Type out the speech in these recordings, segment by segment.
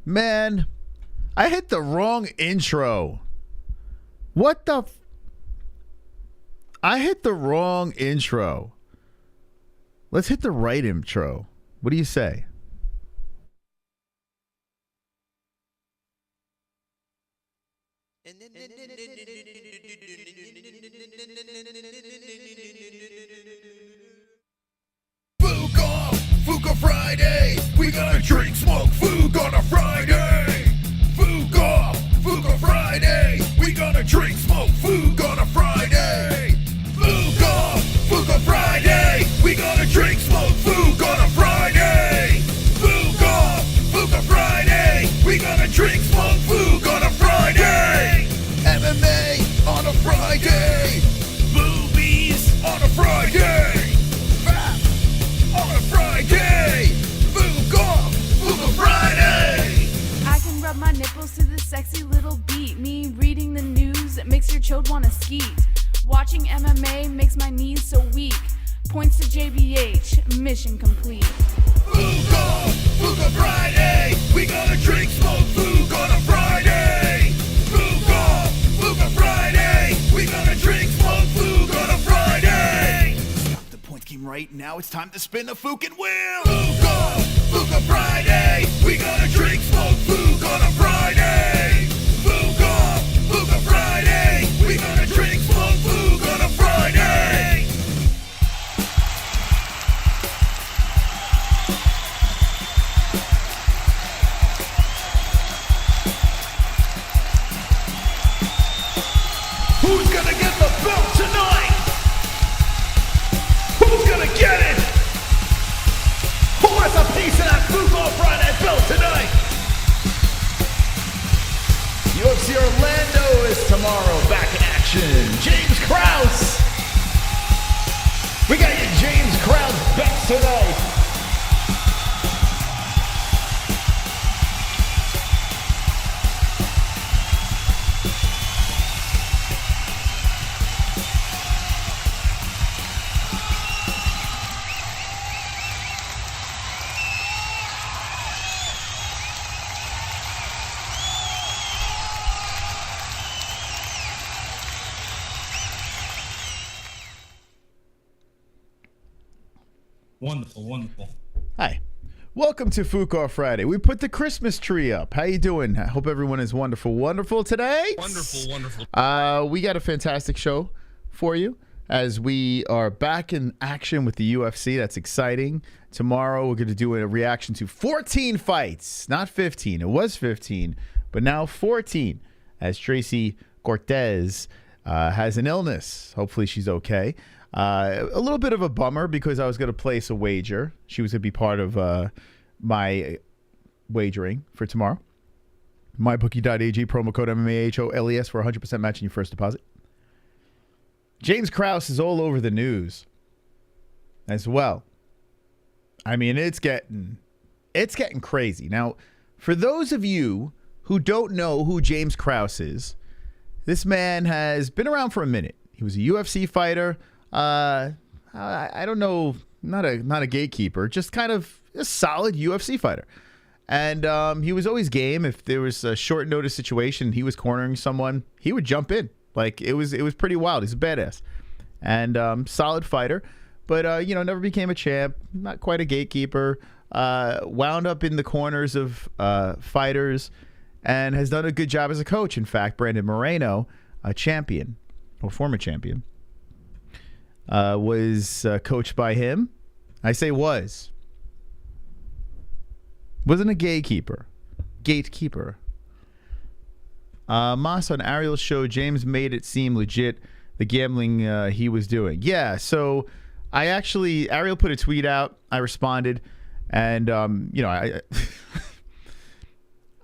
Man, I hit the wrong intro. What the I hit the wrong intro. Let's hit the right intro. What do you say? Fook Off Friday. We gonna drink, smoke, Fook on a Friday. Fook Off Friday. We gonna drink, smoke, Fook on a Friday. Fook Off Friday. We gonna drink, smoke, Fook on a Friday. Fook Off Friday. We gonna drink, smoke, Fook on a Friday. MMA on a Friday. Movies on a Friday. Rap on a Friday. Fook Off Friday. I can rub my nipples to this sexy little beat. Me reading the news, it makes your chode wanna skeet. Watching MMA makes my knees so weak. Points to JBH, mission complete. Fook Off Friday. We gonna drink, smoke, Fook on a Friday. Fook Off Friday. We gonna drink, smoke, Fook on a Friday. Stop, the points came right. Now it's time to spin the Fookin' wheel. Fook Off Friday. We gonna drink, smoke, Fook on a Friday. Fook Off Friday. We gonna drink, smoke, Fook on a Friday. Who's gonna get the belt tonight? Who's gonna get it? Who has a piece of that Fook Off Friday belt tonight? UFC Orlando is tomorrow, back in action. James Krause. We got your James Krause belt tonight. Wonderful, wonderful. Hi. Welcome to Fook Off Friday. We put the Christmas tree up. How you doing? I hope everyone is wonderful today. Wonderful. We got a fantastic show for you as we are back in action with the UFC. That's exciting. Tomorrow we're going to do a reaction to 14 fights, not 15. It was 15, but now 14 as Tracy Cortez has an illness. Hopefully she's okay. A little bit of a bummer because I was going to place a wager. She was going to be part of my wagering for tomorrow. MyBookie.ag, promo code MMA-HOLES for 100% matching your first deposit. James Krause is all over the news as well. I mean, it's getting crazy. Now, for those of you who don't know who James Krause is, this man has been around for a minute. He was a UFC fighter. I don't know, not a gatekeeper, just kind of a solid UFC fighter. And he was always game. If there was a short notice situation, he was cornering someone, he would jump in. Like it was pretty wild. He's a badass and solid fighter, but never became a champ. Not quite a gatekeeper. Wound up in the corners of fighters and has done a good job as a coach. In fact, Brandon Moreno, a champion or former champion, was coached by him. I say was. Wasn't a gatekeeper. Moss on Ariel's show, James made it seem legit, the gambling he was doing. Yeah, so Ariel put a tweet out. I responded. And, I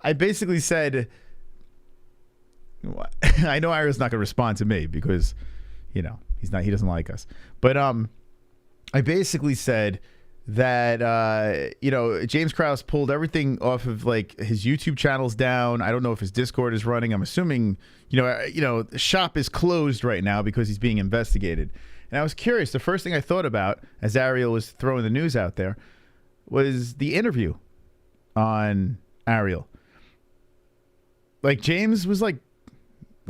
I basically said, I know Ariel's not going to respond to me because, he doesn't like us. But I basically said that, James Krause pulled everything off of like his YouTube channels down. I don't know if his Discord is running. I'm assuming, the shop is closed right now because he's being investigated. And I was curious. The first thing I thought about as Ariel was throwing the news out there was the interview on Ariel. like James was like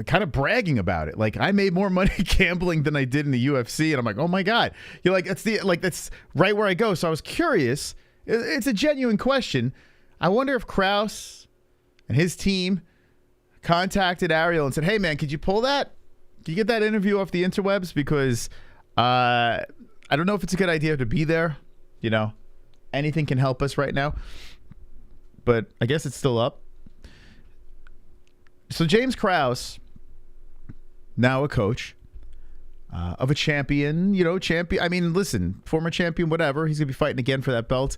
kind of bragging about it. Like, I made more money gambling than I did in the UFC. And I'm like, oh my God. You're like, that's right where I go. So I was curious. It's a genuine question. I wonder if Krause and his team contacted Ariel and said, hey man, could you pull that? Can you get that interview off the interwebs? Because I don't know if it's a good idea to be there. You know, anything can help us right now. But I guess it's still up. So James Krause, now a coach of a champion, champion. I mean, listen, former champion, whatever. He's going to be fighting again for that belt.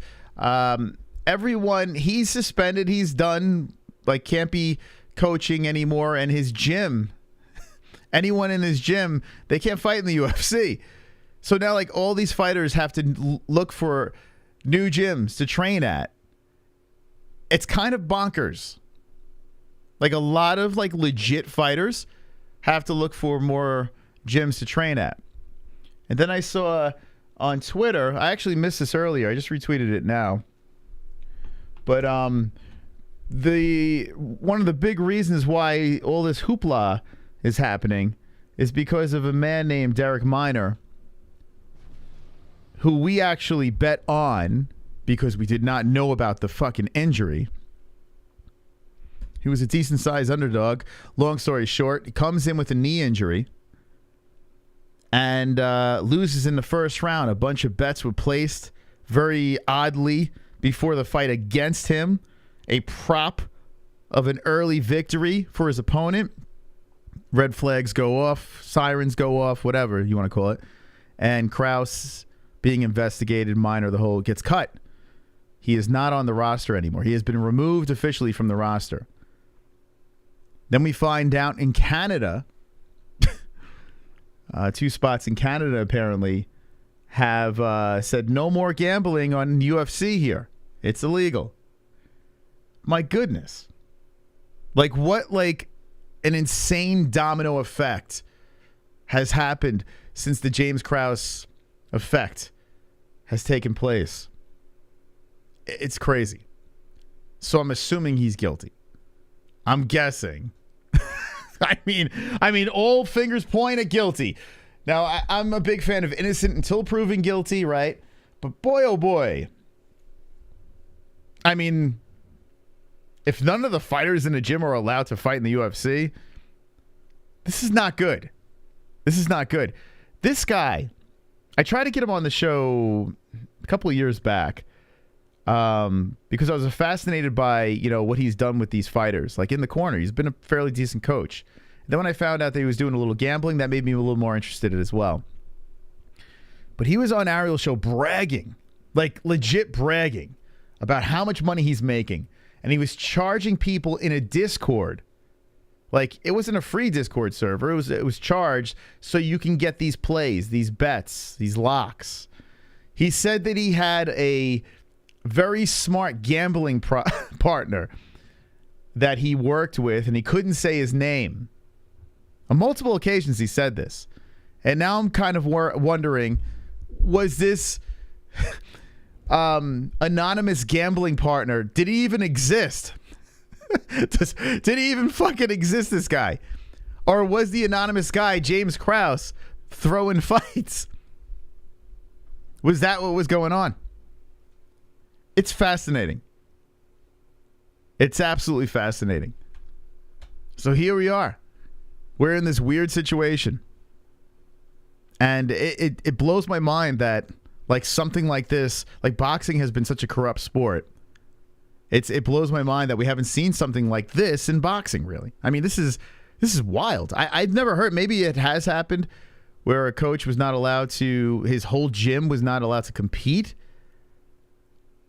Everyone, he's suspended. He's done, can't be coaching anymore. And his gym, anyone in his gym, they can't fight in the UFC. So now, all these fighters have to look for new gyms to train at. It's kind of bonkers. A lot of legit fighters have to look for more gyms to train at. And then I saw on Twitter, I actually missed this earlier. I just retweeted it now. But one of the big reasons why all this hoopla is happening is because of a man named Derek Minor, who we actually bet on because we did not know about the fucking injury. He was a decent-sized underdog. Long story short, he comes in with a knee injury and loses in the first round. A bunch of bets were placed very oddly before the fight against him. A prop of an early victory for his opponent. Red flags go off, sirens go off, whatever you want to call it. And Krause, being investigated, Minor, the whole, gets cut. He is not on the roster anymore. He has been removed officially from the roster. Then we find out in Canada, 2 spots in Canada apparently have said no more gambling on UFC here. It's illegal. My goodness. What an insane domino effect has happened since the James Krause effect has taken place. It's crazy. So I'm assuming he's guilty. I'm guessing. I mean, all fingers point at guilty. Now, I'm a big fan of innocent until proven guilty, right? But boy, oh boy. I mean, if none of the fighters in the gym are allowed to fight in the UFC, this is not good. This is not good. This guy, I tried to get him on the show a couple of years back. Because I was fascinated by, what he's done with these fighters. In the corner, he's been a fairly decent coach. Then when I found out that he was doing a little gambling, that made me a little more interested as well. But he was on Ariel's show bragging, legit bragging about how much money he's making. And he was charging people in a Discord. It wasn't a free Discord server. It was charged so you can get these plays, these bets, these locks. He said that he had a very smart gambling partner that he worked with, and he couldn't say his name. On multiple occasions he said this. And now I'm kind of wondering, was this anonymous gambling partner, did he even exist? Did he even fucking exist, this guy? Or was the anonymous guy, James Krause, throwing fights? Was that what was going on? It's fascinating. It's absolutely fascinating. So here we are. We're in this weird situation. And it blows my mind that something like this, boxing has been such a corrupt sport. It blows my mind that we haven't seen something like this in boxing, really. I mean, this is wild. I've never heard, maybe it has happened where a coach was not allowed to, his whole gym was not allowed to compete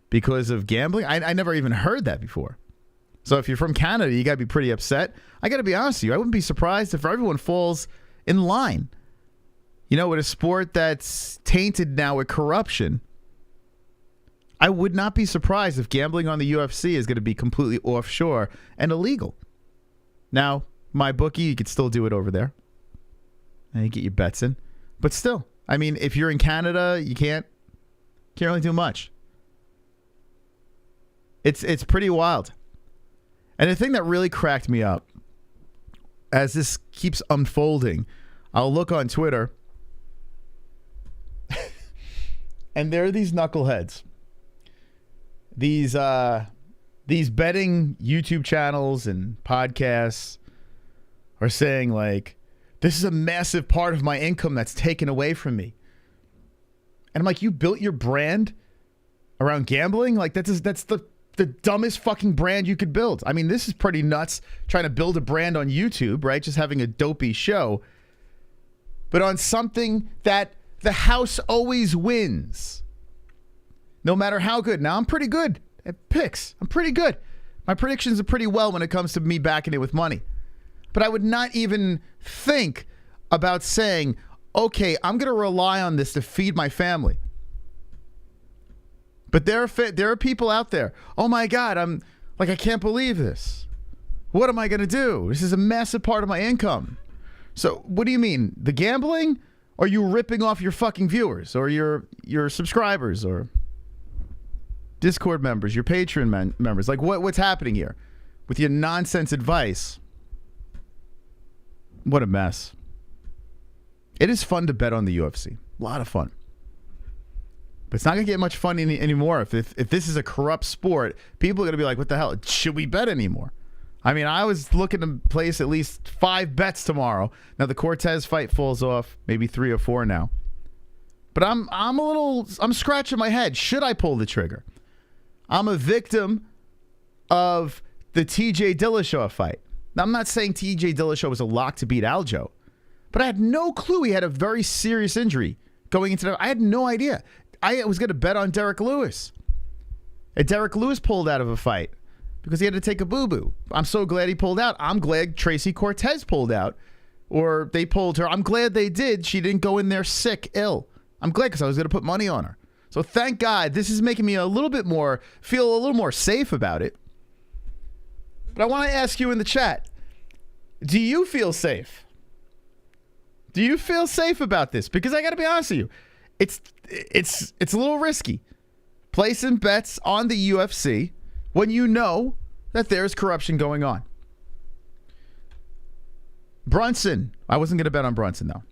because of gambling. I never even heard that before. So if you're from Canada, you got to be pretty upset. I got to be honest with you. I wouldn't be surprised if everyone falls in line. With a sport that's tainted now with corruption, I would not be surprised if gambling on the UFC is going to be completely offshore and illegal. Now, my bookie, you could still do it over there. And you get your bets in. But still, I mean, if you're in Canada, you can't really do much. It's pretty wild. And the thing that really cracked me up, as this keeps unfolding, I'll look on Twitter, and there are these knuckleheads. These betting YouTube channels and podcasts are saying, like, this is a massive part of my income that's taken away from me. And I'm like, you built your brand around gambling? Like, that's the dumbest fucking brand you could build. I mean, this is pretty nuts, trying to build a brand on YouTube, right? Just having a dopey show. But on something that the house always wins. No matter how good. Now, I'm pretty good at picks. I'm pretty good. My predictions are pretty well when it comes to me backing it with money. But I would not even think about saying, okay, I'm going to rely on this to feed my family. But there are people out there. Oh my God, I can't believe this. What am I going to do? This is a massive part of my income. So what do you mean? The gambling? Or are you ripping off your fucking viewers or your subscribers or Discord members, your Patreon members? Like what's happening here with your nonsense advice? What a mess. It is fun to bet on the UFC. A lot of fun. But it's not going to get much fun anymore. If this is a corrupt sport, people are going to be like, what the hell? Should we bet anymore? I mean, I was looking to place at least 5 bets tomorrow. Now, the Cortez fight falls off, maybe 3 or 4 now. But I'm scratching my head. Should I pull the trigger? I'm a victim of the TJ Dillashaw fight. Now, I'm not saying TJ Dillashaw was a lock to beat Aljo, but I had no clue he had a very serious injury going into the... I had no idea. I was going to bet on Derek Lewis. And Derek Lewis pulled out of a fight because he had to take a boo-boo. I'm so glad he pulled out. I'm glad Tracy Cortez pulled out. Or they pulled her. I'm glad they did. She didn't go in there sick, ill. I'm glad because I was going to put money on her. So thank God. This is making me feel a little more safe about it. But I want to ask you in the chat, do you feel safe? Do you feel safe about this? Because I got to be honest with you, it's a little risky placing bets on the UFC when you know that there's corruption going on. Brunson, I wasn't going to bet on Brunson though.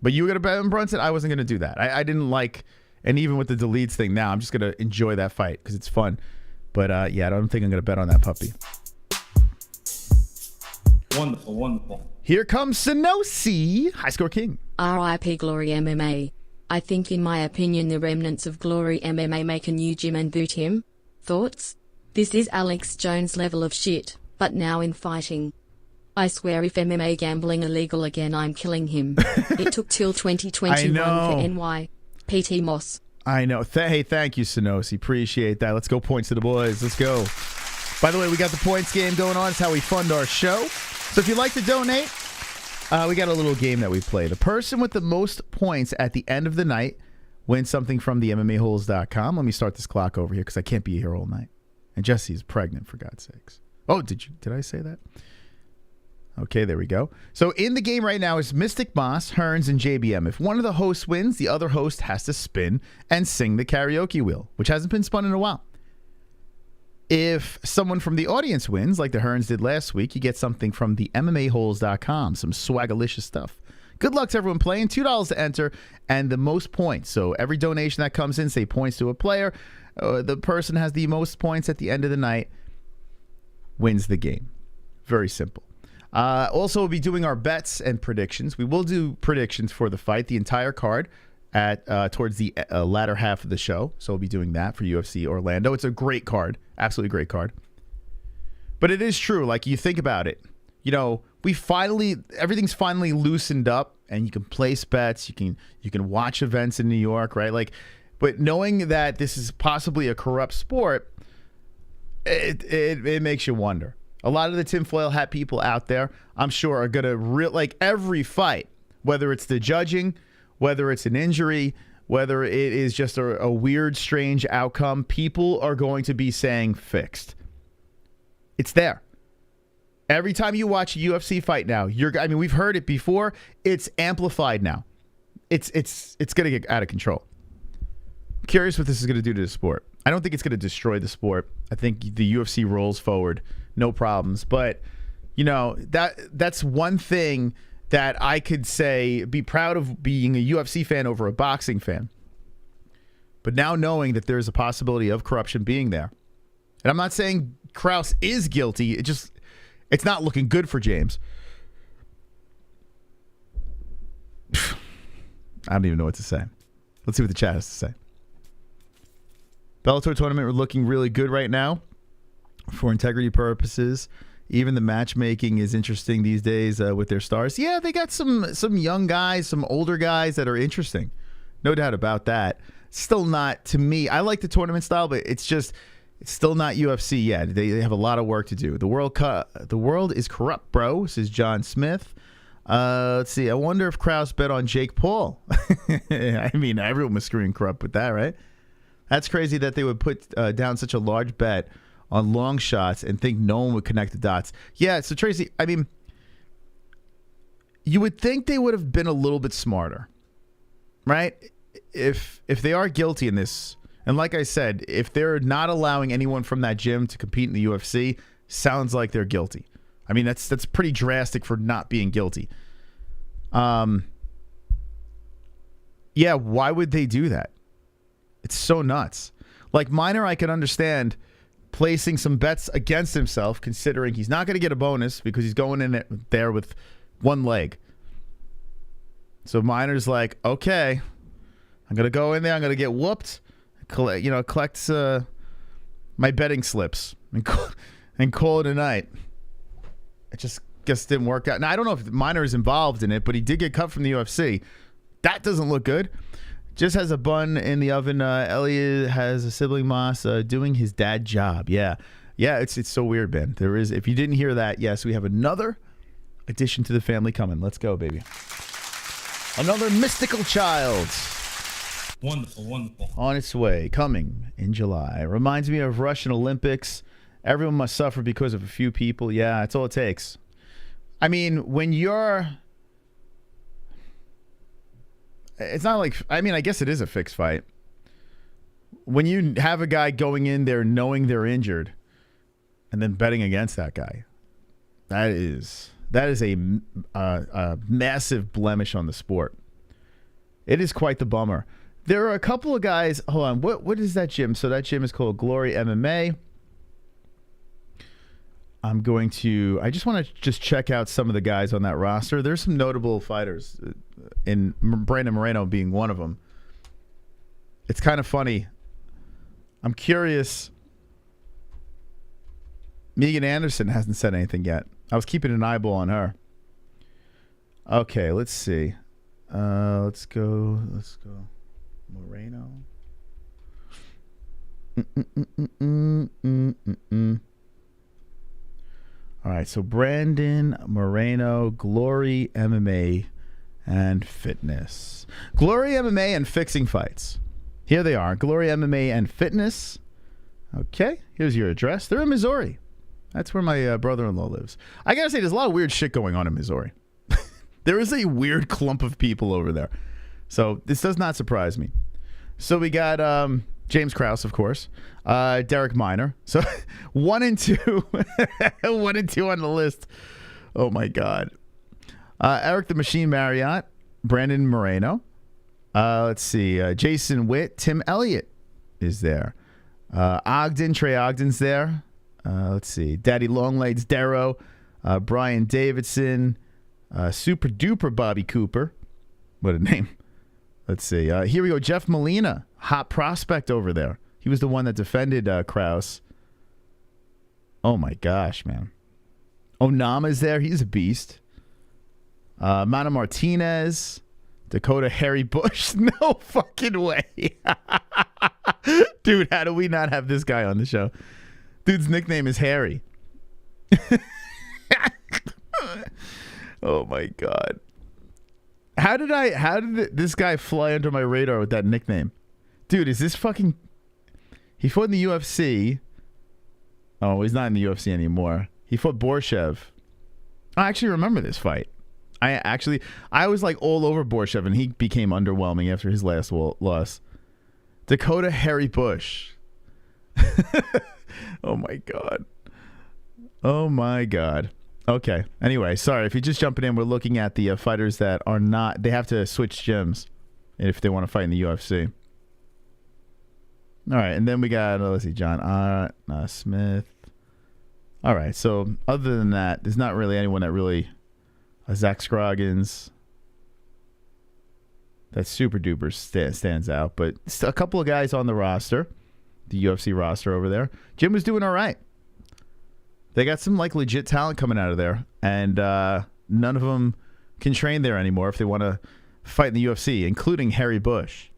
But you were going to bet on Brunson? I wasn't going to do that. I didn't like, and even with the deletes thing now, I'm just going to enjoy that fight because it's fun. But yeah, I don't think I'm going to bet on that puppy. Wonderful, wonderful. Here comes Sonosi, High Score King. RIP Glory MMA. I think in my opinion the remnants of Glory MMA make a new gym and boot him. Thoughts? This is Alex Jones level of shit, but now in fighting. I swear if MMA gambling illegal again I'm killing him. It took till 2021 for NY. PT Moss. I know. Hey, thank you, Sonosi. Appreciate that. Let's go points to the boys. Let's go. By the way, we got the points game going on. It's how we fund our show. So if you'd like to donate, we got a little game that we play. The person with the most points at the end of the night wins something from the MMA-Holes.com. Let me start this clock over here because I can't be here all night. And Jesse's pregnant, for God's sakes. Oh, did I say that? Okay, there we go. So in the game right now is Mystic Moss, Hearns, and JBM. If one of the hosts wins, the other host has to spin and sing the karaoke wheel, which hasn't been spun in a while. If someone from the audience wins, like the Hearns did last week, you get something from the MMA-Holes.com, some swagalicious stuff. Good luck to everyone playing. $2 to enter and the most points. So every donation that comes in, say points to a player, the person has the most points at the end of the night wins the game. Very simple. Also, we'll be doing our bets and predictions. We will do predictions for the fight, the entire card, at towards the latter half of the show. So we'll be doing that for UFC Orlando. It's a great card, absolutely great card. But it is true. Like, you think about it, you know, everything's finally loosened up, and you can place bets. You can watch events in New York, right? like. But knowing that this is possibly a corrupt sport, it makes you wonder. A lot of the tinfoil hat people out there, I'm sure, are going to like every fight, whether it's the judging, whether it's an injury, whether it is just a weird, strange outcome, people are going to be saying fixed. It's there. Every time you watch a UFC fight now, we've heard it before. It's amplified now. It's going to get out of control. curious what this is going to do to the sport. I don't think it's going to destroy the sport. I think the UFC rolls forward, no problems. But, you know, that's one thing that I could say, be proud of being a UFC fan over a boxing fan. But now knowing that there's a possibility of corruption being there. And I'm not saying Krause is guilty. It's not looking good for James. I don't even know what to say. Let's see what the chat has to say. Bellator tournament are looking really good right now for integrity purposes. Even the matchmaking is interesting these days with their stars. Yeah, they got some young guys, some older guys that are interesting. No doubt about that. Still not, to me, I like the tournament style, but it's still not UFC yet. They have a lot of work to do. The world is corrupt, bro, says John Smith. Let's see. I wonder if Krause bet on Jake Paul. I mean, everyone was screwing corrupt with that, right? That's crazy that they would put down such a large bet on long shots and think no one would connect the dots. Yeah, so Tracy, I mean, you would think they would have been a little bit smarter, right? If they are guilty in this, and like I said, if they're not allowing anyone from that gym to compete in the UFC, sounds like they're guilty. I mean, that's pretty drastic for not being guilty. Yeah, why would they do that? It's so nuts. Like Minor, I can understand placing some bets against himself, considering he's not going to get a bonus because he's going in there with one leg. So Minor's like, okay, I'm going to go in there. I'm going to get whooped, collect my betting slips and call it a night. It just didn't work out. Now, I don't know if Minor is involved in it, but he did get cut from the UFC. That doesn't look good. Just has a bun in the oven. Elliot has a sibling Moss doing his dad job. Yeah. It's so weird, Ben. There is. If you didn't hear that, yes, we have another addition to the family coming. Let's go, baby. Another mystical child. Wonderful. On its way, coming in July. Reminds me of Russian Olympics. Everyone must suffer because of a few people. Yeah, that's all it takes. I mean, when you're... It's not like... I mean, I guess it is a fixed fight. When you have a guy going in there knowing they're injured and then betting against that guy, that is a massive blemish on the sport. It is quite the bummer. There are a couple of guys... Hold on. What is that gym? So that gym is called Glory MMA. I just want to check out some of the guys on that roster. There's some notable fighters, in Brandon Moreno being one of them. It's kind of funny. I'm curious. Megan Anderson hasn't said anything yet. I was keeping an eyeball on her. Okay, let's see. Let's go. Moreno. All right, so Brandon Moreno, Glory MMA and Fitness. Glory MMA and Fixing Fights. Here they are, Glory MMA and Fitness. Okay, here's your address. They're in Missouri. That's where my brother-in-law lives. I gotta say, there's a lot of weird shit going on in Missouri. There is a weird clump of people over there. So this does not surprise me. So we got... James Krause, of course. Derek Minor. So 1 and 2. 1 and 2 on the list. Oh, my God. Eric the Machine Marriott. Brandon Moreno. Let's see. Jason Witt. Tim Elliott is there. Trey Ogden's there. Let's see. Daddy Longlegs Darrow. Brian Davidson. Super Duper Bobby Cooper. What a name. Let's see. Here we go. Jeff Molina. Hot prospect over there. He was the one that defended Krause. Oh, my gosh, man. Onama's there. He's a beast. Mana Martinez. Dakota Harry Bush. No fucking way. Dude, how do we not have this guy on the show? Dude's nickname is Harry. Oh, my God. How did this guy fly under my radar with that nickname? Dude, is this fucking... He fought in the UFC. Oh, he's not in the UFC anymore. He fought Borshev. I actually remember this fight. I was like all over Borshev, and he became underwhelming after his last loss. Dakota Harry Bush. Oh my God. Oh my God. Okay. Anyway, sorry. If you're just jumping in, we're looking at the fighters that are not, they have to switch gyms if they want to fight in the UFC. All right. And then we got, let's see, John Smith. All right. So other than that, there's not really anyone that really, Zach Scroggins, that super duper stands out. But a couple of guys on the roster, the UFC roster over there. Jim was doing all right. They got some like legit talent coming out of there, and none of them can train there anymore if they want to fight in the UFC, including Harry Bush.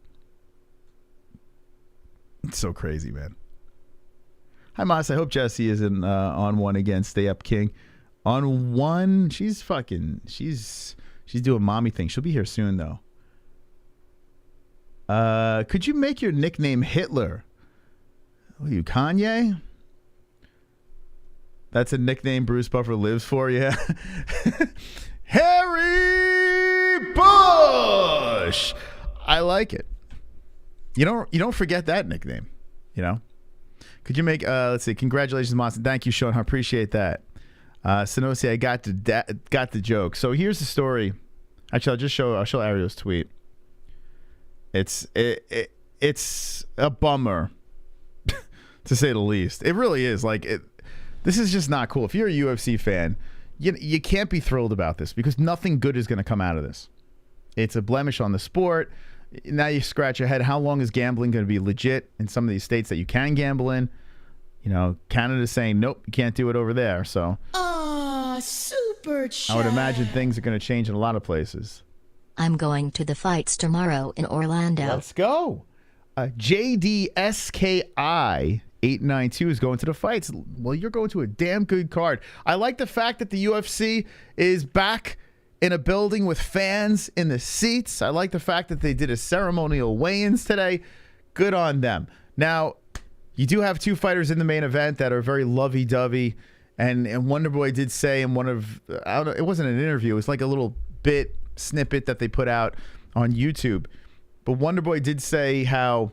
It's so crazy, man. Hi, Moss. I hope Jessie isn't on one again. Stay up, King. On one, she's doing mommy thing. She'll be here soon, though. Could you make your nickname Hitler? What are you, Kanye? That's a nickname Bruce Buffer lives for, yeah. Harry Bush. I like it. You don't forget that nickname, you know. Could you make let's see, congratulations, Monson. Thank you, Sean. I appreciate that. Sanosi, I got the joke. So here's the story. Actually, I'll show Ariel's tweet. It's a bummer to say the least. It really is. Like this is just not cool. If you're a UFC fan, you can't be thrilled about this because nothing good is going to come out of this. It's a blemish on the sport. Now you scratch your head. How long is gambling going to be legit in some of these states that you can gamble in? You know, Canada's saying, nope, you can't do it over there. So, super chat. I would imagine things are going to change in a lot of places. I'm going to the fights tomorrow in Orlando. Let's go. JDSKI892 is going to the fights. Well, you're going to a damn good card. I like the fact that the UFC is back in a building with fans in the seats. I like the fact that they did a ceremonial weigh-ins today. Good on them. Now, you do have two fighters in the main event that are very lovey-dovey. And Wonderboy did say in one of, I don't know, it wasn't an interview. It was like a little snippet that they put out on YouTube. But Wonderboy did say how,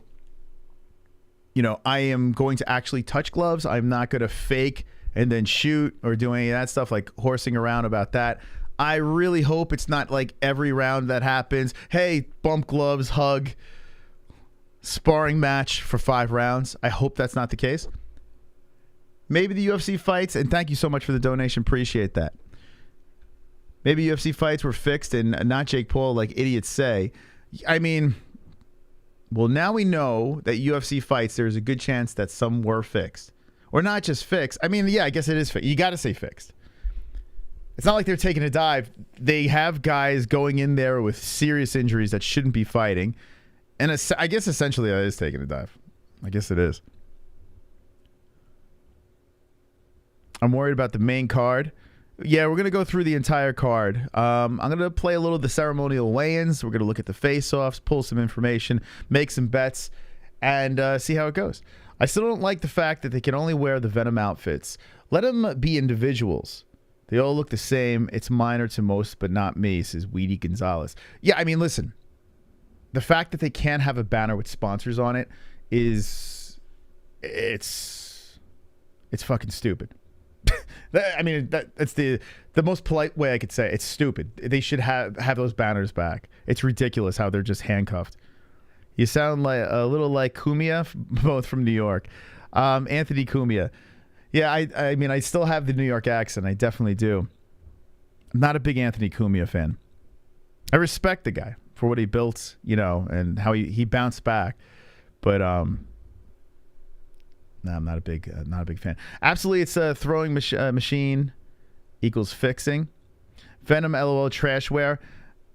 you know, I am going to actually touch gloves. I'm not going to fake and then shoot or do any of that stuff, like horsing around about that. I really hope it's not like every round that happens. Hey, bump gloves, hug, sparring match for 5 rounds. I hope that's not the case. Maybe the UFC fights, and thank you so much for the donation. Appreciate that. Maybe UFC fights were fixed and not Jake Paul like idiots say. I mean, well, now we know that UFC fights, there's a good chance that some were fixed. Or not just fixed. I mean, yeah, I guess it is fixed. You got to say fixed. It's not like they're taking a dive. They have guys going in there with serious injuries that shouldn't be fighting. And I guess essentially that is taking a dive. I guess it is. I'm worried about the main card. Yeah, we're going to go through the entire card. I'm going to play a little of the ceremonial weigh-ins. We're going to look at the face-offs, pull some information, make some bets, and see how it goes. I still don't like the fact that they can only wear the Venom outfits. Let them be individuals. They all look the same. It's minor to most, but not me, says Weedy Gonzalez. Yeah, I mean, listen. The fact that they can't have a banner with sponsors on it is... It's fucking stupid. I mean, that's the most polite way I could say it. It's stupid. They should have those banners back. It's ridiculous how they're just handcuffed. You sound like a little like Cumia, both from New York. Anthony Cumia. Yeah, I mean, I still have the New York accent. I definitely do. I'm not a big Anthony Cumia fan. I respect the guy for what he built, you know, and how he bounced back. But no, I'm not a big fan. Absolutely, it's a throwing machine equals fixing. Venom, LOL, trashware.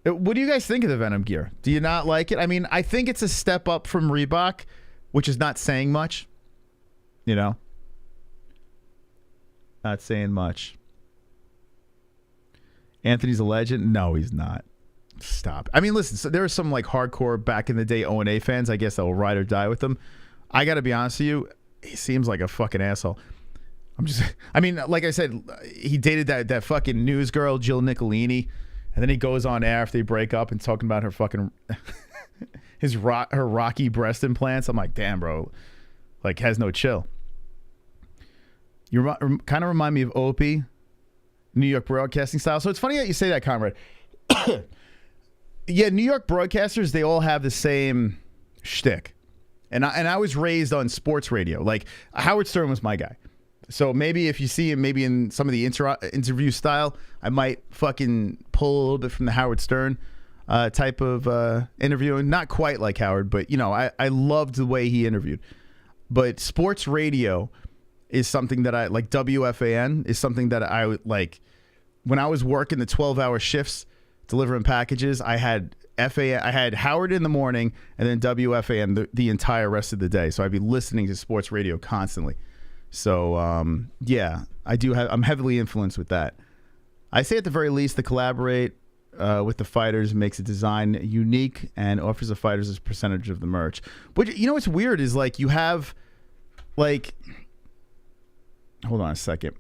What do you guys think of the Venom gear? Do you not like it? I mean, I think it's a step up from Reebok, which is not saying much. You know? Not saying much. Anthony's a legend? No, he's not. Stop. I mean, listen, so there are some like hardcore back in the day O&A fans, I guess, that will ride or die with them. I got to be honest with you, he seems like a fucking asshole. I mean, like I said, he dated that fucking news girl, Jill Nicolini, and then he goes on air after they break up and talking about her fucking her rocky breast implants. I'm like, damn, bro, like has no chill. You kind of remind me of Opie, New York broadcasting style. So it's funny that you say that, comrade. Yeah, New York broadcasters, they all have the same shtick. And I was raised on sports radio. Like, Howard Stern was my guy. So maybe if you see him maybe in some of the interview style, I might fucking pull a little bit from the Howard Stern type of interviewing. Not quite like Howard, but, you know, I loved the way he interviewed. But sports radio is something that I, like WFAN, is something that I would like. When I was working the 12-hour shifts, delivering packages, I had Howard in the morning and then WFAN the entire rest of the day. So I'd be listening to sports radio constantly. So yeah, I'm heavily influenced with that. I say at the very least to collaborate with the fighters makes a design unique and offers the fighters a percentage of the merch. But you know what's weird is like you have like, hold on a second.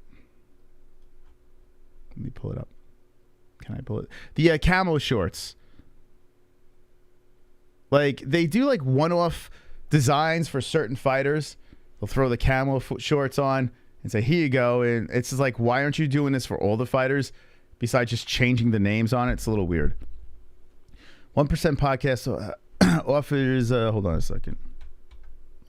Let me pull it up. Can I pull it? The camo shorts. Like they do like one-off designs for certain fighters. They'll throw the camo shorts on and say, here you go. And it's just like, why aren't you doing this for all the fighters besides just changing the names on it? It's a little weird. 1% podcast offers, hold on a second.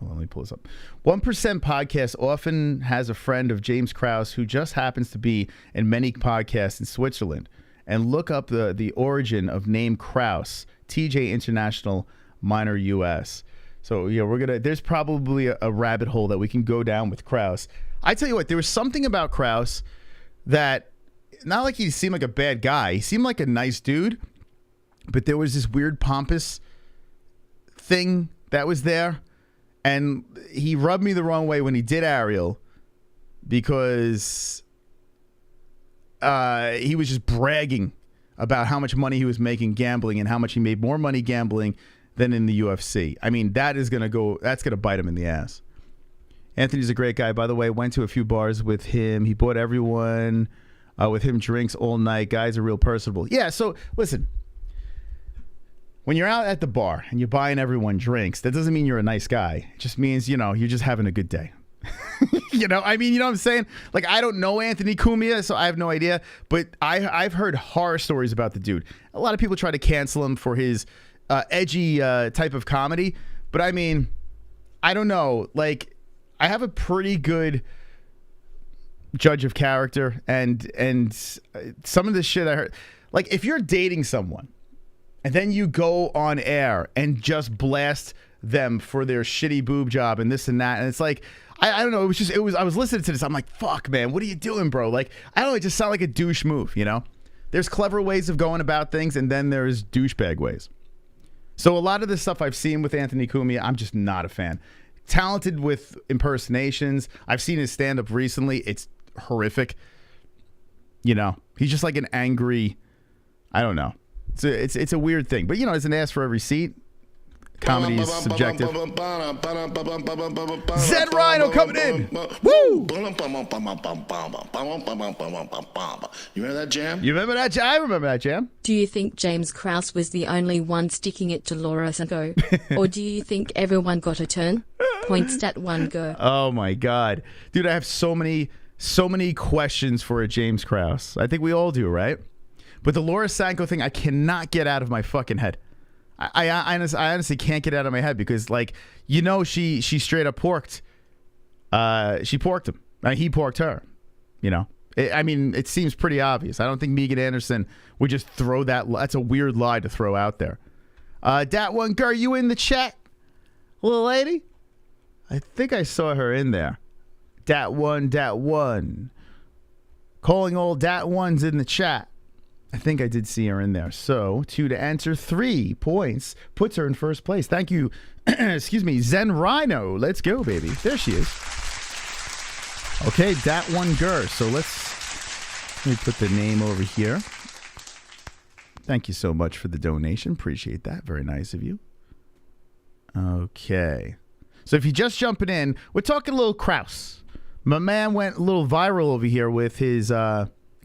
Hold on, let me pull this up. 1% podcast often has a friend of James Krause who just happens to be in many podcasts in Switzerland. And look up the origin of name Krause, TJ International Minor US. So yeah, there's probably a rabbit hole that we can go down with Krause. I tell you what, there was something about Krause that, not like he seemed like a bad guy. He seemed like a nice dude, but there was this weird pompous thing that was there. And he rubbed me the wrong way when he did ARIEL because he was just bragging about how much money he was making gambling and how much he made more money gambling than in the UFC. I mean, that's going to bite him in the ass. Anthony's a great guy, by the way. Went to a few bars with him. He bought everyone with him drinks all night. Guy's a real personable. Yeah, so listen. When you're out at the bar and you're buying everyone drinks, that doesn't mean you're a nice guy. It just means, you know, you're just having a good day. You know, I mean, you know what I'm saying? Like, I don't know Anthony Cumia, so I have no idea. But I've heard horror stories about the dude. A lot of people try to cancel him for his edgy type of comedy. But I mean, I don't know. Like, I have a pretty good judge of character. And some of the shit I heard. Like, if you're dating someone, and then you go on air and just blast them for their shitty boob job and this and that. And it's like, I don't know. I was listening to this. I'm like, fuck, man, what are you doing, bro? Like, I don't know. It just sounded like a douche move, you know? There's clever ways of going about things, and then there's douchebag ways. So a lot of the stuff I've seen with Anthony Cumia, I'm just not a fan. Talented with impersonations. I've seen his stand-up recently. It's horrific. You know, he's just like an angry, I don't know. It's a weird thing. But, you know, there's an ass for every seat. Comedy is subjective. Zed Rhino coming in. Woo! You remember that jam? You remember that jam? I remember that jam. Do you think James Krause was the only one sticking it to Laura Sanko? Or do you think everyone got a turn? Point stat one go. Oh, my God. Dude, I have so many questions for a James Krause. I think we all do, right? But the Laura Sanko thing, I cannot get out of my fucking head. I honestly can't get out of my head because, like, you know, she straight up porked. She porked him. He porked her. You know, I mean, it seems pretty obvious. I don't think Megan Anderson would just throw that. That's a weird lie to throw out there. Dat one girl, you in the chat, little lady? I think I saw her in there. Dat one. Calling all dat ones in the chat. I think I did see her in there. So, 2 to enter, 3 points. Puts her in first place. Thank you. Excuse me, Zen Rhino. Let's go, baby. There she is. Okay, that one girl. So let me put the name over here. Thank you so much for the donation. Appreciate that. Very nice of you. Okay. So if you're just jumping in, we're talking a little Krause. My man went a little viral over here with his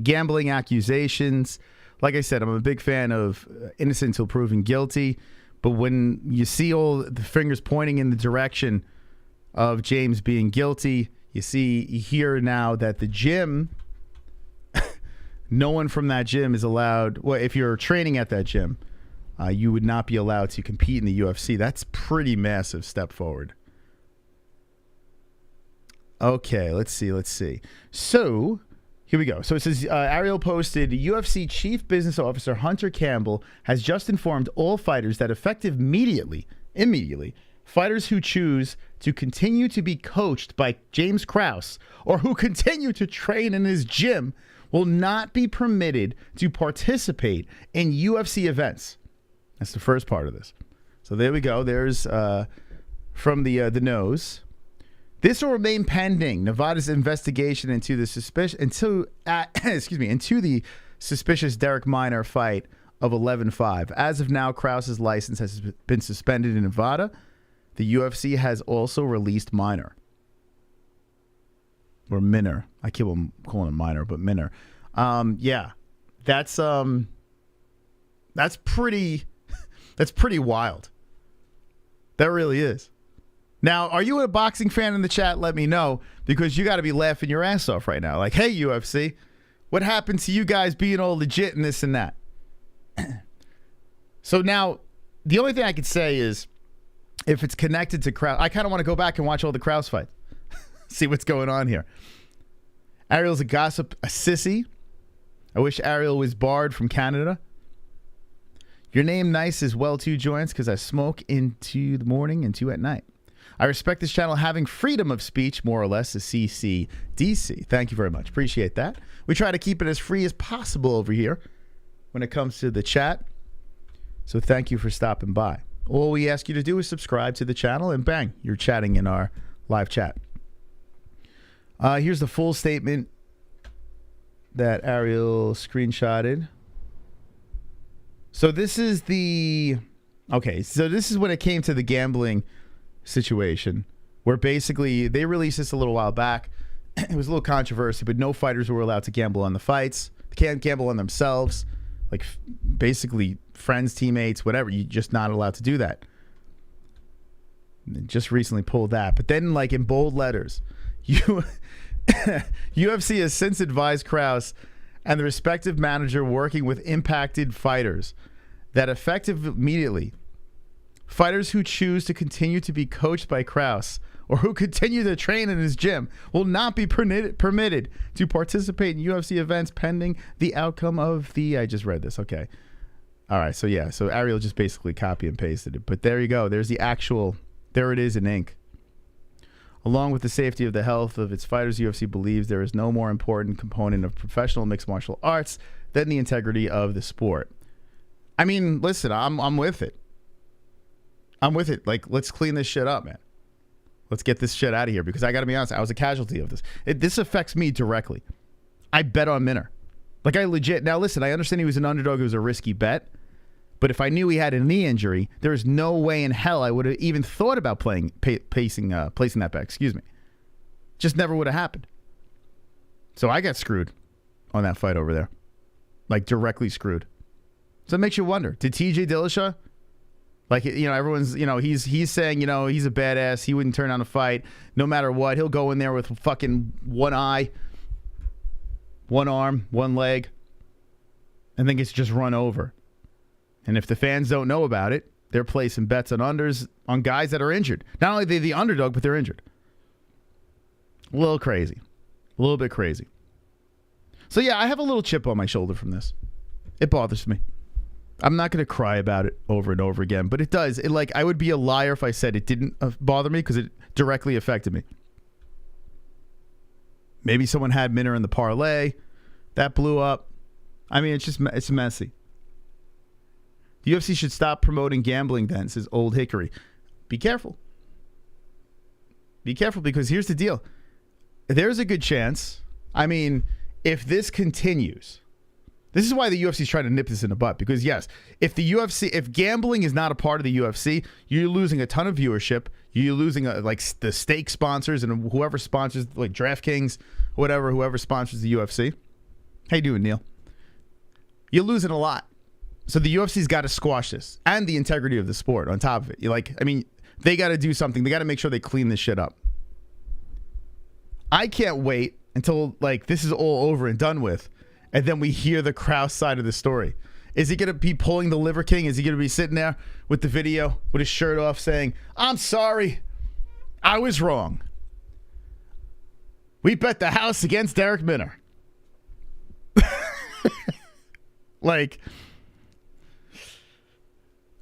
gambling accusations. Like I said, I'm a big fan of innocent until proven guilty. But when you see all the fingers pointing in the direction of James being guilty, you hear now that the gym, no one from that gym is allowed. Well, if you're training at that gym, you would not be allowed to compete in the UFC. That's pretty massive step forward. Okay, let's see. So, here we go. So it says, Ariel posted, UFC Chief Business Officer Hunter Campbell has just informed all fighters that effective immediately, fighters who choose to continue to be coached by James Krause or who continue to train in his gym will not be permitted to participate in UFC events. That's the first part of this. So there we go. There's from the nose. This will remain pending Nevada's investigation into the into the suspicious Derek Minor fight of 11-5. As of now, Krause's license has been suspended in Nevada. The UFC has also released Minor. Or Minor. I keep on calling him Minor, but Minor. Yeah. That's pretty wild. That really is. Now, are you a boxing fan in the chat? Let me know, because you got to be laughing your ass off right now. Like, hey, UFC, what happened to you guys being all legit and this and that? So now, the only thing I could say is, if it's connected to Krause, I kind of want to go back and watch all the Krause fights. See what's going on here. Ariel's a gossip, a sissy. I wish Ariel was barred from Canada. Your name nice as well, too, Joints, because I smoke into the morning and 2 at night. I respect this channel having freedom of speech, more or less, a CCDC. Thank you very much. Appreciate that. We try to keep it as free as possible over here when it comes to the chat. So thank you for stopping by. All we ask you to do is subscribe to the channel, and bang, you're chatting in our live chat. Here's the full statement that Ariel screenshotted. So this is so this is when it came to the gambling situation, where basically they released this a little while back. It was a little controversy, but no fighters were allowed to gamble on the fights. They can't gamble on themselves, like basically friends, teammates, whatever. You're just not allowed to do that. They just recently pulled that, but then, like, in bold letters, UFC has since advised Krause and the respective manager working with impacted fighters that effective immediately, fighters who choose to continue to be coached by Krause or who continue to train in his gym will not be permitted to participate in UFC events pending the outcome of the... I just read this. Okay. All right. So, yeah. So, Ariel just basically copy and pasted it. But there you go. There's the actual... There it is in ink. Along with the safety of the health of its fighters, UFC believes there is no more important component of professional mixed martial arts than the integrity of the sport. I mean, listen, I'm with it. I'm with it. Like, let's clean this shit up, man. Let's get this shit out of here, because I got to be honest, I was a casualty of this. This affects me directly. I bet on Minner. Like, I legit... Now, listen, I understand he was an underdog. It was a risky bet. But if I knew he had a knee injury, there is no way in hell I would have even thought about placing that bet. Excuse me. Just never would have happened. So I got screwed on that fight over there. Like, directly screwed. So it makes you wonder, did TJ Dillashaw... Like, you know, everyone's, you know, he's saying, you know, he's a badass. He wouldn't turn down a fight no matter what. He'll go in there with fucking one eye, one arm, one leg, and then gets just run over. And if the fans don't know about it, they're placing bets on unders on guys that are injured. Not only are they the underdog, but they're injured. A little crazy. A little bit crazy. So, yeah, I have a little chip on my shoulder from this. It bothers me. I'm not going to cry about it over and over again, but it does. Like, I would be a liar if I said it didn't bother me, because it directly affected me. Maybe someone had Minner in the parlay. That blew up. I mean, it's messy. The UFC should stop promoting gambling then, says Old Hickory. Be careful. Be careful, because here's the deal. There's a good chance. I mean, if this continues... This is why the UFC is trying to nip this in the butt, because yes, if gambling is not a part of the UFC, you're losing a ton of viewership. You're losing like the stake sponsors and whoever sponsors, like DraftKings, whoever sponsors the UFC. How you doing, Neil? You're losing a lot. So the UFC's got to squash this and the integrity of the sport on top of it. They got to do something. They got to make sure they clean this shit up. I can't wait until this is all over and done with, and then we hear the Krause side of the story. Is he going to be pulling the Liver King? Is he going to be sitting there with the video with his shirt off saying, "I'm sorry, I was wrong. We bet the house against Derek Minner."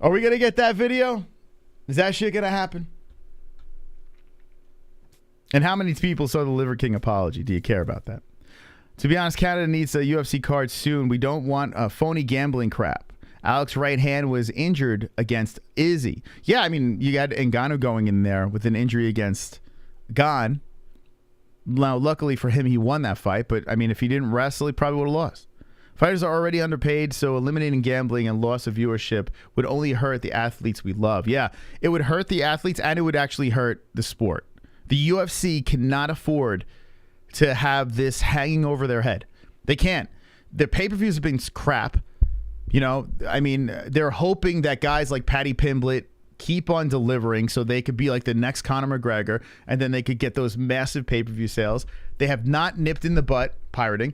Are we going to get that video? Is that shit going to happen? And how many people saw the Liver King apology? Do you care about that? To be honest, Canada needs a UFC card soon. We don't want a phony gambling crap. Alex's right hand was injured against IZZY. Yeah, you got Ngannou going in there with an injury against Gane. Now, luckily for him, he won that fight. But, if he didn't wrestle, he probably would have lost. Fighters are already underpaid, so eliminating gambling and loss of viewership would only hurt the athletes we love. Yeah, it would hurt the athletes, and it would actually hurt the sport. The UFC cannot afford to have this hanging over their head. They can't. Their pay-per-views have been crap. They're hoping that guys like Paddy Pimblett keep on delivering so they could be like the next Conor McGregor, and then they could get those massive pay-per-view sales. They have not nipped in the butt pirating.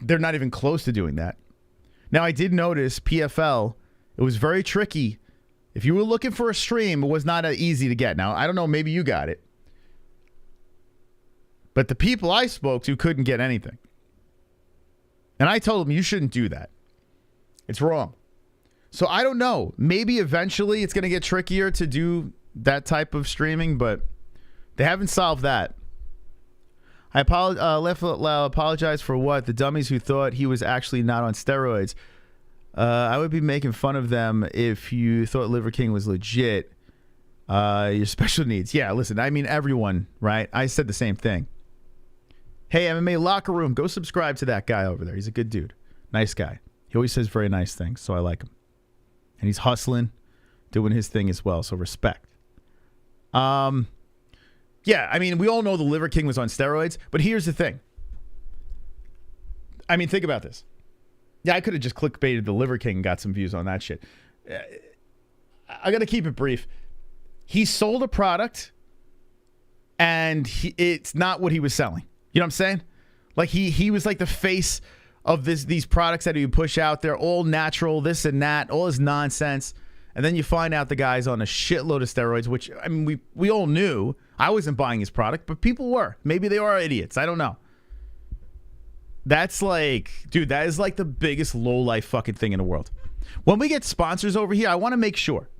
They're not even close to doing that. Now, I did notice PFL, it was very tricky. If you were looking for a stream, it was not easy to get. Now, I don't know, maybe you got it. But the people I spoke to couldn't get anything. And I told them, you shouldn't do that. It's wrong. So I don't know. Maybe eventually it's going to get trickier to do that type of streaming, but they haven't solved that. I apologize for what? The dummies who thought he was actually not on steroids. I would be making fun of them if you thought Liver King was legit. Your special needs. Yeah, listen, everyone, right? I said the same thing. Hey, MMA Locker Room, go subscribe to that guy over there. He's a good dude. Nice guy. He always says very nice things, so I like him. And he's hustling, doing his thing as well, so respect. Yeah, we all know the Liver King was on steroids, but here's the thing. Think about this. Yeah, I could have just clickbaited the Liver King and got some views on that shit. I got to keep it brief. He sold a product, and it's not what he was selling. You know what I'm saying? He was like the face of these products that he would push out there, all natural, this and that, all this nonsense. And then you find out the guy's on a shitload of steroids, which, we all knew. I wasn't buying his product, but people were. Maybe they are idiots. I don't know. That's dude, that is the biggest low-life fucking thing in the world. When we get sponsors over here, I want to make sure.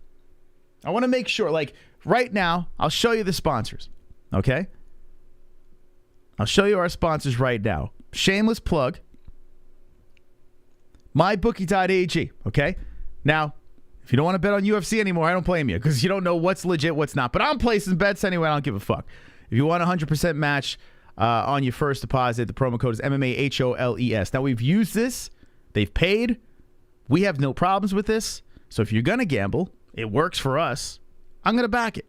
Right now, I'll show you the sponsors, okay? I'll show you our sponsors right now. Shameless plug. MyBookie.ag, okay? Now, if you don't want to bet on UFC anymore, I don't blame you because you don't know what's legit, what's not. But I'm placing bets anyway. I don't give a fuck. If you want a 100% match on your first deposit, the promo code is MMA-HOLES. Now, we've used this. They've paid. We have no problems with this. So if you're going to gamble, it works for us. I'm going to back it.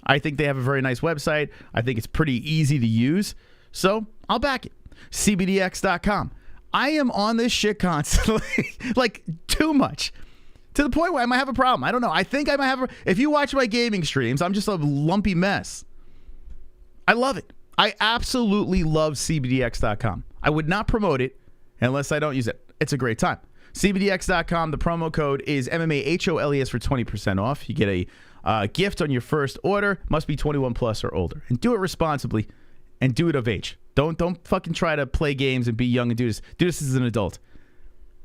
I think they have a very nice website. I think it's pretty easy to use. So I'll back it. CBDX.com. I am on this shit constantly. Too much. To the point where I might have a problem. I don't know. I think I might have if you watch my gaming streams, I'm just a lumpy mess. I love it. I absolutely love CBDX.com. I would not promote it unless I don't use it. It's a great time. CBDX.com. The promo code is MMA-HOLES for 20% off. You get a gift on your first order. Must be 21 plus or older. And do it responsibly and do it of age. Don't fucking try to play games and be young and do this. Do this as an adult.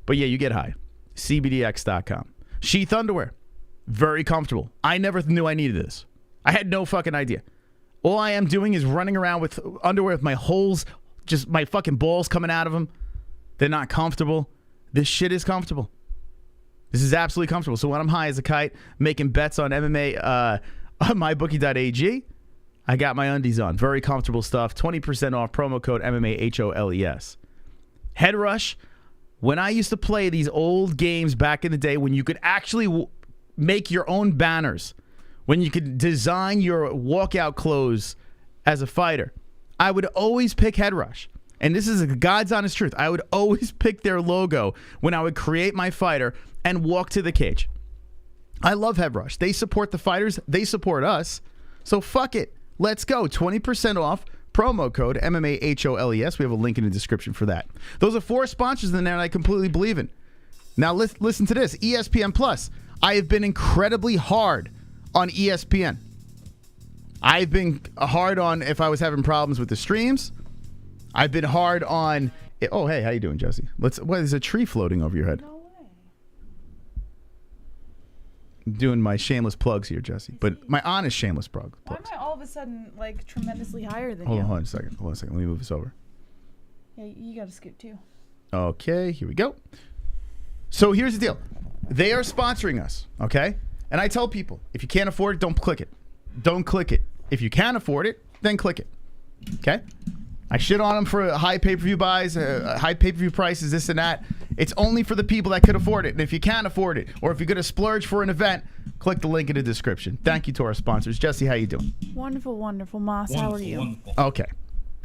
But yeah, you get high. CBDX.com. Sheath underwear. Very comfortable. I never knew I needed this. I had no fucking idea. All I am doing is running around with underwear with my holes, just my fucking balls coming out of them. They're not comfortable. This shit is comfortable. This is absolutely comfortable. So when I'm high as a kite, making bets on MMA on mybookie.ag, I got my undies on. Very comfortable stuff. 20% off. Promo code MMA-HOLES. Head Rush. When I used to play these old games back in the day when you could actually make your own banners, when you could design your walkout clothes as a fighter, I would always pick Head Rush. and this is God's honest truth, I would always pick their logo when I would create my fighter and walk to the cage. I love Head Rush. They support the fighters. They support us. So fuck it. Let's go. 20% off. Promo code MMA-HOLES. We have a link in the description for that. Those are 4 sponsors in there and I completely believe in. Now listen to this. ESPN Plus. I have been incredibly hard on ESPN. I've been hard on if I was having problems with the streams. I've been hard on... Oh, hey, how you doing, Jesse? What is a tree floating over your head? No way. I'm doing my shameless plugs here, Jesse. But my honest shameless plugs. Why am I all of a sudden like tremendously higher than Hold you? on a second. Let me move this over. Yeah, you gotta scoot too. Okay, here we go. So here's the deal. They are sponsoring us, okay? And I tell people, if you can't afford it, don't click it. Don't click it. If you can afford it, then click it. Okay? I shit on them for high pay-per-view buys, high pay-per-view prices, this and that. It's only for the people that could afford it. And if you can't afford it, or if you're going to splurge for an event, click the link in the description. Thank you to our sponsors. Jesse, how you doing? Wonderful, wonderful. Moss, how are you? Wonderful. Okay.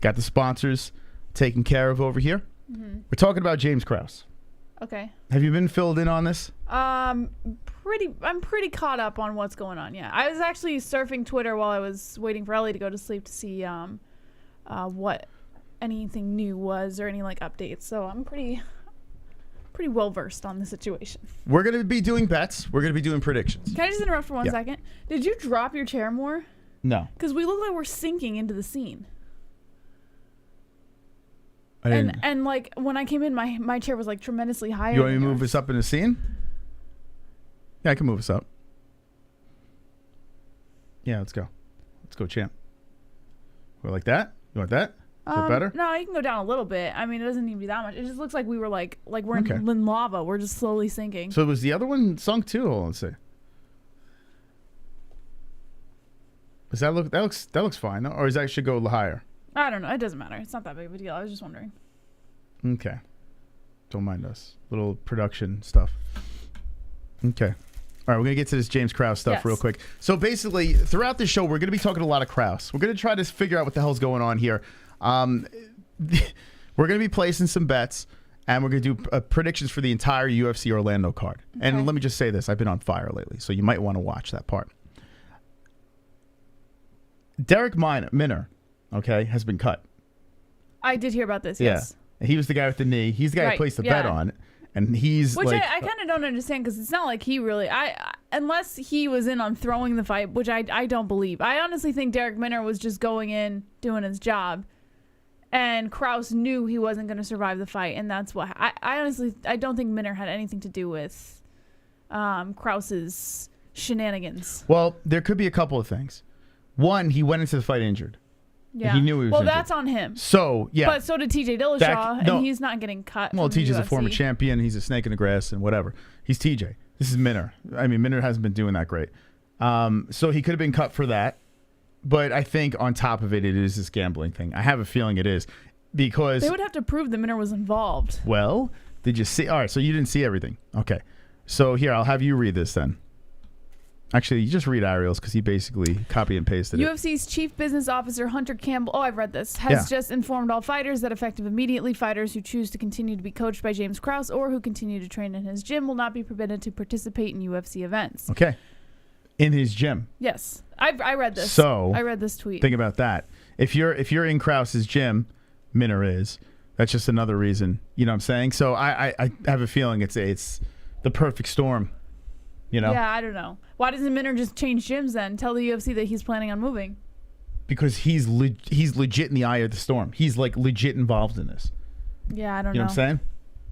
Got the sponsors taken care of over here. We're talking about James Krause. Okay. Have you been filled in on this? I'm pretty caught up on what's going on. Yeah, I was actually surfing Twitter while I was waiting for Ellie to go to sleep to see what anything new was or any like updates. So I'm pretty well versed on the situation. We're going to be doing bets. We're going to be doing predictions. Can I just interrupt for 1 second? Did you drop your chair more? No. Because we look like we're sinking into the scene. I didn't. And like when I came in, my chair was like tremendously higher. You want me to than move yours. this up in the scene? Yeah, I can move this up. Yeah, let's go. Let's go, champ. Go like that? You want that? Is that better? No, you can go down a little bit. I mean, it doesn't need to be that much. It just looks like we were like we're Okay. in lava. We're just slowly sinking. So was the other one sunk too? Hold on, let's see. Does that looks fine, though? Or is that should go higher? I don't know. It doesn't matter. It's not that big of a deal. I was just wondering. Okay. Don't mind us. Little production stuff. Okay. All right, we're going to get to this James Krause stuff real quick. So basically, throughout the show, we're going to be talking a lot of Krause. We're going to try to figure out what the hell's going on here. We're going to be placing some bets, and we're going to do predictions for the entire UFC Orlando card. Okay. And let me just say this. I've been on fire lately, so you might want to watch that part. Derek Minner, okay, has been cut. I did hear about this, yes. Yeah. He was the guy with the knee. He's the guy who placed the bet on it. And he's which like... I kind of don't understand because it's not like he really... unless he was in on throwing the fight, which I don't believe. I honestly think Derek Minner was just going in, doing his job. And Krause knew he wasn't going to survive the fight. And that's what... I honestly... I don't think Minner had anything to do with Krause's shenanigans. Well, there could be a couple of things. One, he went into the fight injured. Yeah. He knew he was injured. That's on him. So, yeah. But so did TJ Dillashaw, and he's not getting cut. Well, TJ's a UFC. former champion. He's a snake in the grass and whatever. He's TJ. This is Minner. I mean, Minner hasn't been doing that great. So he could have been cut for that. But I think on top of it, it is this gambling thing. I have a feeling it is. Because... They would have to prove that Minner was involved. Well, did you see... All right, so you didn't see everything. Okay. So here, I'll have you read this then. Actually, you just read Ariel's because he basically copy and pasted it. UFC's Chief Business Officer Hunter Campbell, I've read this, has just informed all fighters that effective immediately, fighters who choose to continue to be coached by James Krause or who continue to train in his gym will not be permitted to participate in UFC events. Okay. In his gym. Yes. I read this. So I read this tweet. Think about that. If you're in Krause's gym, Minner is. That's just another reason. You know what I'm saying? So I have a feeling it's the perfect storm. You know? Yeah, I don't know. Why doesn't Minner just change gyms then? Tell the UFC that he's planning on moving. Because he's legit in the eye of the storm. He's like legit involved in this. Yeah, I don't know. You know what I'm saying?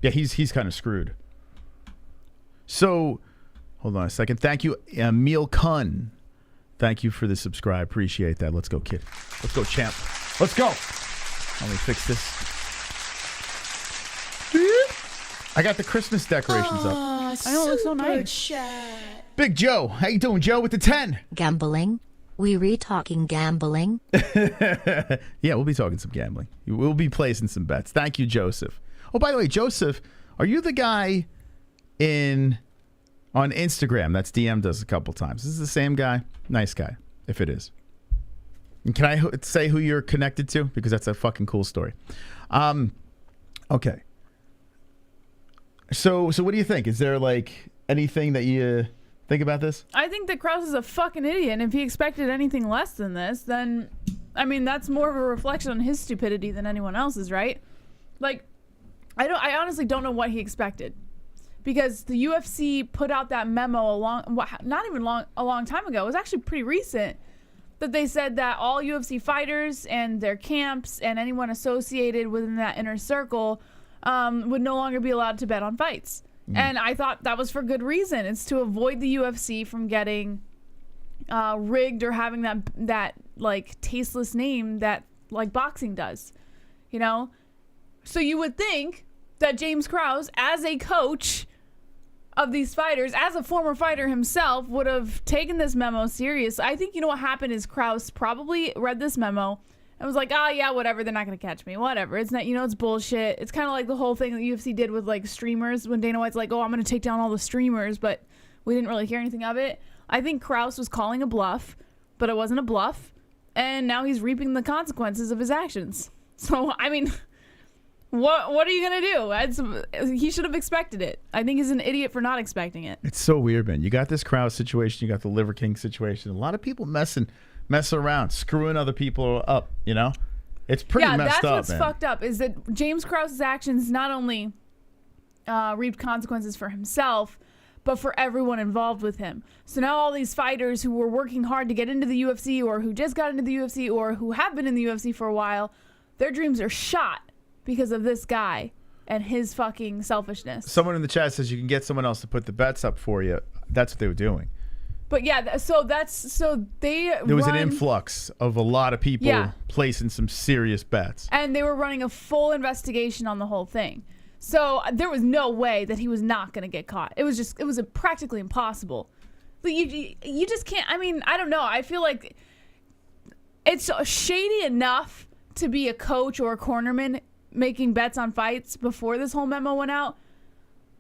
Yeah, he's kind of screwed. So, hold on a second. Thank you, Emil Kun. Thank you for the subscribe. Appreciate that. Let's go, kid. Let's go, champ. Let's go. Let me fix this. I got the Christmas decorations up. I know, it looks so nice. Big Joe. How you doing, Joe, with the 10? Gambling? We re-talking gambling? Yeah, we'll be talking some gambling. We'll be placing some bets. Thank you, Joseph. Oh, by the way, Joseph, are you the guy on Instagram that's DM'd us a couple times? This is the same guy? Nice guy, if it is. And can I say who you're connected to? Because that's a fucking cool story. Okay. So what do you think? Is there like anything that you think about this? I think that Krause is a fucking idiot, and if he expected anything less than this, then, I mean, that's more of a reflection on his stupidity than anyone else's, right? Like, I honestly don't know what he expected, because the UFC put out that memo a long time ago. It was actually pretty recent, that they said that all UFC fighters and their camps and anyone associated within that inner circle would no longer be allowed to bet on fights. And I thought that was for good reason. It's to avoid the UFC from getting rigged or having that like tasteless name that like boxing does, you know? So you would think that James Krause, as a coach of these fighters, as a former fighter himself, would have taken this memo serious. I think, you know, what happened is Krause probably read this memo and was like, yeah, whatever, they're not going to catch me. Whatever. It's not, you know, it's bullshit. It's kind of like the whole thing that the UFC did with, like, streamers, when Dana White's like, I'm going to take down all the streamers, but we didn't really hear anything of it. I think Krause was calling a bluff, but it wasn't a bluff, and now he's reaping the consequences of his actions. So, I mean, what are you going to do? He should have expected it. I think he's an idiot for not expecting it. It's so weird, man. You got this Krause situation, you got the Liver King situation. A lot of people messing around, screwing other people up, you know? It's pretty messed up, that's what's man. fucked up, is that James Krause's actions not only reaped consequences for himself, but for everyone involved with him. So now all these fighters who were working hard to get into the UFC, or who just got into the UFC, or who have been in the UFC for a while, their dreams are shot because of this guy and his fucking selfishness. Someone in the chat says you can get someone else to put the bets up for you. That's what they were doing. But yeah, there was an influx of a lot of people placing some serious bets. And they were running a full investigation on the whole thing. So there was no way that he was not going to get caught. It was practically impossible. But you just can't, I mean, I don't know. I feel like it's shady enough to be a coach or a cornerman making bets on fights before this whole memo went out.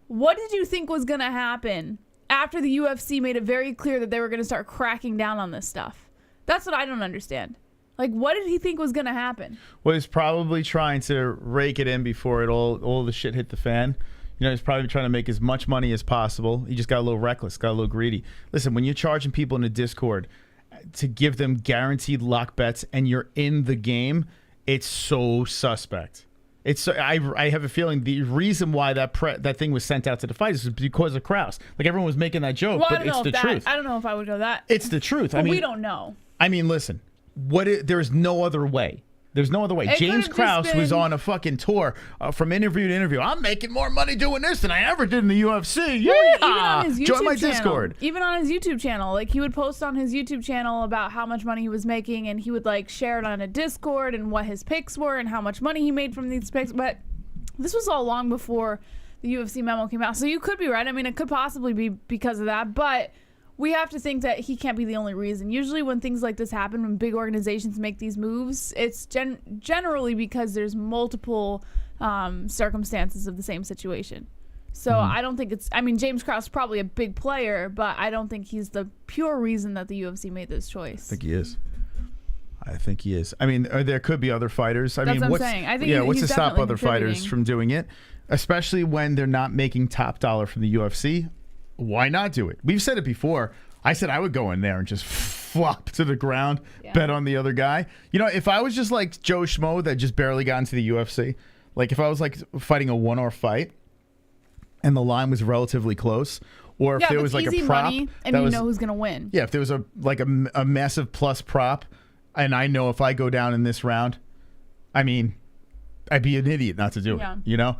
What did you think was going to happen after the UFC made it very clear that they were going to start cracking down on this stuff? That's what I don't understand. Like, what did he think was going to happen? Well, he's probably trying to rake it in before all the shit hit the fan. You know, he's probably trying to make as much money as possible. He just got a little reckless, got a little greedy. Listen, when you're charging people in the Discord to give them guaranteed lock bets and you're in the game, it's so suspect. I have a feeling the reason why that thing was sent out to the fighters is because of Krause. Like, everyone was making that joke, but it's the truth. I don't know if I would go that. It's the truth. I mean, we don't know. I mean, listen, there's no other way. There's no other way. James Krause was on a fucking tour from interview to interview. I'm making more money doing this than I ever did in the UFC. Yeah, even on his YouTube join my channel, Discord. Even on his YouTube channel, like, he would post on his YouTube channel about how much money he was making, and he would like share it on a Discord and what his picks were and how much money he made from these picks. But this was all long before the UFC memo came out, so you could be right. I mean, it could possibly be because of that, but we have to think that he can't be the only reason. Usually when things like this happen, when big organizations make these moves, it's generally because there's multiple circumstances of the same situation. So I don't think I mean, James Krause is probably a big player, but I don't think he's the pure reason that the UFC made this choice. I think he is. I mean, there could be other fighters. That's what I'm saying. I think what's to he's stop other contributing. fighters from doing it? Especially when they're not making top dollar from the UFC. Why not do it? We've said it before. I said I would go in there and just flop to the ground, bet on the other guy. You know, if I was just like Joe Schmo that just barely got into the UFC, like if I was like fighting a one-off fight and the line was relatively close, or if there was like a prop, money, and you know who's gonna win. Yeah, if there was a massive plus prop, and I know if I go down in this round, I mean, I'd be an idiot not to do it, you know?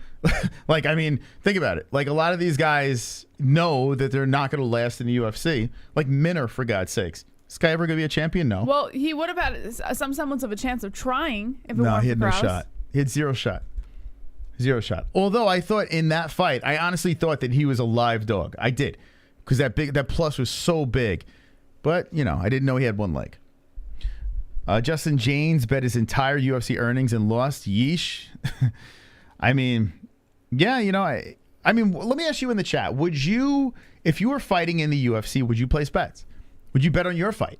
Like, I mean, think about it. Like, a lot of these guys know that they're not going to last in the UFC. Like Minner, for God's sakes. Is this guy ever going to be a champion? No. Well, he would have had some semblance of a chance of trying if it weren't for No, he had no Krause. shot. He had zero shot. Zero shot. Although I thought in that fight, I honestly thought that he was a live dog. I did. Because that plus was so big. But, you know, I didn't know he had one leg. Justin James bet his entire UFC earnings and lost. Yeesh. I mean, yeah, you know, I mean, let me ask you in the chat. Would you, if you were fighting in the UFC, would you place bets? Would you bet on your fight?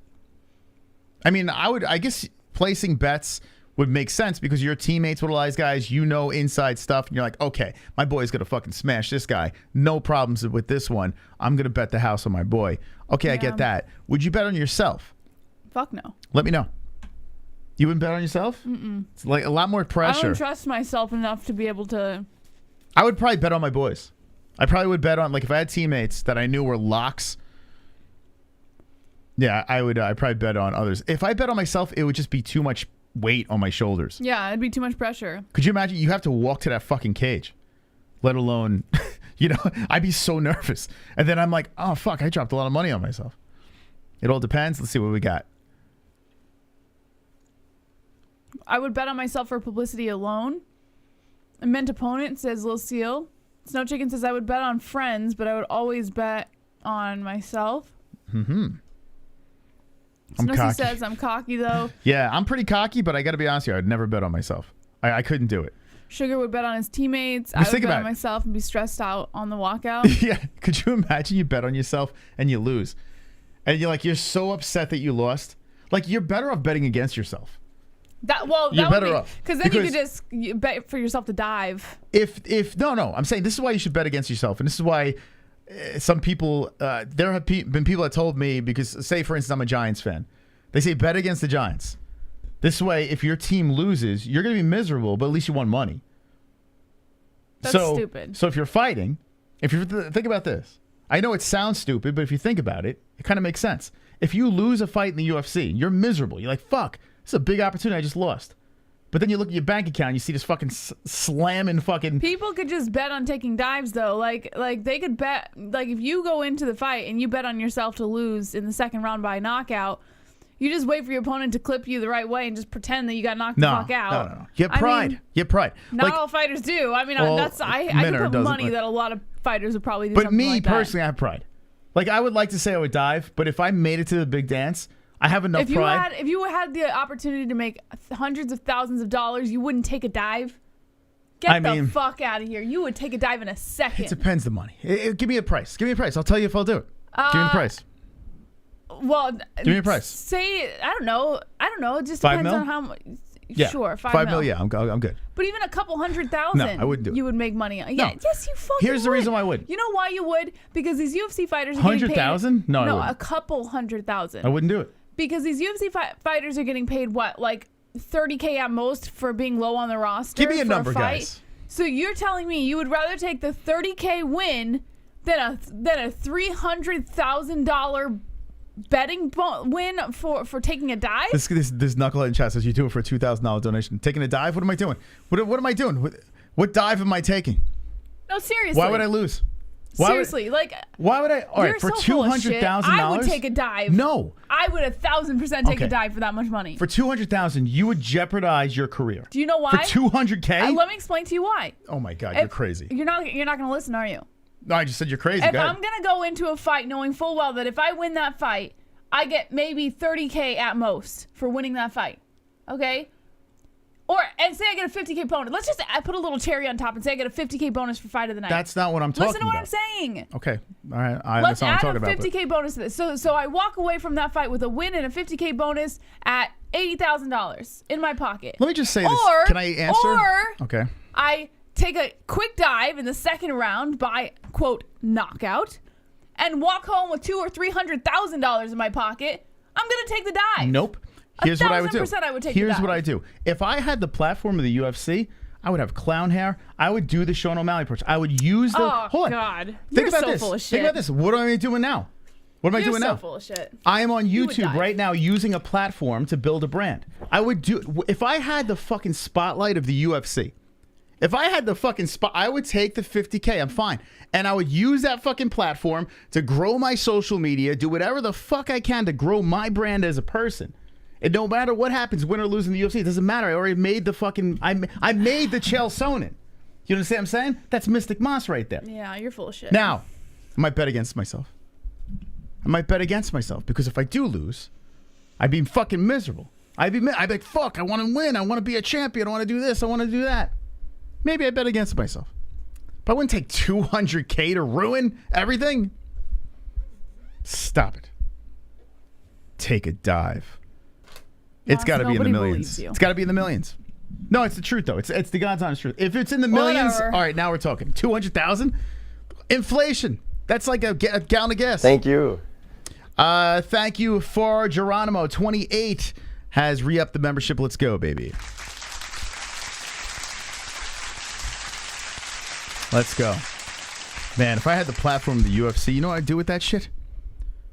I mean, I guess placing bets would make sense because you're teammates with a lot of these guys. You know inside stuff. And you're like, okay, my boy's going to fucking smash this guy. No problems with this one. I'm going to bet the house on my boy. Okay, I get that. Would you bet on yourself? Fuck no. Let me know. You wouldn't bet on yourself? Mm-mm. It's like a lot more pressure. I don't trust myself enough to be able to. I would probably bet on my boys. I probably would bet on, like, if I had teammates that I knew were locks. Yeah, I would. I'd probably bet on others. If I bet on myself, it would just be too much weight on my shoulders. Yeah, it'd be too much pressure. Could you imagine? You have to walk to that fucking cage, let alone, you know, I'd be so nervous. And then I'm like, oh, fuck, I dropped a lot of money on myself. It all depends. Let's see what we got. I would bet on myself for publicity alone. A meant opponent, says Lil Seal. Snow Chicken says I would bet on friends, but I would always bet on myself. Mm-hmm. I'm Snowy cocky. says I'm cocky, though. Yeah, I'm pretty cocky, but I got to be honest here. I'd never bet on myself. I couldn't do it. Sugar would bet on his teammates. Just I would bet on myself and be stressed out on the walkout. Yeah. Could you imagine you bet on yourself and you lose? And you're so upset that you lost. Like, you're better off betting against yourself. You're better off. Because then you could just bet for yourself to dive. No, I'm saying this is why you should bet against yourself. And this is why some people, there have been people that told me, because say, for instance, I'm a Giants fan. They say bet against the Giants. This way, if your team loses, you're going to be miserable, but at least you won money. That's stupid. So if you're fighting, think about this. I know it sounds stupid, but if you think about it, it kind of makes sense. If you lose a fight in the UFC, you're miserable. You're like, fuck, this is a big opportunity I just lost. But then you look at your bank account and you see this fucking slamming fucking... People could just bet on taking dives, though. Like they could bet... Like, if you go into the fight and you bet on yourself to lose in the second round by knockout, you just wait for your opponent to clip you the right way and just pretend that you got knocked the fuck out. No. You have pride. You have pride. Not all fighters do. I mean, I could put money that a lot of fighters would probably do something like that. But me, personally, I have pride. Like, I would like to say I would dive, but if I made it to the big dance... I have enough pride. If you had the opportunity to make hundreds of thousands of dollars, you wouldn't take a dive? Get the fuck out of here. You would take a dive in a second. It depends the money. Give me a price. Give me a price. I'll tell you if I'll do it. Give me the price. Well, give me a price. Say, I don't know. It just depends on how much. Yeah. Sure, 5 mil. Yeah, I'm good. But even a couple 100,000, no, I wouldn't do it. You would make money. Yeah, no. Yes, you fucking Here's the reason why I would. You know why you would? Because these UFC fighters are getting paid. 100,000? No, I wouldn't. A couple 100,000. I wouldn't do it. Because these UFC fighters are getting paid, what, like $30K at most for being low on the roster? Give me a number, guys. So you're telling me you would rather take the $30K win than a $300,000 betting win for taking a dive? This knucklehead in chat says you do it for a $2,000 donation. Taking a dive? What am I doing? What am I doing? What dive am I taking? No, seriously. Why would I lose? Why would I? All right, for $200,000, I would take a dive. No, I would 1,000% take a dive for that much money. For $200,000, you would jeopardize your career. Do you know why? For $200K? Let me explain to you why. Oh my God, you're crazy. You're not going to listen, are you? No, I just said you're crazy. If I'm going to go into a fight knowing full well that if I win that fight, I get maybe $30K at most for winning that fight. Okay? And say I get a $50K bonus. Let's just put a little cherry on top and say I get a $50K bonus for fight of the night. That's not what I'm talking about. Listen to what I'm saying. Okay. All right. Let's add a $50K bonus to this. So I walk away from that fight with a win and a $50K bonus at $80,000 in my pocket. Let me just say this. Can I answer? Okay. I take a quick dive in the second round by, quote, knockout, and walk home with $200,000 or $300,000 in my pocket. I'm going to take the dive. Nope. Here's what I would do. I would take Here's what I do. If I had the platform of the UFC, I would have clown hair. I would do the Sean O'Malley approach. I would use the. Hold on. God. Think about so this. Full of shit. Think about this. What am I doing now? What am I doing now? You're so full of shit. I am on YouTube right now using a platform to build a brand. I would do. If I had the fucking spotlight of the UFC, if I had the fucking spot, I would take the $50K. I'm fine. And I would use that fucking platform to grow my social media, do whatever the fuck I can to grow my brand as a person. And no matter what happens, win or lose in the UFC, it doesn't matter. I already made the fucking... I made the Chael Sonnen. You understand what I'm saying? That's Mystic Moss right there. Yeah, you're full of shit. Now, I might bet against myself. Because if I do lose, I'd be fucking miserable. I'd be like, fuck, I want to win. I want to be a champion. I want to do this. I want to do that. Maybe I bet against myself. But I wouldn't take $200K to ruin everything. Stop it. Take a dive. It's got to be in the nobody millions. believes you. It's got to be in the millions. No, it's the truth though. It's the God's honest truth. If it's in the millions, Whatever. all right, now we're talking 200,000. Inflation. That's like a gallon of gas. Thank you. Thank you for Geronimo. 28 has re-upped the membership. Let's go, baby. Let's go. Man, if I had the platform of the UFC, you know what I'd do with that shit?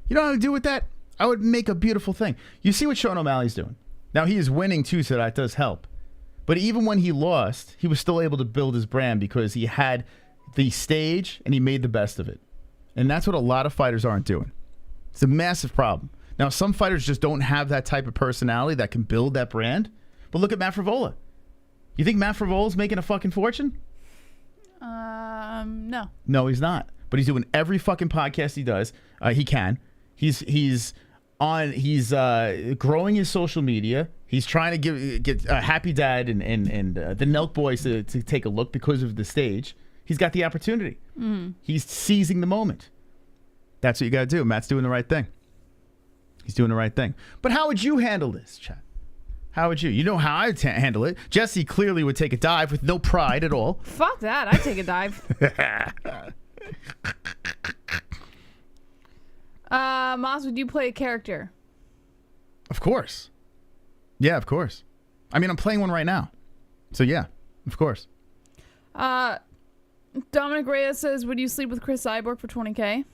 You know what I'd do with that? I would make a beautiful thing. You see what Sean O'Malley's doing. Now, he is winning too, so that does help. But even when he lost, he was still able to build his brand because he had the stage and he made the best of it. And that's what a lot of fighters aren't doing. It's a massive problem. Now, some fighters just don't have that type of personality that can build that brand. But look at Matt Frivola. You think Matt Frivola's making a fucking fortune? No. No, he's not. But he's doing every fucking podcast he does. He can. He's growing his social media. He's trying to get Happy Dad and the Nelk Boys to take a look because of the stage. He's got the opportunity. He's seizing the moment. That's what you got to do. Matt's doing the right thing. He's doing the right thing. But how would you handle this, Chad? How would you? You know how I'd handle it. Jesse clearly would take a dive with no pride at all. Fuck that. I'd take a dive. Moss, would you play a character? Of course. Yeah, of course. I mean, I'm playing one right now. So, yeah, of course. Dominic Reyes says, would you sleep with Chris Cyborg for 20K?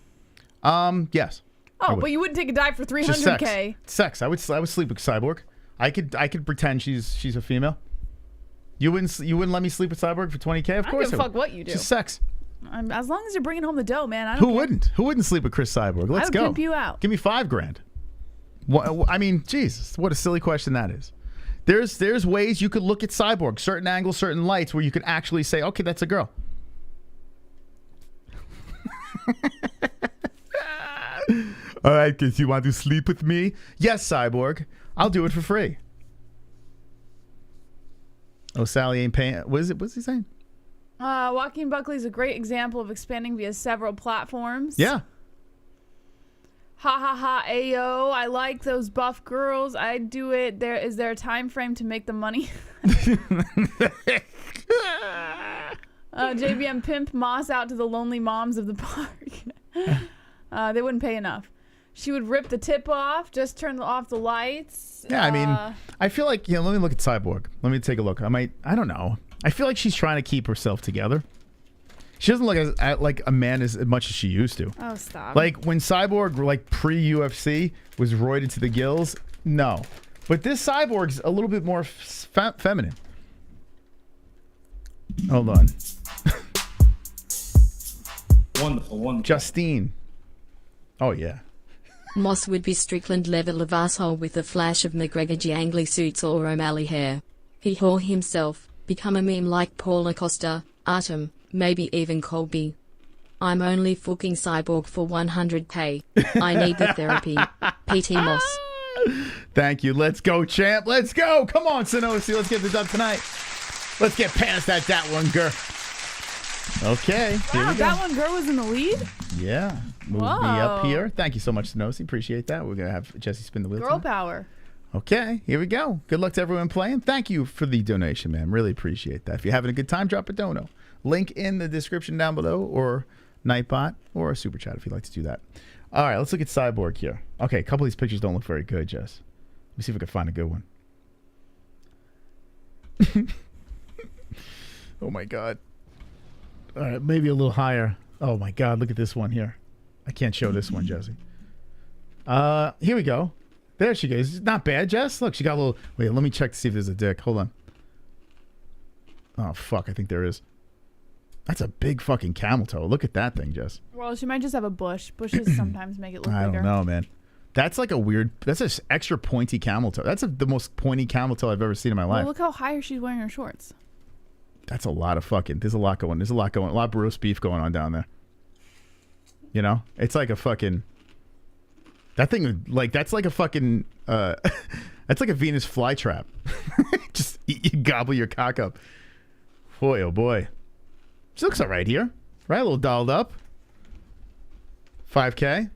Yes. Oh, but you wouldn't take a dive for 300K. Sex. I would sleep with Cyborg. I could pretend she's a female. You wouldn't let me sleep with Cyborg for 20K? Of course. I don't give a fuck what you do. Just sex. As long as you're bringing home the dough, man. I don't Who care. wouldn't? Who wouldn't sleep with Chris Cyborg? Let's go. I would pimp you out. Give me $5,000. What, I mean, Jesus, what a silly question that is. There's ways you could look at Cyborg, certain angles, certain lights, where you could actually say, okay, that's a girl. All right, kids, you want to sleep with me? Yes, Cyborg. I'll do it for free. Oh, Sally ain't paying. What's he saying? Joaquin Buckley is a great example of expanding via several platforms. Yeah. Ha ha ha, ayo. I like those buff girls. I'd do it. Is there a time frame to make the money? JBM pimp Moss out to the lonely moms of the park. They wouldn't pay enough. She would rip the tip off, just turn off the lights. Yeah, I mean, I feel like, let me look at Cyborg. Let me take a look. I don't know. I feel like she's trying to keep herself together. She doesn't look like a man as much as she used to. Oh, stop. Like when Cyborg, like pre-UFC, was roided to the gills, no. But this Cyborg's a little bit more feminine. Hold on. Wonderful. Justine. Oh, yeah. Moss would be Strickland level of asshole with a flash of McGregor jangly suits or O'Malley hair. He whore himself, become a meme like Paul Acosta, Artem, maybe even Colby. I'm only fucking Cyborg for 100K. I need the therapy. PT Moss. Thank you. Let's go, champ. Let's go. Come on, Sonosi. Let's get this done tonight. Let's get past that one girl. Okay. Here Wow, we go. that one girl was in the lead? Yeah. Move me up here. Thank you so much, Sonosi. Appreciate that. We're going to have Jesse spin the wheel Girl tonight. power. Okay, here we go. Good luck to everyone playing. Thank you for the donation, man. Really appreciate that. If you're having a good time, drop a dono. Link in the description down below, or Nightbot, or a super chat if you'd like to do that. All right, let's look at Cyborg here. Okay, a couple of these pictures don't look very good, Jess. Let me see if I can find a good one. Oh my God. All right, maybe a little higher. Oh my God, look at this one here. I can't show this one, Jesse. Here we go. There she goes. Not bad, Jess. Look, she got a little... Wait, let me check to see if there's a dick. Hold on. Oh, fuck. I think there is. That's a big fucking camel toe. Look at that thing, Jess. Well, she might just have a bush. Bushes sometimes make it look I bigger. don't know, man. That's like a weird... That's an extra pointy camel toe. That's the most pointy camel toe I've ever seen in my life. Well, look how high she's wearing her shorts. That's a lot of fucking... There's a lot going... A lot of roast beef going on down there. You know? It's like a fucking... That thing, like, that's like a fucking, that's like a Venus flytrap. Just you gobble your cock up. Boy, oh boy. She looks all right here. Right? A little dolled up. 5K.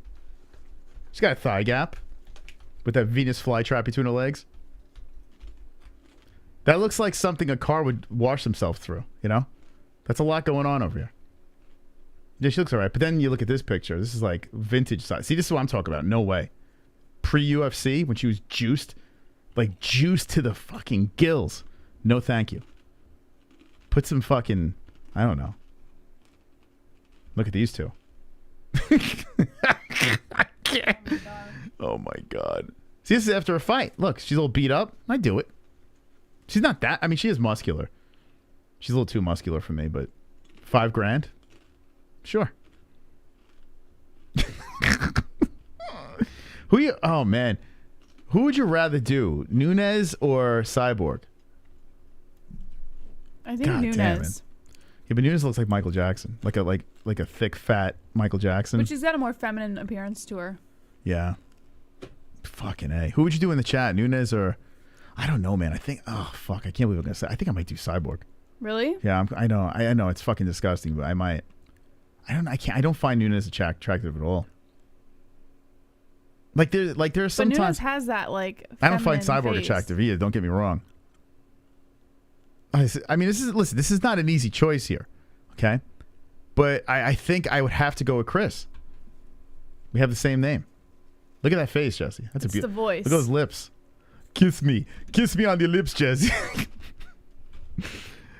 She's got a thigh gap with that Venus flytrap between her legs. That looks like something a car would wash themselves through, you know? That's a lot going on over here. Yeah, she looks all right. But then you look at this picture. This is like vintage size. See, this is what I'm talking about. No way. Pre-UFC, when she was juiced. Like, juiced to the fucking gills. No thank you. Put some fucking... I don't know. Look at these two. I can't. Oh, my God. See, this is after a fight. Look, she's a little beat up. I do it. She's not that. I mean, she is muscular. She's a little too muscular for me, but $5,000? Sure. Oh, man. Who would you rather do? Nunes or Cyborg? I think God Nunes. damn it. Yeah, but Nunes looks like Michael Jackson. Like a thick, fat Michael Jackson. But she's got a more feminine appearance to her. Yeah. Fucking A. Who would you do in the chat? Nunes or... I don't know, man. I think... Oh, fuck. I can't believe I'm going to say... I think I might do Cyborg. Really? Yeah, I know. It's fucking disgusting, but I might... I don't find Nunes attractive at all. Like there's sometimes... But Nunes has that, like, I don't find Cyborg face. attractive either. Don't get me wrong. I mean, this is not an easy choice here, okay? But I think I would have to go with Chris. We have the same name. Look at that face, Jesse. That's It's a the voice. Look at those lips. Kiss me on the lips, Jesse.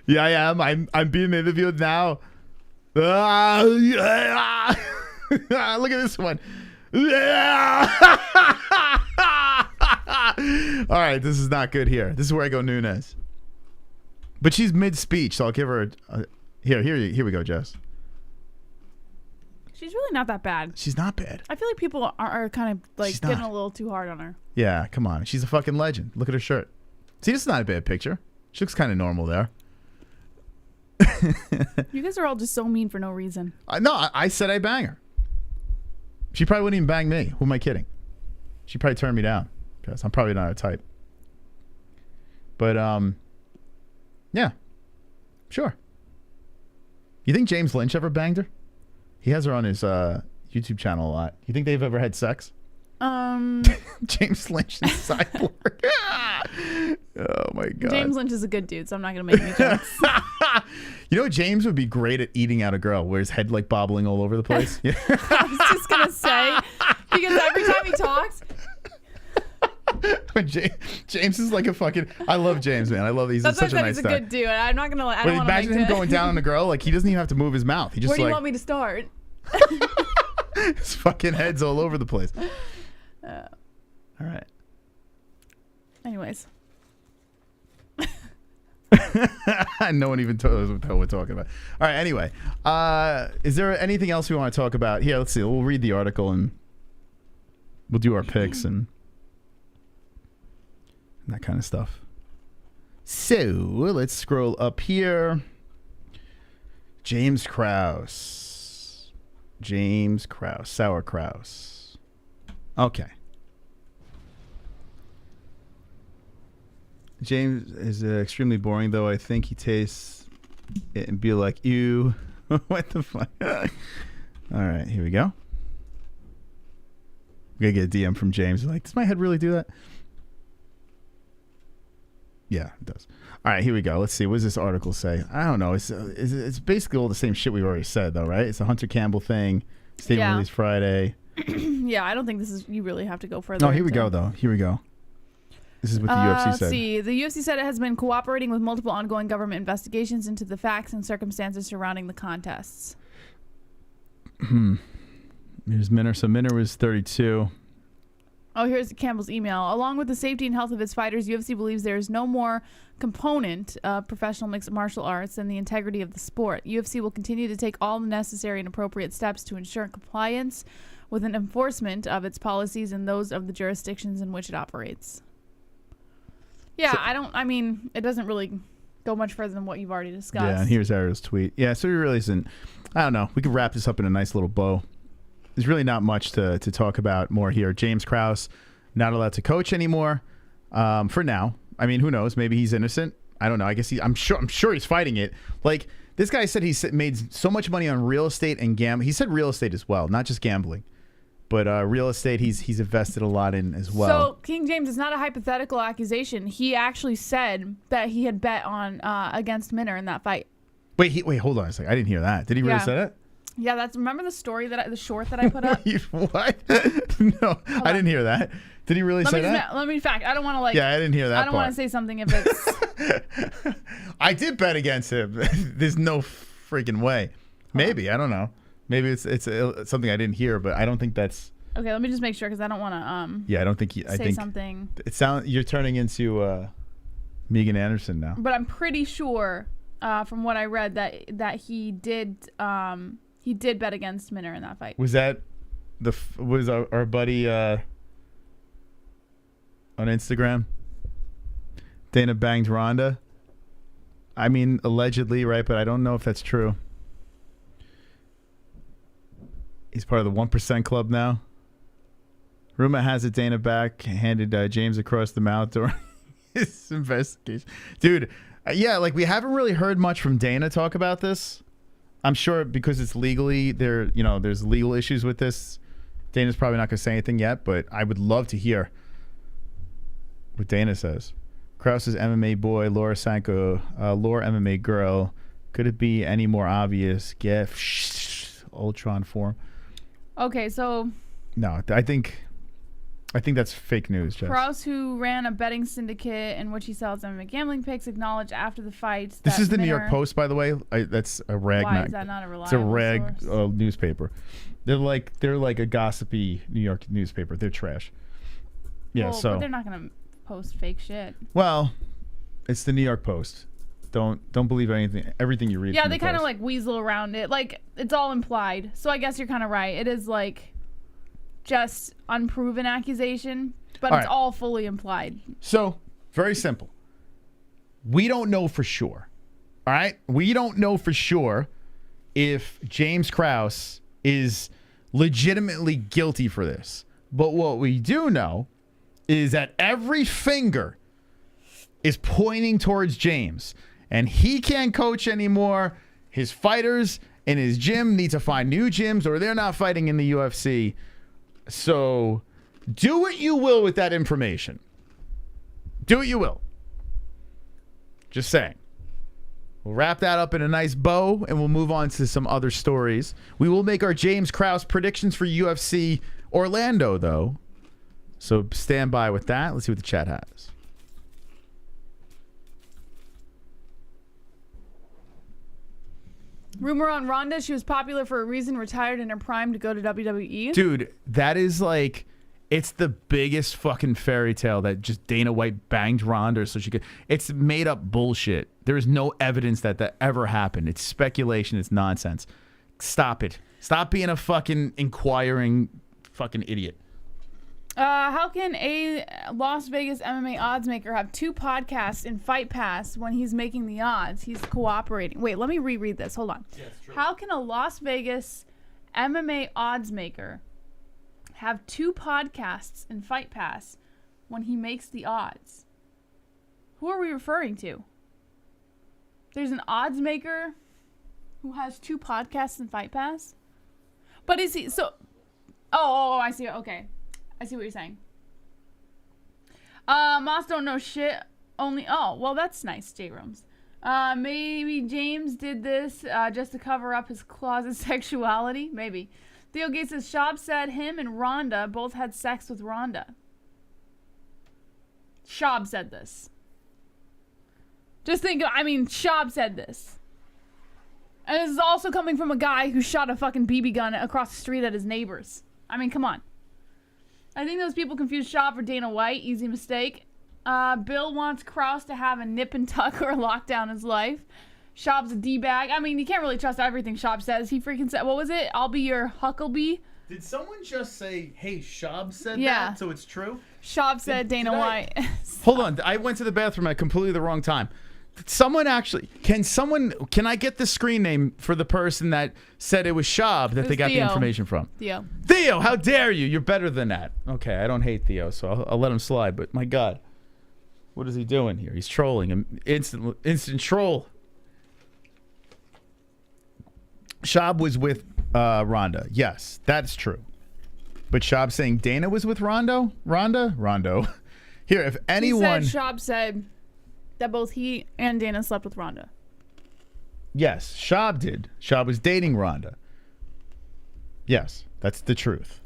Yeah, I am. I'm being interviewed now. Look at this one. All right, this is not good here. This is where I go Nunes. But she's mid-speech, so I'll give her here we go, Jess. She's really not that bad. She's not bad. I feel like people are kind of like She's getting not. a little too hard on her. Yeah, come on. She's a fucking legend. Look at her shirt. See, this is not a bad picture. She looks kind of normal there. You guys are all just so mean for no reason. No, I said I bang her. She probably wouldn't even bang me. Who am I kidding? She'd probably turn me down because I'm probably not her type. But, yeah. Sure. You think James Lynch ever banged her? He has her on his YouTube channel a lot. You think they've ever had sex? James Lynch and Cyborg. Oh my God. James Lynch is a good dude, so I'm not gonna make any jokes. You know, James would be great at eating out a girl, where his head like bobbling all over the place. Yeah. I was just gonna say, because every time he talks, James is like a fucking... I love James, man. I love... He's that's such why a I nice said he's guy. a good dude. I'm not gonna. I But don't want to imagine him going down on a girl. Like, he doesn't even have to move his mouth. He just Where do you like... want me to start? His fucking head's all over the place. All right. Anyways. No one even knows what the hell we're talking about. All right, anyway. Is there anything else we want to talk about? Here, let's see. We'll read the article and we'll do our picks and that kind of stuff. So, let's scroll up here. James Krause. Sour Krause. Okay. James is extremely boring, though. I think he tastes it and be like, ew. What the fuck? All right, here we go. I'm going to get a DM from James. Like, does my head really do that? Yeah, it does. All right, here we go. Let's see. What does this article say? I don't know. It's basically all the same shit we've already said, though, right? It's a Hunter Campbell thing. Statement released Friday. Yeah, I don't think this is... You really have to go further. No, here we go, though. Here we go. This is what the UFC said. Let's see. The UFC said it has been cooperating with multiple ongoing government investigations into the facts and circumstances surrounding the contests. Here's Minner. So Minner was 32. Oh, here's Campbell's email. Along with the safety and health of its fighters, UFC believes there is no more component of professional mixed martial arts than the integrity of the sport. UFC will continue to take all the necessary and appropriate steps to ensure compliance with an enforcement of its policies and those of the jurisdictions in which it operates. Yeah, I mean, it doesn't really go much further than what you've already discussed. Yeah, and here's Ariel's tweet. Yeah, so he really isn't... I don't know. We could wrap this up in a nice little bow. There's really not much to talk about more here. James Krause, not allowed to coach anymore for now. I mean, who knows? Maybe he's innocent. I don't know. I guess I'm sure he's fighting it. Like, this guy said he made so much money on real estate and gambling. He said real estate as well, not just gambling. But real estate, he's invested a lot in as well. So King James, it's not a hypothetical accusation. He actually said that he had bet on against Minner in that fight. Wait, hold on a second. I didn't hear that. Did he really say that? Yeah, remember the story the short that I put up? Wait, what? No, I didn't hear that. Did he really say that? Let me fact. I don't want to Yeah, I didn't hear that. I don't want to say something if it's. I did bet against him. There's no freaking way. Maybe I don't know. Maybe it's something I didn't hear, but I don't think that's. Okay, let me just make sure because I don't want to. Yeah, I don't think I think something. You're turning into Megan Anderson now. But I'm pretty sure, from what I read, that he did bet against Minner in that fight. Was that was our buddy on Instagram? Dana banged Ronda. I mean, allegedly, right? But I don't know if that's true. He's part of the 1% club now. Rumor has it Dana handed James across the mouth during his investigation. Dude, yeah, like we haven't really heard much from Dana talk about this. I'm sure because it's legally there's legal issues with this. Dana's probably not going to say anything yet, but I would love to hear what Dana says. Krause's MMA boy, Laura Sanko, Laura MMA girl. Could it be any more obvious? Ultron form. Okay, so. No, I think that's fake news, Jess. Krause, who ran a betting syndicate in which he sells MMA gambling picks, acknowledged after the fights. This is the New York Post, by the way. That's a rag. Why is that not a reliable It's a rag source? Newspaper. They're like a gossipy New York newspaper. They're trash. Yeah, well, so but they're not gonna post fake shit. Well, it's the New York Post. Don't believe everything you read. Yeah, from they the kind of Post. like weasel around it. Like it's all implied. So I guess you're kind of right. It is like just unproven accusation, but it's all fully implied. So very simple. We don't know for sure. All right, we don't know for sure if James Krause is legitimately guilty for this. But what we do know is that every finger is pointing towards James, and he can't coach anymore. His fighters in his gym need to find new gyms, or they're not fighting in the UFC. So do what you will with that information. Do what you will. Just saying. We'll wrap that up in a nice bow, and we'll move on to some other stories. We will make our James Krause predictions for UFC Orlando, though. So stand by with that. Let's see what the chat has. Rumor on Ronda, she was popular for a reason, retired in her prime to go to WWE. Dude, that is like, it's the biggest fucking fairy tale that just Dana White banged Ronda so she could. It's made up bullshit. There is no evidence that ever happened. It's speculation. It's nonsense. Stop it. Stop being a fucking inquiring fucking idiot. How can a Las Vegas MMA odds maker have two podcasts in Fight Pass when he's making the odds? He's cooperating. Wait, let me reread this. Hold on. Yeah, it's true. How can a Las Vegas MMA odds maker have two podcasts in Fight Pass when he makes the odds? Who are we referring to? There's an odds maker who has two podcasts in Fight Pass? But is he so? Oh, I see. Okay. I see what you're saying. Moss don't know shit. Well, that's nice, J-Rooms. Maybe James did this just to cover up his closet sexuality. Maybe. Theo Gates says SCHAUB said him and Ronda both had sex with Ronda. SCHAUB said this. Just think, SCHAUB said this. And this is also coming from a guy who shot a fucking BB gun across the street at his neighbors. Come on. I think those people confuse SCHAUB for Dana White. Easy mistake. Bill wants Krause to have a nip and tuck or lock down his life. SCHAUB's a D-bag. You can't really trust everything SCHAUB says. He freaking said, what was it? I'll be your Huckleby. Did someone just say, hey, SCHAUB said that, so it's true? SCHAUB said Dana White. Hold on. I went to the bathroom at completely the wrong time. Someone actually, can I get the screen name for the person that said it was SCHAUB that they got the information from? Theo, how dare you? You're better than that. Okay, I don't hate Theo, so I'll let him slide, but my God. What is he doing here? He's trolling him. Instant troll. SCHAUB was with Ronda. Yes, that's true. But SCHAUB saying Dana was with Rondo? Rondo. Here, if anyone... He said SCHAUB said that both he and Dana slept with Ronda. Yes, SCHAUB did. SCHAUB was dating Ronda. Yes, that's the truth.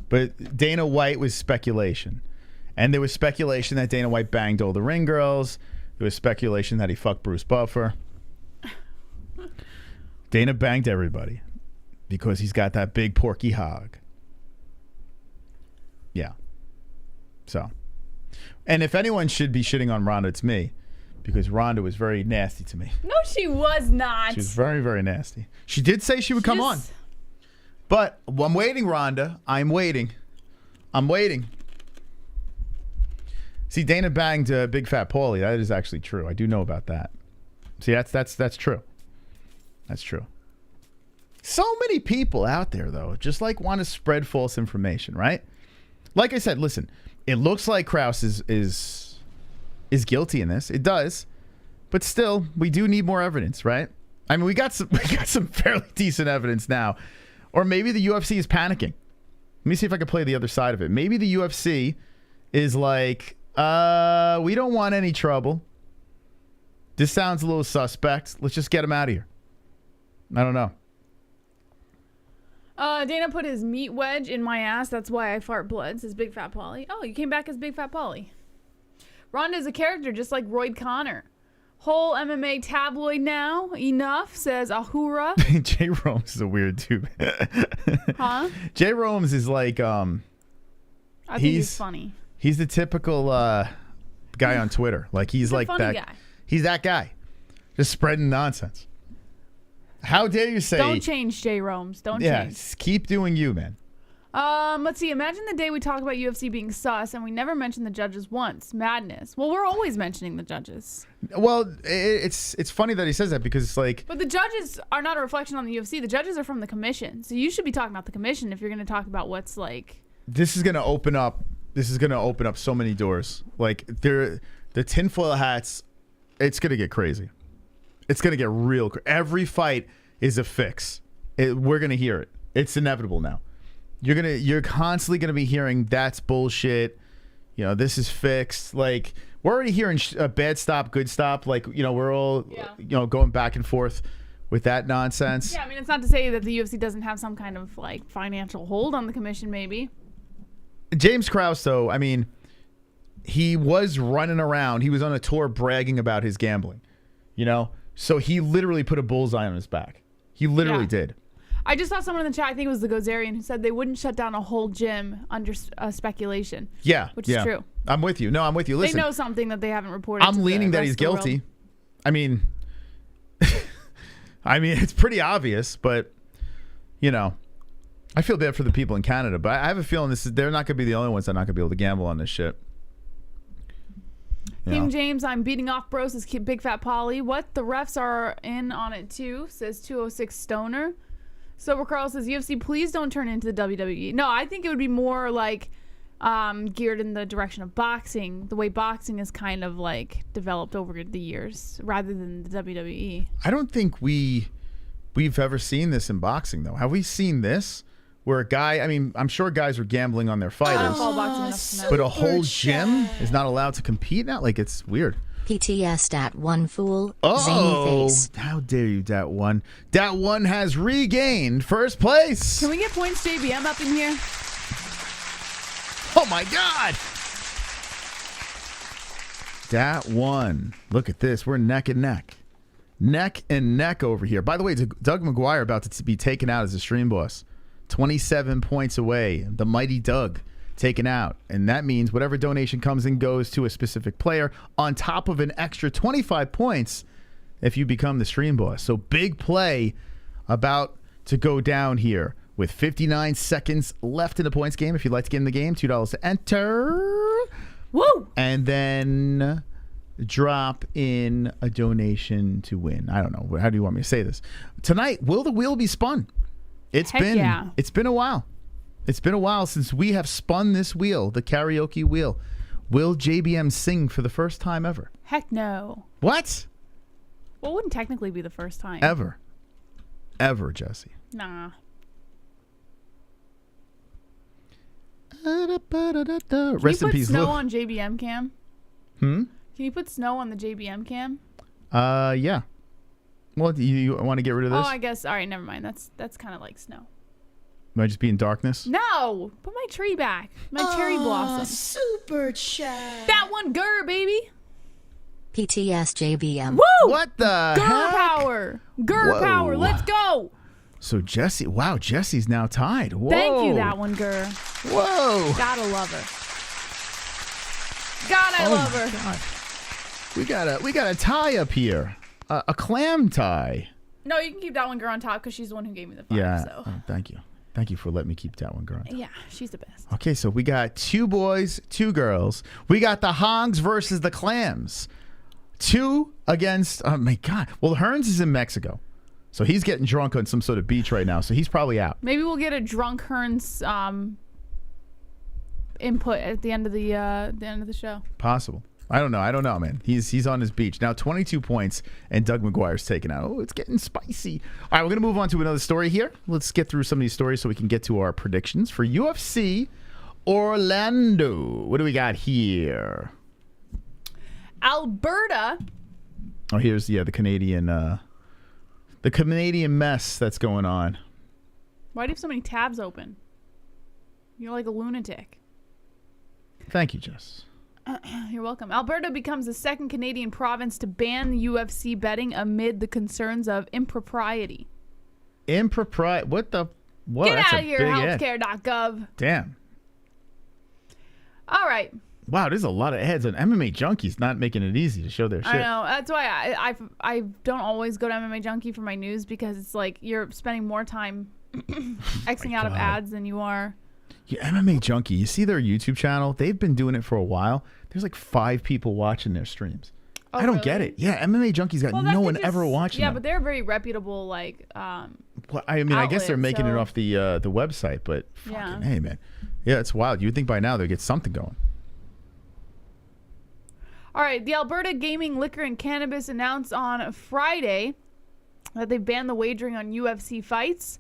But Dana White was speculation. And there was speculation that Dana White banged all the ring girls. There was speculation that he fucked Bruce Buffer. Dana banged everybody because he's got that big porky hog. Yeah. So. And if anyone should be shitting on Ronda, it's me. Because Ronda was very nasty to me. No, she was not. She was very, very nasty. She did say she would come on. But I'm waiting, Ronda. I'm waiting. See, Dana banged Big Fat Paulie. That is actually true. I do know about that. See, that's true. That's true. So many people out there, though, just like want to spread false information, right? Like I said, listen, it looks like Krause is guilty in this. It does. But still, we do need more evidence, right? I mean, we got some fairly decent evidence now. Or maybe the UFC is panicking. Let me see if I can play the other side of it. Maybe the UFC is like, we don't want any trouble. This sounds a little suspect. Let's just get him out of here. I don't know. Dana put his meat wedge in my ass. That's why I fart blood, says Big Fat Paulie. Oh, you came back as Big Fat Paulie. Ronda is a character just like Roy Connor. Whole MMA tabloid now. Enough, says Ahura. Jay Rome's is a weird dude. Huh? Jay Rome's is like, I think he's funny. He's the typical guy on Twitter. Like he's like that guy. He's that guy. Just spreading nonsense. How dare you say... Don't change, Jay Romes. Don't change. Yeah, keep doing you, man. Let's see. Imagine the day we talk about UFC being sus and we never mention the judges once. Madness. Well, we're always mentioning the judges. Well, it's funny that he says that because it's like... But the judges are not a reflection on the UFC. The judges are from the commission. So you should be talking about the commission if you're going to talk about what's like... This is going to open up so many doors. Like, the tinfoil hats, it's going to get crazy. It's going to get real. Every fight is a fix. We're going to hear it. It's inevitable now. You're constantly going to be hearing that's bullshit. You know, this is fixed. Like, we're already hearing bad stop, good stop. Like, you know, we're all, going back and forth with that nonsense. Yeah, I mean, it's not to say that the UFC doesn't have some kind of, like, financial hold on the commission, maybe. James Krause, though, I mean, he was running around. He was on a tour bragging about his gambling, you know? So he literally put a bullseye on his back. He literally did. I just saw someone in the chat, I think it was the Gozerian, who said they wouldn't shut down a whole gym under speculation. Yeah. Which is true. I'm with you. No, I'm with you. Listen, they know something that they haven't reported. I'm leaning that he's guilty. I mean, it's pretty obvious, but, you know, I feel bad for the people in Canada, but I have a feeling they're not going to be the only ones that are not going to be able to gamble on this shit. King James, I'm beating off bros, says Big Fat Polly. What? The refs are in on it too, says 206 Stoner. Sober Carl says, UFC, please don't turn into the WWE. No, I think it would be more like geared in the direction of boxing, the way boxing is kind of like developed over the years, rather than the WWE. I don't think we've ever seen this in boxing, though. Have we seen this? Where a guy, I mean, I'm sure guys were gambling on their fighters, but a whole gym is not allowed to compete now? Like, it's weird. PTS Dat One fool. Oh, Zany face. How dare you, Dat One. Dat One has regained first place. Can we get points JBM up in here? Oh, my God. Dat One. Look at this. We're neck and neck. Neck and neck over here. By the way, Doug McGuire about to be taken out as a stream boss. 27 points away. The mighty Doug taken out. And that means whatever donation comes and goes to a specific player on top of an extra 25 points if you become the stream boss. So big play about to go down here with 59 seconds left in the points game. If you'd like to get in the game, $2 to enter. Woo! And then drop in a donation to win. I don't know. How do you want me to say this? Tonight, will the wheel be spun? It's been a while. It's been a while since we have spun this wheel, the karaoke wheel. Will JBM sing for the first time ever? Heck no. What? Well, it wouldn't technically be the first time. Ever, Jesse. Nah. Rest in peace, Snow Lou. on JBM cam? Hmm? Can you put snow on the JBM cam? Yeah. Well, you want to get rid of this? Oh, I guess. All right, never mind. That's kind of like snow. Might just be in darkness. No, put my tree back. My cherry blossom. Super chat. That one, grr, baby. PTS JBM. Woo! What the Grr heck? power. Grr Whoa. power. Let's go. So Jesse, wow, Jesse's now tied. Whoa. Thank you, that one, grr. Whoa. Gotta love her. God, I love her. God. We got a tie up here. A clam tie. No, you can keep that one, grr, on top because she's the one who gave me the 5. Yeah. So. Oh, thank you. Thank you for letting me keep that one going. Yeah, she's the best. Okay, so we got 2 boys, 2 girls. We got the Hongs versus the Clams. 2 against, oh my God. Well, Hearns is in Mexico. So he's getting drunk on some sort of beach right now. So he's probably out. Maybe we'll get a drunk Hearns input at the end of the show. Possible. I don't know, man. He's on his beach. Now 22 points and Doug McGuire's taken out. Oh, it's getting spicy. All right, we're going to move on to another story here. Let's get through some of these stories so we can get to our predictions for UFC Orlando. What do we got here? Alberta. Oh, here's the Canadian mess that's going on. Why do you have so many tabs open? You're like a lunatic. Thank you, Jess. You're welcome. Alberta becomes the second Canadian province to ban UFC betting amid the concerns of impropriety. What the? Whoa, Get that's out a of here, big ad. healthcare.gov. Damn. All right. Wow, there's a lot of ads on MMA Junkies not making it easy to show their shit. I know. That's why I don't always go to MMA Junkie for my news because it's like you're spending more time Xing out of ads than you are. Yeah, MMA Junkie, you see their YouTube channel? They've been doing it for a while. There's like 5 people watching their streams. Oh, I don't really? get it. Yeah, MMA Junkie's got no one ever watching them. But they're very reputable, like Well, I mean, I guess they're outlet, making it so- off the website, but Yeah. fucking hey, man. Yeah, it's wild. You would think by now they'd get something going. All right, the Alberta Gaming, Liquor, and Cannabis announced on Friday that they banned the wagering on UFC fights,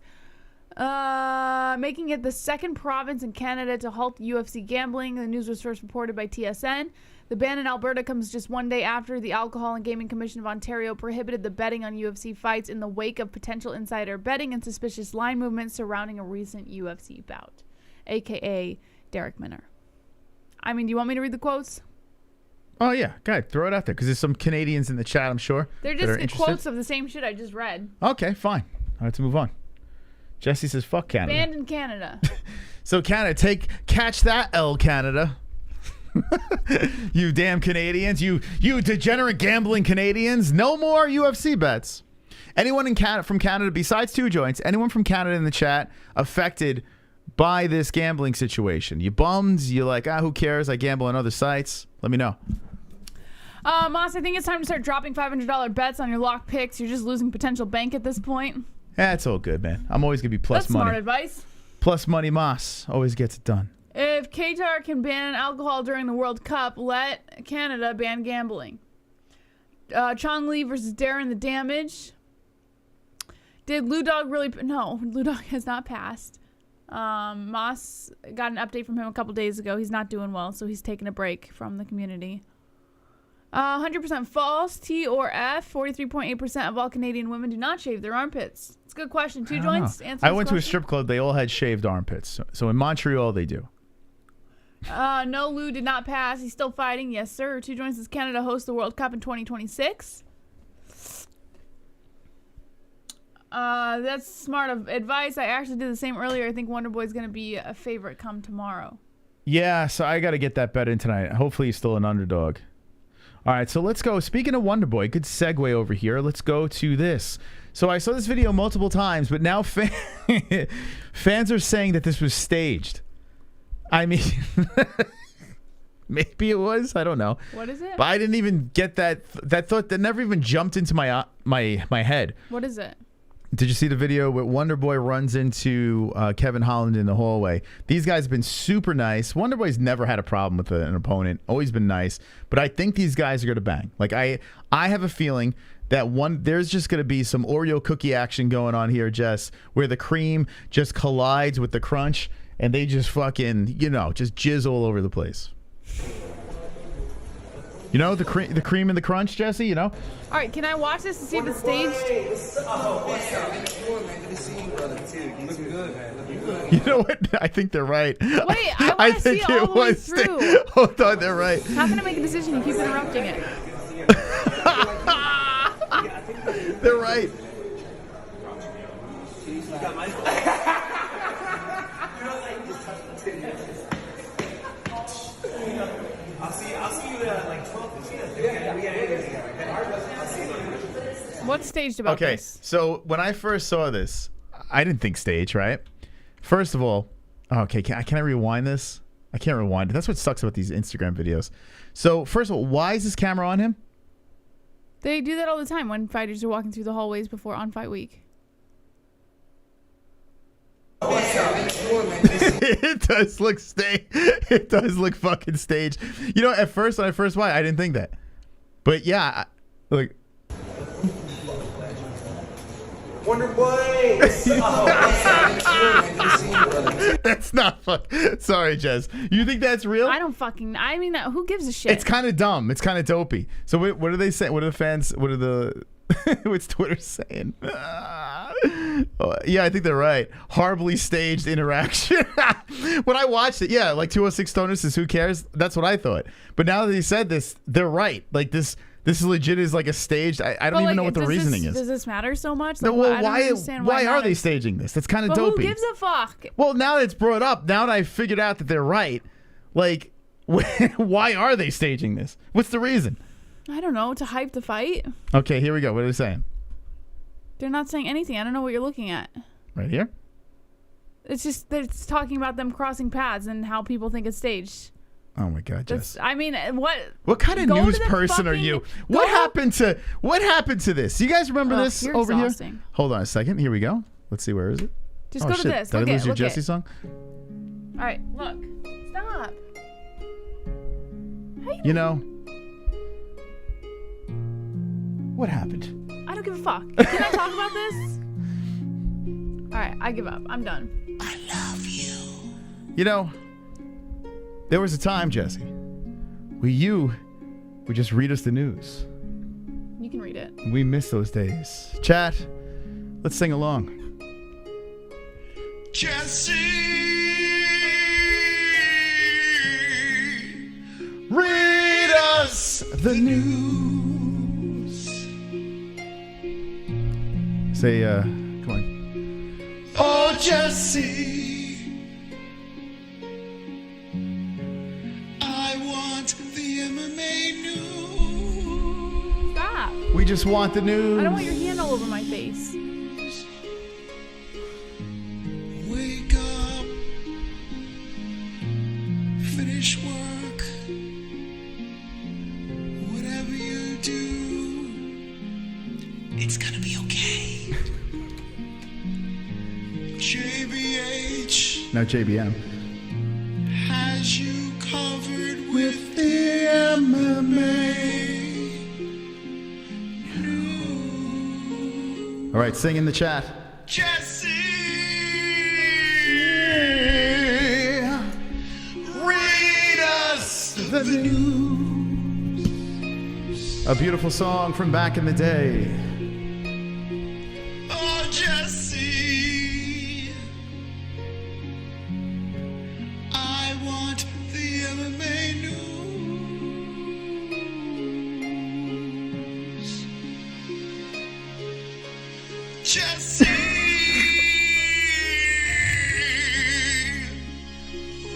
making it the second province in Canada to halt UFC gambling. The news was first reported by TSN. The ban in Alberta comes just one day after the Alcohol and Gaming Commission of Ontario prohibited the betting on UFC fights in the wake of potential insider betting and suspicious line movements surrounding a recent UFC bout, a.k.a. Derek Minner. I mean, do you want me to read the quotes? Oh, yeah. Go ahead. Throw it out there because there's some Canadians in the chat, I'm sure. They're that are just interested. quotes of the same shit I just read. Okay, fine. All right, let's move on. Jesse says, fuck Canada. Banned in Canada. So, Canada, catch that, L Canada. You damn Canadians. You degenerate gambling Canadians. No more UFC bets. Anyone in Canada from Canada besides Two Joints, anyone from Canada in the chat affected by this gambling situation? You bummed? You like, who cares? I gamble on other sites. Let me know. Moss, I think it's time to start dropping $500 bets on your lock picks. You're just losing potential bank at this point. It's all good, man. I'm always going to be plus That's money. smart advice. Plus money Moss always gets it done. If Qatar can ban alcohol during the World Cup, let Canada ban gambling. Chong Lee versus Darren the Damage. Did Lou Dog really... No, Lou Dog has not passed. Moss got an update from him a couple days ago. He's not doing well, so he's taking a break from the community. 100% false. T or F. 43.8% of all Canadian women do not shave their armpits. It's a good question. Two Joints. Answer I this went to a question. strip club. They all had shaved armpits. So in Montreal, they do. No, Lou did not pass. He's still fighting. Yes, sir. Two Joints as Canada hosts the World Cup in 2026. That's smart of advice. I actually did the same earlier. I think Wonderboy's going to be a favorite come tomorrow. Yeah, so I got to get that bet in tonight. Hopefully he's still an underdog. All right, so let's go. Speaking of Wonderboy, good segue over here. Let's go to this. So I saw this video multiple times, but now fans are saying that this was staged. I mean, maybe it was. I don't know. What is it? But I didn't even get that thought. That never even jumped into my head. What is it? Did you see the video where Wonderboy runs into Kevin Holland in the hallway? These guys have been super nice. Wonderboy's never had a problem with an opponent. Always been nice. But I think these guys are going to bang. Like I have a feeling there's just going to be some Oreo cookie action going on here, Jess, where the cream just collides with the crunch and they just fucking, just jizz all over the place. The cream and the crunch, Jesse, All right, can I watch this to see if it's staged? You know what? I think they're right. Wait, I want to see all the way through. Hold on, they're right. How can I make a decision? You keep interrupting it. They're right. What's staged about this? So when I first saw this, I didn't think stage, right? First of all, okay, can I rewind this? I can't rewind it. That's what sucks about these Instagram videos. So first of all, why is this camera on him? They do that all the time when fighters are walking through the hallways before on fight week. It does look it does look fucking staged. At first when I first watched, I didn't think that. But yeah, look. Wonderboy. That's not sorry, Jess. You think that's real? I don't fucking. I mean, who gives a shit? It's kind of dumb. It's kind of dopey. So what are they saying? What are the fans? What are the? What's Twitter saying? Yeah, I think they're right. Horribly staged interaction. When I watched it, yeah, like 206 Stoners says, who cares? That's what I thought. But now that he said this, they're right. Like this is legit is like a staged. I don't even know what the reasoning is. Does this matter so much? No, well, why are they staging this? That's kind of but dopey. Who gives a fuck? Well, now that it's brought up, now that I figured out that they're right, like, why are they staging this? What's the reason? I don't know, to hype the fight. Okay, here we go. What are they saying? They're not saying anything. I don't know what you're looking at. Right here? It's just that it's talking about them crossing paths and how people think it's staged. Oh my God, Jess. I mean, what? What kind of news person are you? What happened to this? You guys remember this over exhausting. Here? Hold on a second. Here we go. Let's see. Where is it? Just go to this. Did I lose your Jesse song? All right, look. Stop. What happened? I don't give a fuck. Can I talk about this? All right, I give up. I'm done. I love you. There was a time, Jesse, where you would just read us the news. You can read it. We miss those days. Chat, let's sing along. Jesse, read us the news. Say, come on. Oh, Jesse, I want the MMA news. Stop. We just want the news. I don't want your hand all over my face. Wake up, finish work, whatever you do, it's gonna be okay. JBH No, JBM. has you covered with the MMA news. All right, sing in the chat. Jesse, read us the news. A beautiful song from back in the day. Oh, Jesse, I want the MMA news. Jesse,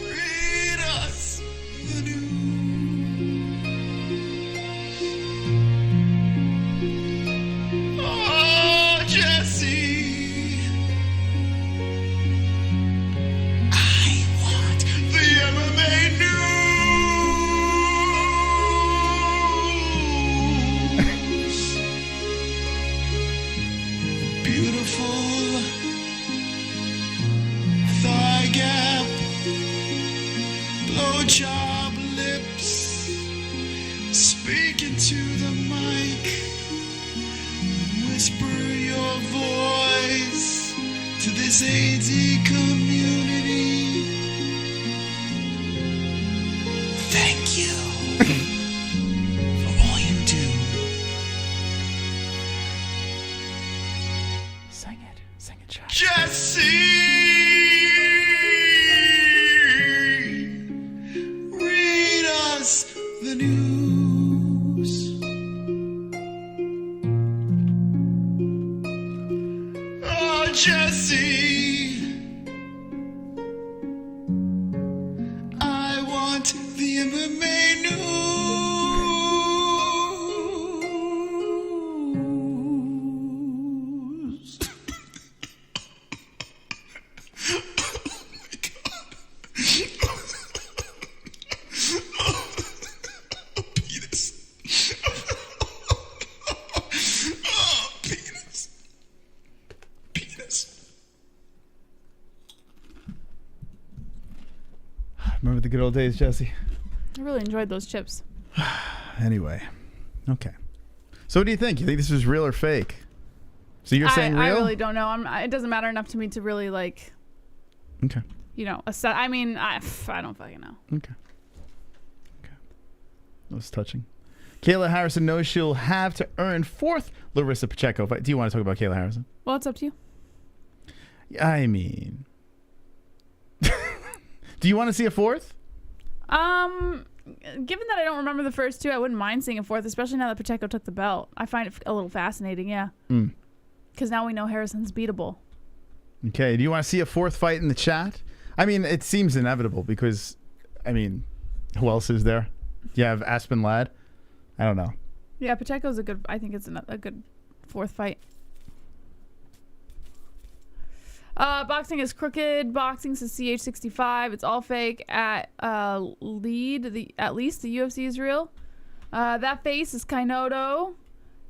read us the news. UFC community, thank you for all you do. Sing it, Chad. Jesse, read us the news. Oh, Jesse, I want the MMA news. Penis. Oh, penis. Penis. Remember the good old days, Jesse? I really enjoyed those chips. Anyway, okay. So what do you think? You think this was real or fake? So you're saying real? I really don't know. It doesn't matter enough to me to really like, Okay. you know, assess. I mean, I don't fucking know. Okay. That was touching. Kayla Harrison knows she'll have to earn 4th Larissa Pacheco fight. Do you want to talk about Kayla Harrison? Well, it's up to you. I mean, do you want to see a 4th? Given that I don't remember the first two, I wouldn't mind seeing a 4th, especially now that Pacheco took the belt. I find it a little fascinating, yeah. Because now we know Harrison's beatable. Okay. Do you want to see a 4th fight in the chat? I mean, it seems inevitable because, I mean, who else is there? You have Aspen Ladd. I don't know. Yeah, Pacheco's a good. I think it's a good 4th fight. Boxing is crooked. Boxing says CH65. It's all fake. At least the UFC is real. That face is Kainoto.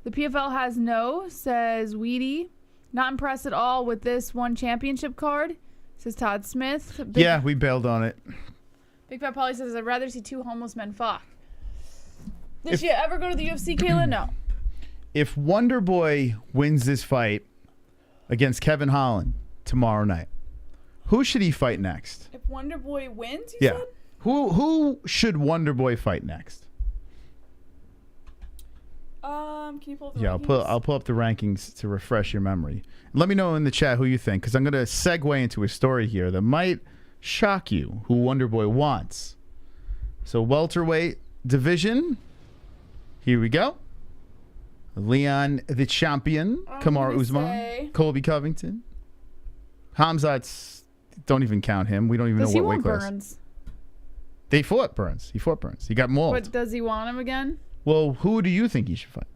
The PFL has no, says Weedy. Not impressed at all with this one championship card, says Todd Smith. Yeah, we bailed on it. Big Fat Polly says, I'd rather see 2 homeless men fuck. Did you ever go to the UFC, Kayla? No. If Wonderboy wins this fight against Kevin Holland tomorrow night, who should he fight next? If Wonderboy wins, you said? Who should Wonderboy fight next? Can you pull up the Yeah, rankings? I'll pull up the rankings to refresh your memory. Let me know in the chat who you think, because I'm going to segue into a story here that might shock you who Wonderboy wants. So welterweight division. Here we go. Leon the champion, Kamaru Usman, Colby Covington. KHAMZAT's, don't even count him. We don't even know what weight class. Burns? They fought Burns. He fought Burns. He got mauled. But does he want him again? Well, who do you think he should fight?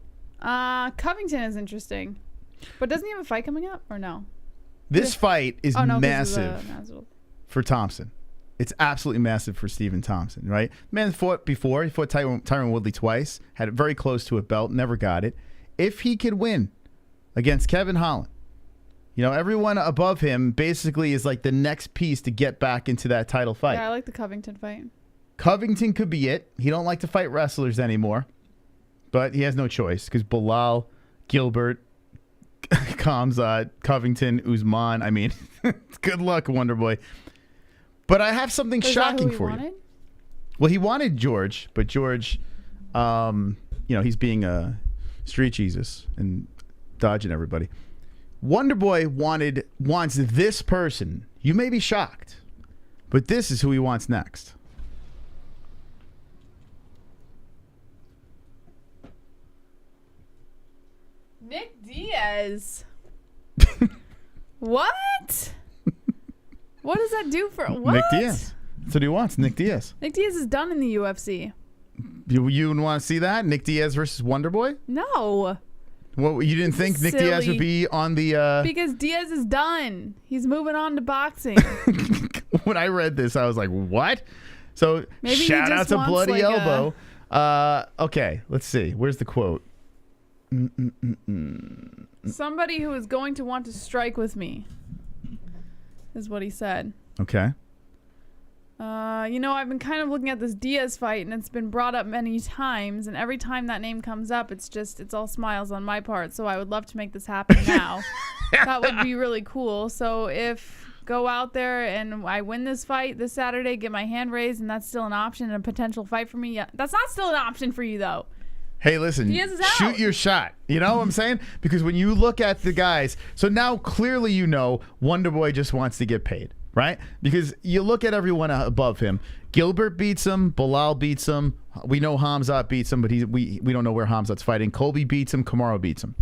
Covington is interesting. But doesn't he have a fight coming up or no? This fight is massive massive for Thompson. It's absolutely massive for Stephen Thompson, right? Man fought before. He fought Tyron Woodley twice. Had it very close to a belt. Never got it. If he could win against Kevin Holland, you know, everyone above him basically is like the next piece to get back into that title fight. Yeah, I like the Covington fight. Covington could be it. He don't like to fight wrestlers anymore. But he has no choice because Bilal, Gilbert, KHAMZAT, Covington, Usman. I mean, good luck, Wonderboy. But I have something shocking for you. Well, he wanted George, but George, you know, he's being a street Jesus and dodging everybody. Wonderboy wants this person. You may be shocked, but this is who he wants next. Nick Diaz. What? What does that do for what? Nick Diaz. That's what he wants. Nick Diaz. Nick Diaz is done in the UFC. You want to see that? Nick Diaz versus Wonderboy? No. Well, you didn't think Nick Diaz would be on the... Because Diaz is done. He's moving on to boxing. When I read this, I was like, what? So Maybe shout out to Bloody like Elbow. Okay, let's see. Where's the quote? Somebody who is going to want to strike with me is what he said. Okay. You know, I've been kind of looking at this Diaz fight, and it's been brought up many times, and every time that name comes up, it's all smiles on my part, so I would love to make this happen now. That would be really cool. So if go out there and I win this fight this Saturday, get my hand raised, and that's still an option and a potential fight for me. Yeah, that's not still an option for you though. Hey, listen, shoot your shot. You know what I'm saying? Because when you look at the guys, so now clearly you know Wonderboy just wants to get paid, right? Because you look at everyone above him. Gilbert beats him. Bilal beats him. We know KHAMZAT beats him, but we don't know where KHAMZAT's fighting. Colby beats him. Kamaru beats him.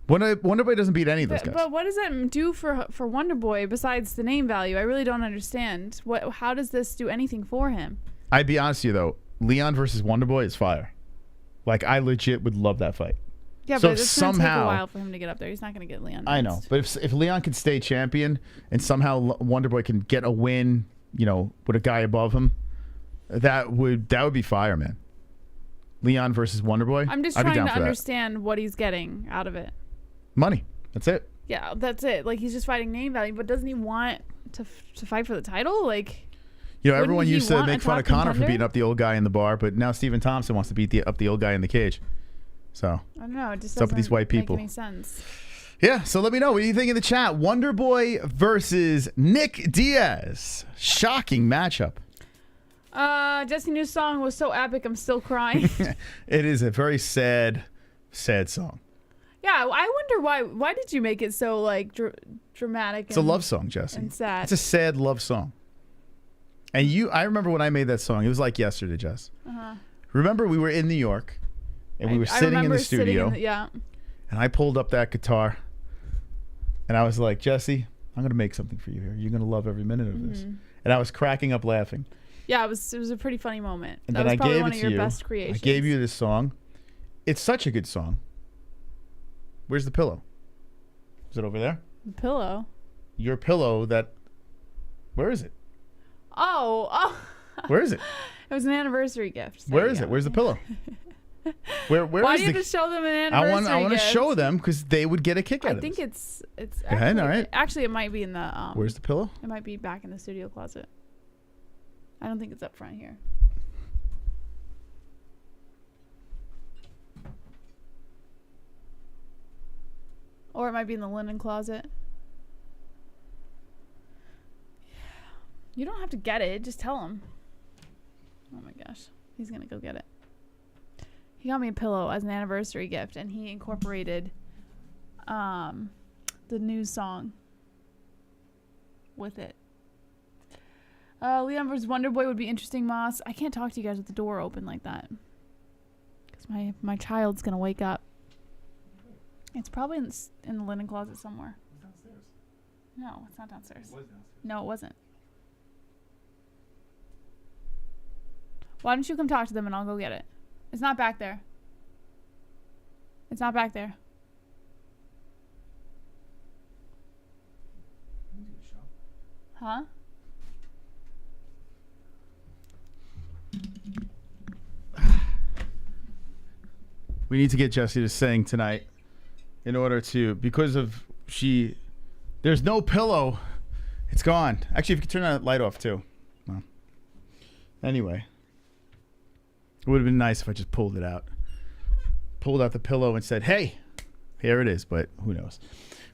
Wonderboy doesn't beat any of those guys. But what does that do for Wonderboy besides the name value? I really don't understand. How does this do anything for him? I'd be honest with you, though. Leon versus Wonderboy is fire. Like, I legit would love that fight. Yeah, so but it's going to take a while for him to get up there. He's not going to get Leon next. I know. But if Leon can stay champion and somehow Wonderboy can get a win, you know, with a guy above him, that would be fire, man. Leon versus Wonderboy. I'm just trying to understand what he's getting out of it. Money. That's it. Yeah, that's it. Like, he's just fighting name value, but doesn't he want to fight for the title? Like... You know, everyone used to make fun of Conor for beating up the old guy in the bar, but now Stephen Thompson wants to beat up the old guy in the cage. So I don't know. It just doesn't these white people. Make any sense. Yeah. So let me know. What do you think in the chat? Wonderboy versus Nick Diaz. Shocking matchup. Jesse's new song was so epic. I'm still crying. It is a very sad song. Yeah. I wonder why. Why did you make it so like dramatic? It's a love song, Jesse. And sad. It's a sad love song. And I remember when I made that song. It was like yesterday, Jess. Remember, we were in New York, and we were sitting in the studio. Yeah. And I pulled up that guitar, and I was like, Jesse, I'm gonna make something for you here. You're gonna love every minute of this. And I was cracking up laughing. Yeah, it was a pretty funny moment. And that then was probably I gave one it of to your you. best creations. I gave you this song. It's such a good song. Where's the pillow? Is it over there? The pillow. Your pillow. Where is it? Oh. Where is it? It was an anniversary gift. Where is it? Where's the pillow? Where Why is do you have to show them an anniversary gift? I want to show them because they would get a kick out of it. I think it's ahead, all right. Actually, it might be in the Where's the pillow? It might be back in the studio closet. I don't think it's up front here. Or it might be in the linen closet. You don't have to get it. Just tell him. Oh my gosh. He's going to go get it. He got me a pillow as an anniversary gift, and he incorporated the new song with it. Leon vs. Wonderboy would be interesting, Moss. I can't talk to you guys with the door open like that. Because my child's going to wake up. It's probably in the linen closet somewhere. It's downstairs. No, it's not downstairs. It was downstairs. No, it wasn't. Why don't you come talk to them and I'll go get it? It's not back there. It's not back there. Huh? We need to get Jessie to sing tonight in order to, because of there's no pillow. It's gone. Actually, if you could turn that light off too. Well, anyway. It would have been nice if I just pulled it out. Pulled out the pillow and said, hey, here it is, but who knows.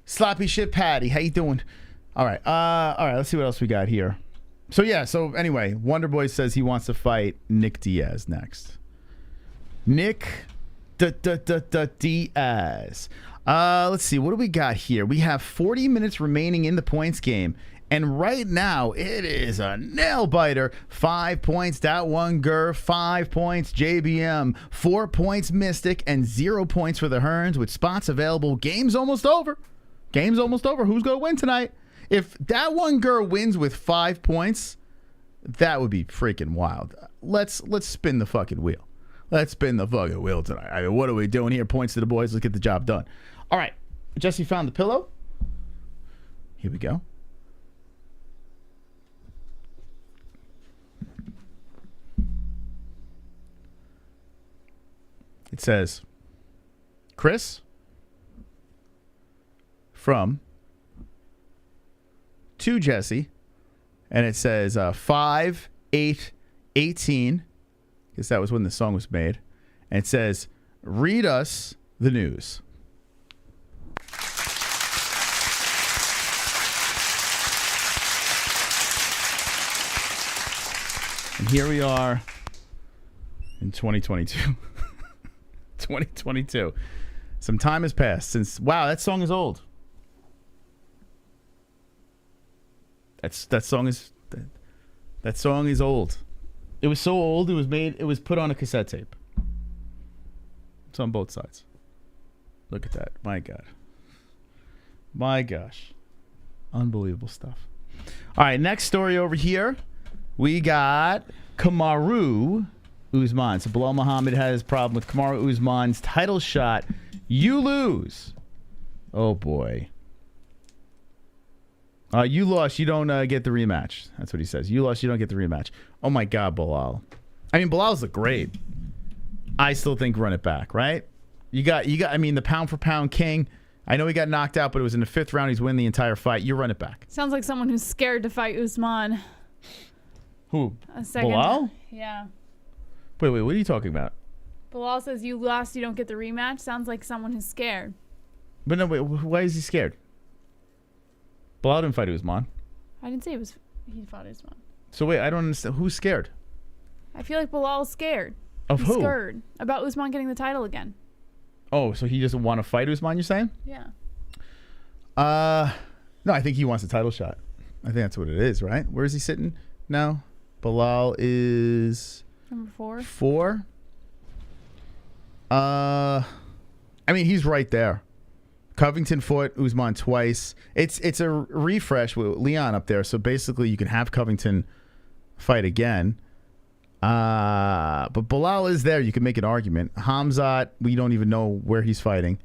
Sloppy shit Patty, how you doing? All right, let's see what else we got here. So anyway, Wonderboy says he wants to fight Nick Diaz next. Nick Diaz. Let's see, what do we got here? We have 40 minutes remaining in the points game. And right now, it is a nail-biter. 5 points, that one Gur. 5 points, JBM. 4 points, Mystic. And 0 points for the Hearns with spots available. Game's almost over. Who's going to win tonight? If that one Gur wins with 5 points, that would be freaking wild. Let's spin the fucking wheel. Let's spin the fucking wheel tonight. I mean, what are we doing here? Points to the boys. Let's get the job done. All right. Jesse found the pillow. Here we go. It says, Chris from to Jesse, and it says 5/8/18, because that was when the song was made, and it says, read us the news. And here we are in 2022. 2022. Some time has passed since. Wow, that song is old. That song is old. It was so old. It was put on a cassette tape. It's on both sides. Look at that. My God. My gosh. Unbelievable stuff. All right, next story over here. We got Kamaru Usman. So Bilal Muhammad has a problem with Kamaru Usman's title shot. You lose. Oh, boy. You lost. You don't get the rematch. That's what he says. You lost. You don't get the rematch. Oh, my God, Bilal. I mean, Bilal's look great. I still think run it back, right? You got. I mean, the pound for pound king. I know he got knocked out, but it was in the 5th round. He's winning the entire fight. You run it back. Sounds like someone who's scared to fight Usman. Who? A second. Bilal? Yeah. Wait. What are you talking about? Bilal says you lost. You don't get the rematch. Sounds like someone who's scared. But no, wait. Why is he scared? Bilal didn't fight Usman. I didn't say he fought Usman. So wait, I don't understand. Who's scared? I feel like Bilal's scared. Of He's who? scared about Usman getting the title again. Oh, so he doesn't want to fight Usman, you're saying? Yeah. No, I think he wants a title shot. I think that's what it is, right? Where is he sitting now? Bilal is number 4. 4. I mean, he's right there. Covington fought Usman twice. It's a refresh with Leon up there, so basically you can have Covington fight again. But Bilal is there. You can make an argument. KHAMZAT, we don't even know where he's fighting.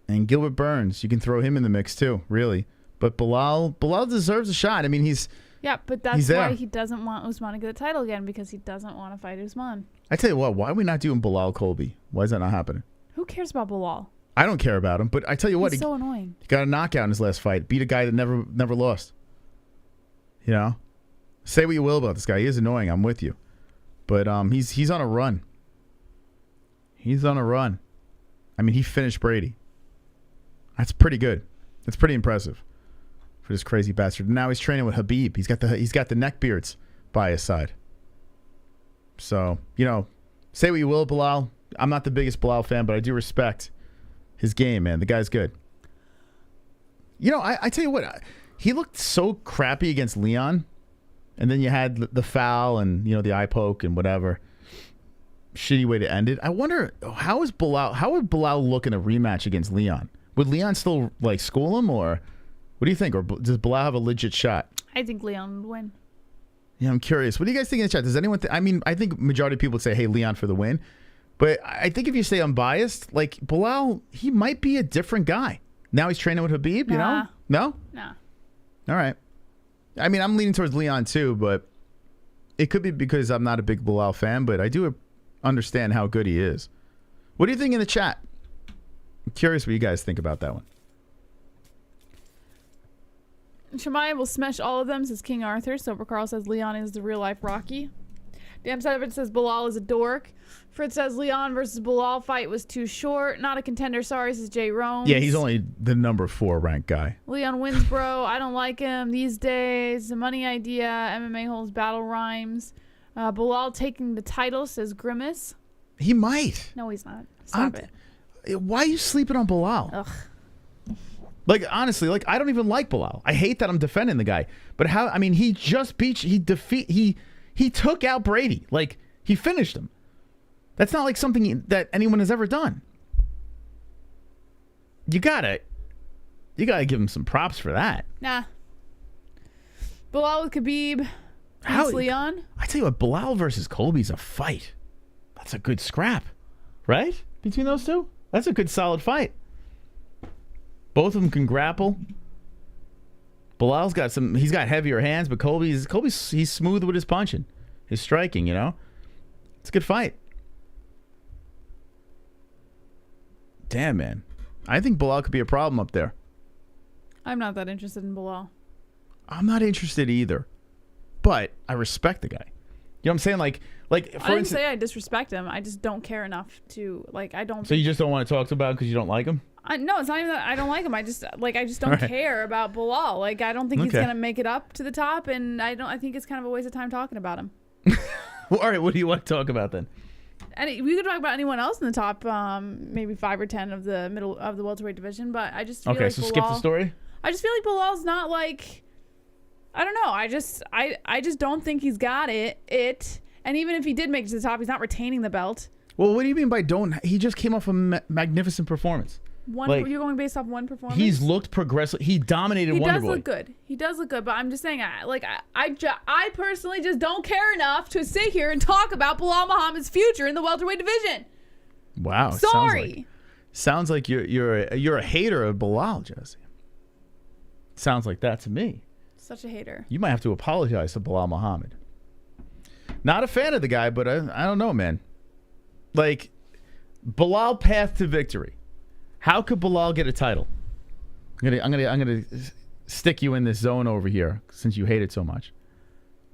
And Gilbert Burns, you can throw him in the mix too, really. But Bilal deserves a shot. I mean, yeah, but that's why he doesn't want Usman to get the title again, because he doesn't want to fight Usman. I tell you what, why are we not doing Bilal Colby? Why is that not happening? Who cares about Bilal? I don't care about him, but I tell you what, he's so annoying. He got a knockout in his last fight. Beat a guy that never lost. You know? Say what you will about this guy. He is annoying. I'm with you. But he's on a run. He's on a run. I mean, he finished Brady. That's pretty good. That's pretty impressive for this crazy bastard. And now he's training with Habib. He's got the neck beards by his side. So, you know, say what you will, Bilal. I'm not the biggest Bilal fan, but I do respect his game, man. The guy's good. You know, I tell you what, he looked so crappy against Leon. And then you had the foul and, you know, the eye poke and whatever. Shitty way to end it. I wonder, how would Bilal look in a rematch against Leon? Would Leon still, like, school him? Or what do you think? Or does Bilal have a legit shot? I think Leon would win. Yeah, I'm curious. What do you guys think in the chat? Does anyone I mean, I think majority of people would say, hey, Leon for the win. But I think if you say unbiased, like, Bilal, he might be a different guy. Now he's training with Habib, you know? No? Nah. All right. I mean, I'm leaning towards Leon too, but it could be because I'm not a big Bilal fan, but I do understand how good he is. What do you think in the chat? I'm curious what you guys think about that one. Shemaya will smash all of them, says King Arthur. Sober Carl says Leon is the real life Rocky. Damn Seven says Bilal is a dork. Fritz says Leon versus Bilal fight was too short. Not a contender, sorry, says Jay Rome. Yeah, he's only the number 4 ranked guy. Leon wins, bro. I don't like him these days. The money idea. MMA-Holes battle rhymes. Bilal taking the title, says Grimace. He might. No, he's not. Stop it. Why are you sleeping on Bilal? Ugh. Like, honestly, like, I don't even like Bilal. I hate that I'm defending the guy. But how, I mean, he just beat, he took out Brady. Like, he finished him. That's not like something that anyone has ever done. You gotta give him some props for that. Nah. Bilal with Khabib. How's Leon? I tell you what, Bilal versus Colby's a fight. That's a good scrap, right? Between those two, that's a good solid fight. Both of them can grapple. Bilal's got he's got heavier hands, but Colby's he's smooth with his punching, his striking. You know, it's a good fight. Damn, man. I think Bilal could be a problem up there. I'm not that interested in Bilal. I'm not interested either. But I respect the guy. You know what I'm saying? Like for I didn't instance, say I disrespect him. I just don't care enough to like. I don't. so you just don't want to talk about because you don't like him? No, it's not even that I don't like him. I just don't care about Bilal. Like I don't think he's gonna make it up to the top, and I think it's kind of a waste of time talking about him. Well, all right, what do you want to talk about then? And we could talk about anyone else in the top, maybe 5 or 10 of the middle of the welterweight division. But I just feel like so Bilal, skip the story. I just feel like Bilal's not like. I don't know. I just don't think he's got it. And even if he did make it to the top, he's not retaining the belt. Well, what do you mean by don't? He just came off a magnificent performance. You're going based off one performance? He's looked progressive. He dominated Wonderboy. He does look good. He does look good, but I'm just saying, I personally just don't care enough to sit here and talk about Bilal Muhammad's future in the welterweight division. Wow. Sorry. Sounds like you're a hater of Bilal, Jesse. Sounds like that to me. Such a hater. You might have to apologize to Bilal Muhammad. Not a fan of the guy, but I don't know, man. Like, Bilal path to victory. How could Bilal get a title? I'm gonna stick you in this zone over here since you hate it so much.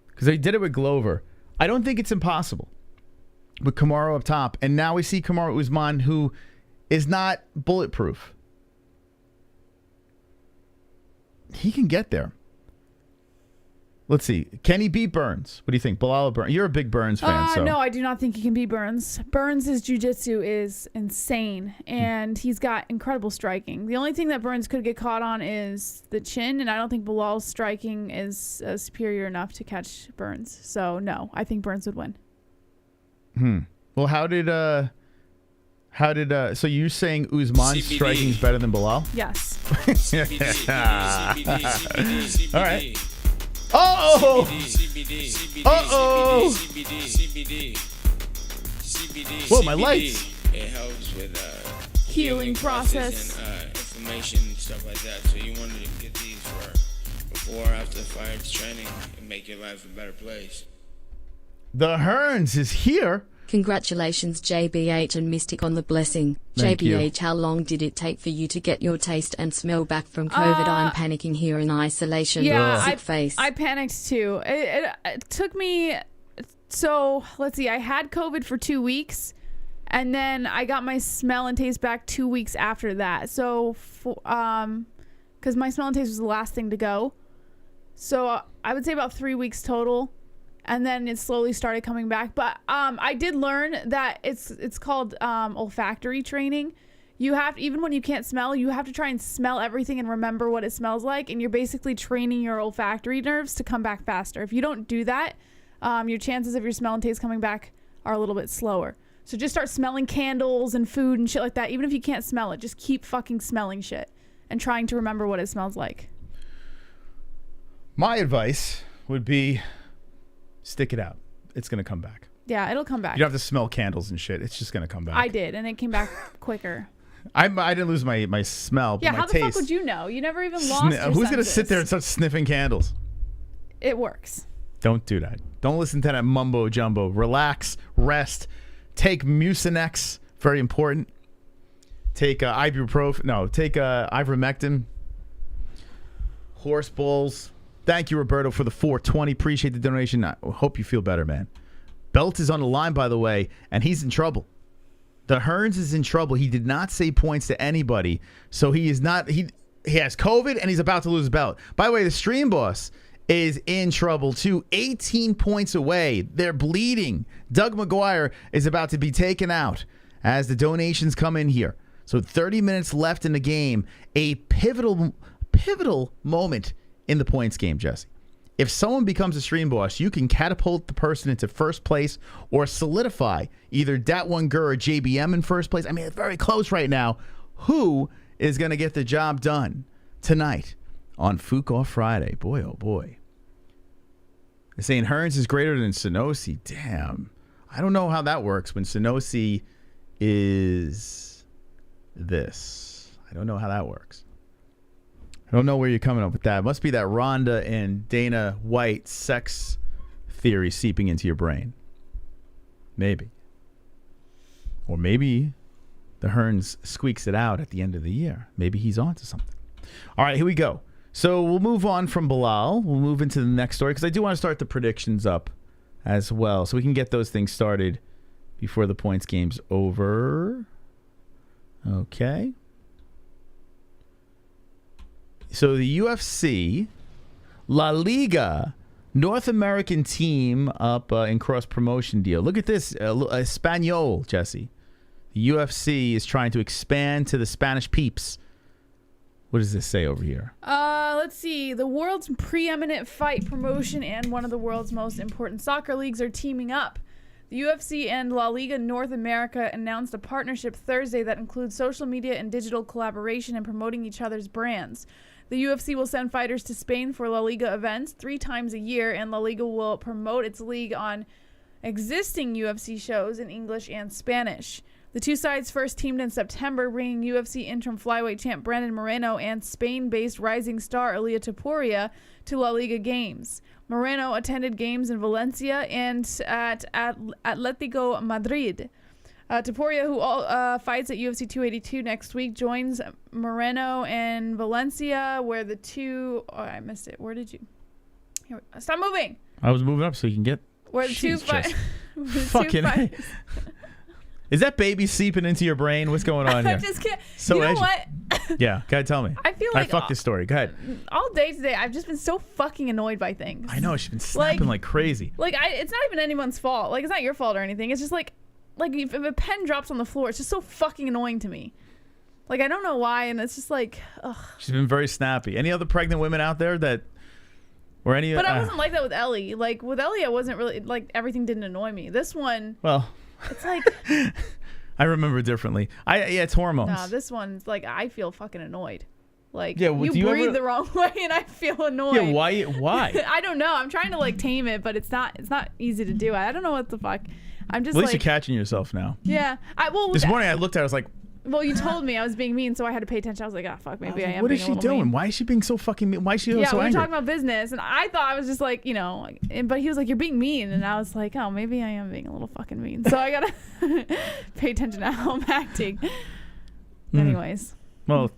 Because they did it with Glover. I don't think it's impossible. With Kamaru up top, and now we see Kamaru Usman, who is not bulletproof. He can get there. Let's see. Can he beat Burns? What do you think? Bilal or Burns? You're a big Burns fan, so. No, I do not think he can beat Burns. Burns' jiu-jitsu is insane, and he's got incredible striking. The only thing that Burns could get caught on is the chin, and I don't think Bilal's striking is superior enough to catch Burns. So, no, I think Burns would win. Well, how did so you're saying Usman's striking is better than Bilal? Yes. All right. Uh-oh! Uh-oh! Whoa, my lights! It helps with healing process and inflammation and stuff like that. So you wanted to get these for before or after the fight training and make your life a better place. The Hearns is here. Congratulations JBH and Mystic on the blessing. Thank JBH, you. how long did it take for you to get your taste and smell back from COVID? I'm panicking here in isolation. Yeah, Sick face. I panicked too. It took me, so let's see, I had COVID for 2 weeks, and then I got my smell and taste back 2 weeks after that. So, because my smell and taste was the last thing to go. So I would say about 3 weeks total. And then it slowly started coming back. But I did learn that it's called olfactory training. You have, even when you can't smell, you have to try and smell everything and remember what it smells like. And you're basically training your olfactory nerves to come back faster. If you don't do that, your chances of your smell and taste coming back are a little bit slower. So just start smelling candles and food and shit like that. Even if you can't smell it, just keep fucking smelling shit and trying to remember what it smells like. My advice would be stick it out. It's going to come back. Yeah, it'll come back. You don't have to smell candles and shit. It's just going to come back. I did, and it came back quicker. I didn't lose my smell, but yeah, my how taste. the fuck would you know? You never even lost your Who's going to senses. sit there and start sniffing candles? It works. Don't do that. Don't listen to that mumbo jumbo. Relax, rest, take Mucinex, very important. Take ibuprofen. No, take ivermectin. Horse balls. Thank you, Roberto, for the 420. Appreciate the donation. I hope you feel better, man. Belt is on the line, by the way, and he's in trouble. The Hearns is in trouble. He did not say points to anybody, so he is not. He has COVID, and he's about to lose his belt. By the way, the stream boss is in trouble, too. 18 points away. They're bleeding. Doug McGuire is about to be taken out as the donations come in here. So 30 minutes left in the game. A pivotal moment in the points game, Jesse. If someone becomes a stream boss, you can catapult the person into first place or solidify either Dat One Gur or JBM in first place. I mean, it's very close right now. Who is going to get the job done tonight on Fook Off Friday? Boy, oh boy. They're saying Hearns is greater than Sanosi. Damn. I don't know how that works when Sanosi is this. I don't know how that works. I don't know where you're coming up with that. It must be that Ronda and Dana White sex theory seeping into your brain. Maybe. Or maybe the Hearns squeaks it out at the end of the year. Maybe he's on to something. All right, here we go. So we'll move on from Bilal. We'll move into the next story because I do want to start the predictions up as well. So we can get those things started before the points game's over. Okay. So the UFC, La Liga, North American team up in cross-promotion deal. Look at this, Espanol, Jesse. The UFC is trying to expand to the Spanish peeps. What does this say over here? Let's see. The world's preeminent fight promotion and one of the world's most important soccer leagues are teaming up. The UFC and La Liga North America announced a partnership Thursday that includes social media and digital collaboration and promoting each other's brands. The UFC will send fighters to Spain for La Liga events 3 times a year, and La Liga will promote its league on existing UFC shows in English and Spanish. The two sides first teamed in September, bringing UFC interim flyweight champ Brandon Moreno and Spain-based rising star Ilia Topuria to La Liga games. Moreno attended games in Valencia and at Atletico Madrid. Topuria, who fights at UFC 282 next week, joins Moreno in Valencia, where the two... Oh, I missed it. Where did you... Here, stop moving! I was moving up so you can get... Where the two fight... Fucking... Is that baby seeping into your brain? What's going on here? I just can't... So you know what? Yeah, go ahead, tell me. I feel like... I fucked this story. Go ahead. All day today, I've just been so fucking annoyed by things. I know. She's been snapping like crazy. Like, it's not even anyone's fault. Like, it's not your fault or anything. It's just like if a pen drops on the floor, it's just so fucking annoying to me. Like, I don't know why, and it's just like, ugh. She's been very snappy. Any other pregnant women out there that, or any? But I wasn't like that with Ellie. Like with Ellie, I wasn't really like everything didn't annoy me. This one, well, it's like I remember differently. Yeah, it's hormones. Nah, this one's like I feel fucking annoyed. Like yeah, you breathe the wrong way, and I feel annoyed. Yeah, why? I don't know. I'm trying to like tame it, but it's not easy to do. I don't know what the fuck. I'm just at least like, you're catching yourself now. Yeah. This morning I looked at it, I was like, well, you told me I was being mean, so I had to pay attention. I was like, ah, fuck, maybe I am. What is she doing? Mean. Why is she being so fucking mean? Why is she so angry? Yeah, we were talking about business, and I thought I was just like, you know, but he was like, you're being mean, and I was like, oh, maybe I am being a little fucking mean. So I gotta pay attention to how I'm acting. Anyways. Well,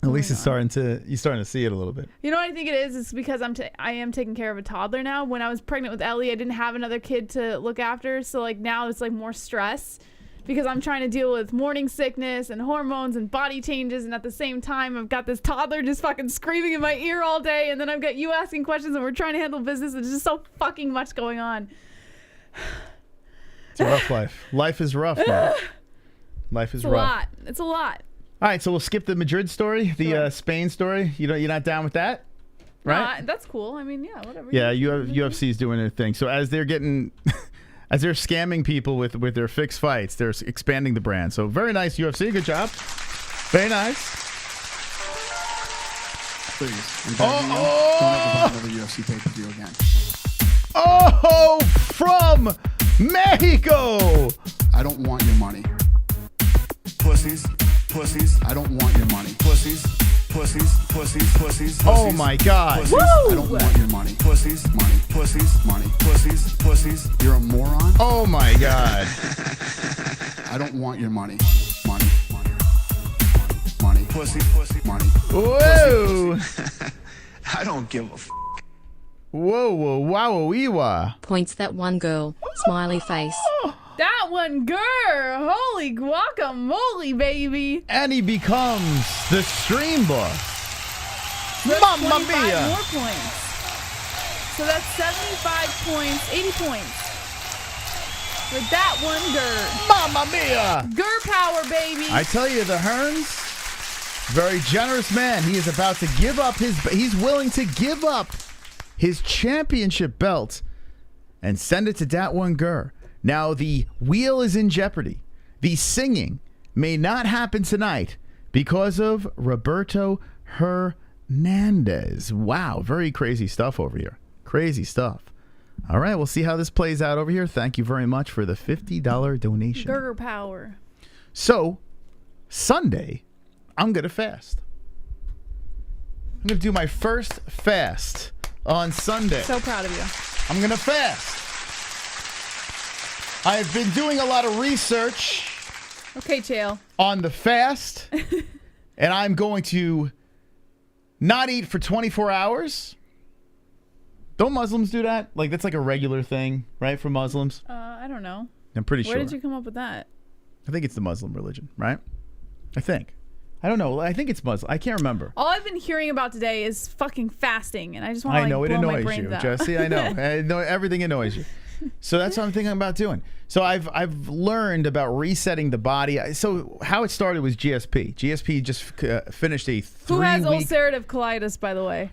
at least you're starting to see it a little bit. You know what I think it is? It's because I am taking care of a toddler now. When I was pregnant with Ellie, I didn't have another kid to look after, so like now it's like more stress because I'm trying to deal with morning sickness and hormones and body changes, and at the same time I've got this toddler just fucking screaming in my ear all day, and then I've got you asking questions, and we're trying to handle business, and there's just so fucking much going on. It's a rough life. Life is rough, man. Life is rough. It's a lot. All right, so we'll skip the Madrid story, the Spain story. You're not down with that, right? No, that's cool. I mean, yeah, whatever. Yeah, UFC's doing their thing. So as they're getting, as they're scamming people with their fixed fights, they're expanding the brand. So very nice, UFC. Good job. Very nice. Please. Don't ever buy another UFC pay-per-view again. Oh, from Mexico. I don't want your money. Pussies. I don't want your money. Pussies. Oh my God. Pussies. I don't want your money. Pussies. Money. Pussies. You're a moron. Oh my God. I don't want your money. Money. Pussy. Money. Whoa. I don't give a f. Whoa, wow. Points that one girl. Smiley face. That one girl. Holy guacamole, baby. And he becomes the stream boss. So Mamma mia. More points. So that's 75 points, 80 points. With that one girl. Mamma mia. Girl power, baby. I tell you, the Hearns, very generous man. He is about to give up he's willing to give up his championship belt and send it to that one girl. Now, the wheel is in jeopardy. The singing may not happen tonight because of Roberto Hernandez. Wow, very crazy stuff over here. Crazy stuff. All right, we'll see how this plays out over here. Thank you very much for the $50 donation. Girl power. So, Sunday, I'm going to fast. I'm going to do my first fast on Sunday. So proud of you. I'm going to fast. I've been doing a lot of research. Okay, Chael. On the fast. And I'm going to not eat for 24 hours. Don't Muslims do that? Like, that's like a regular thing, right, for Muslims? I don't know. I'm pretty sure. Where did you come up with that? I think it's the Muslim religion, right? I think. I don't know. I think it's Muslim. I can't remember. All I've been hearing about today is fucking fasting, and I just want to I know it blow my annoys brains you, out. Jesse. I know. Everything annoys you. So that's what I'm thinking about doing. So I've learned about resetting the body. So how it started was GSP. GSP just finished a 3-week. Who has ulcerative colitis, by the way?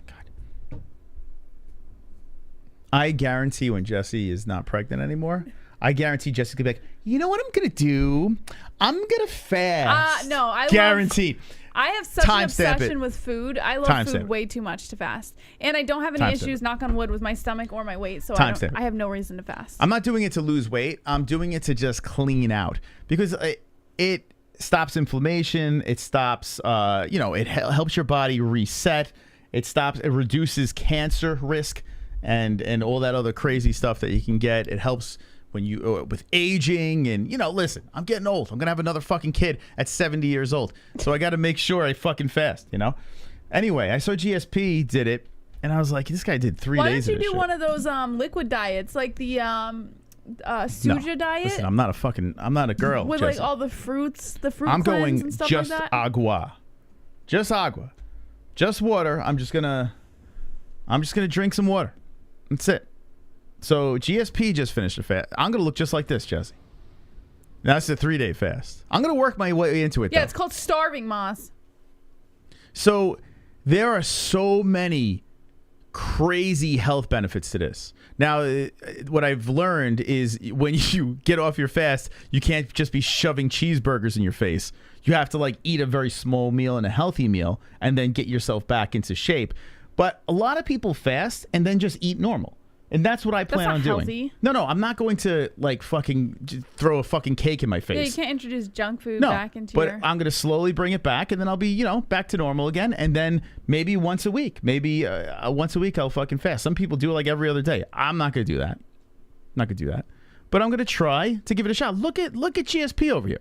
I guarantee when Jesse is not pregnant anymore, I guarantee Jesse's gonna be like, you know what I'm gonna do? I'm gonna fast. No, I guaranteed. I have such an obsession with food. I love food way too much to fast. And I don't have any issues, knock on wood, with my stomach or my weight, so I have no reason to fast. I'm not doing it to lose weight. I'm doing it to just clean out because it stops inflammation. It stops, it helps your body reset. It reduces cancer risk and all that other crazy stuff that you can get. It helps when you with aging and listen, I'm getting old. I'm gonna have another fucking kid at 70 years old, so I got to make sure I fucking fast. Anyway, I saw GSP did it, and I was like, this guy did 3 days. Why don't you of this do shit. one of those liquid diets, like the Suja diet? Listen, I'm not a girl with Jesse. like all the fruits, I'm going and stuff just like that. agua, just water. I'm just gonna drink some water. That's it. So GSP just finished a fast. I'm gonna look just like this, Jesse. Now that's a 3-day fast. I'm gonna work my way into it. Yeah, though. it's called starving, Moss. So there are so many crazy health benefits to this. Now, what I've learned is when you get off your fast, you can't just be shoving cheeseburgers in your face. You have to like eat a very small meal and a healthy meal and then get yourself back into shape. But a lot of people fast and then just eat normal. And that's what I plan on doing. Healthy. No, I'm not going to like fucking throw a fucking cake in my face. Yeah, you can't introduce junk food back into but I'm going to slowly bring it back, and then I'll be, back to normal again. And then maybe once a week, I'll fucking fast. Some people do it like every other day. I'm not going to do that. But I'm going to try to give it a shot. Look at GSP over here.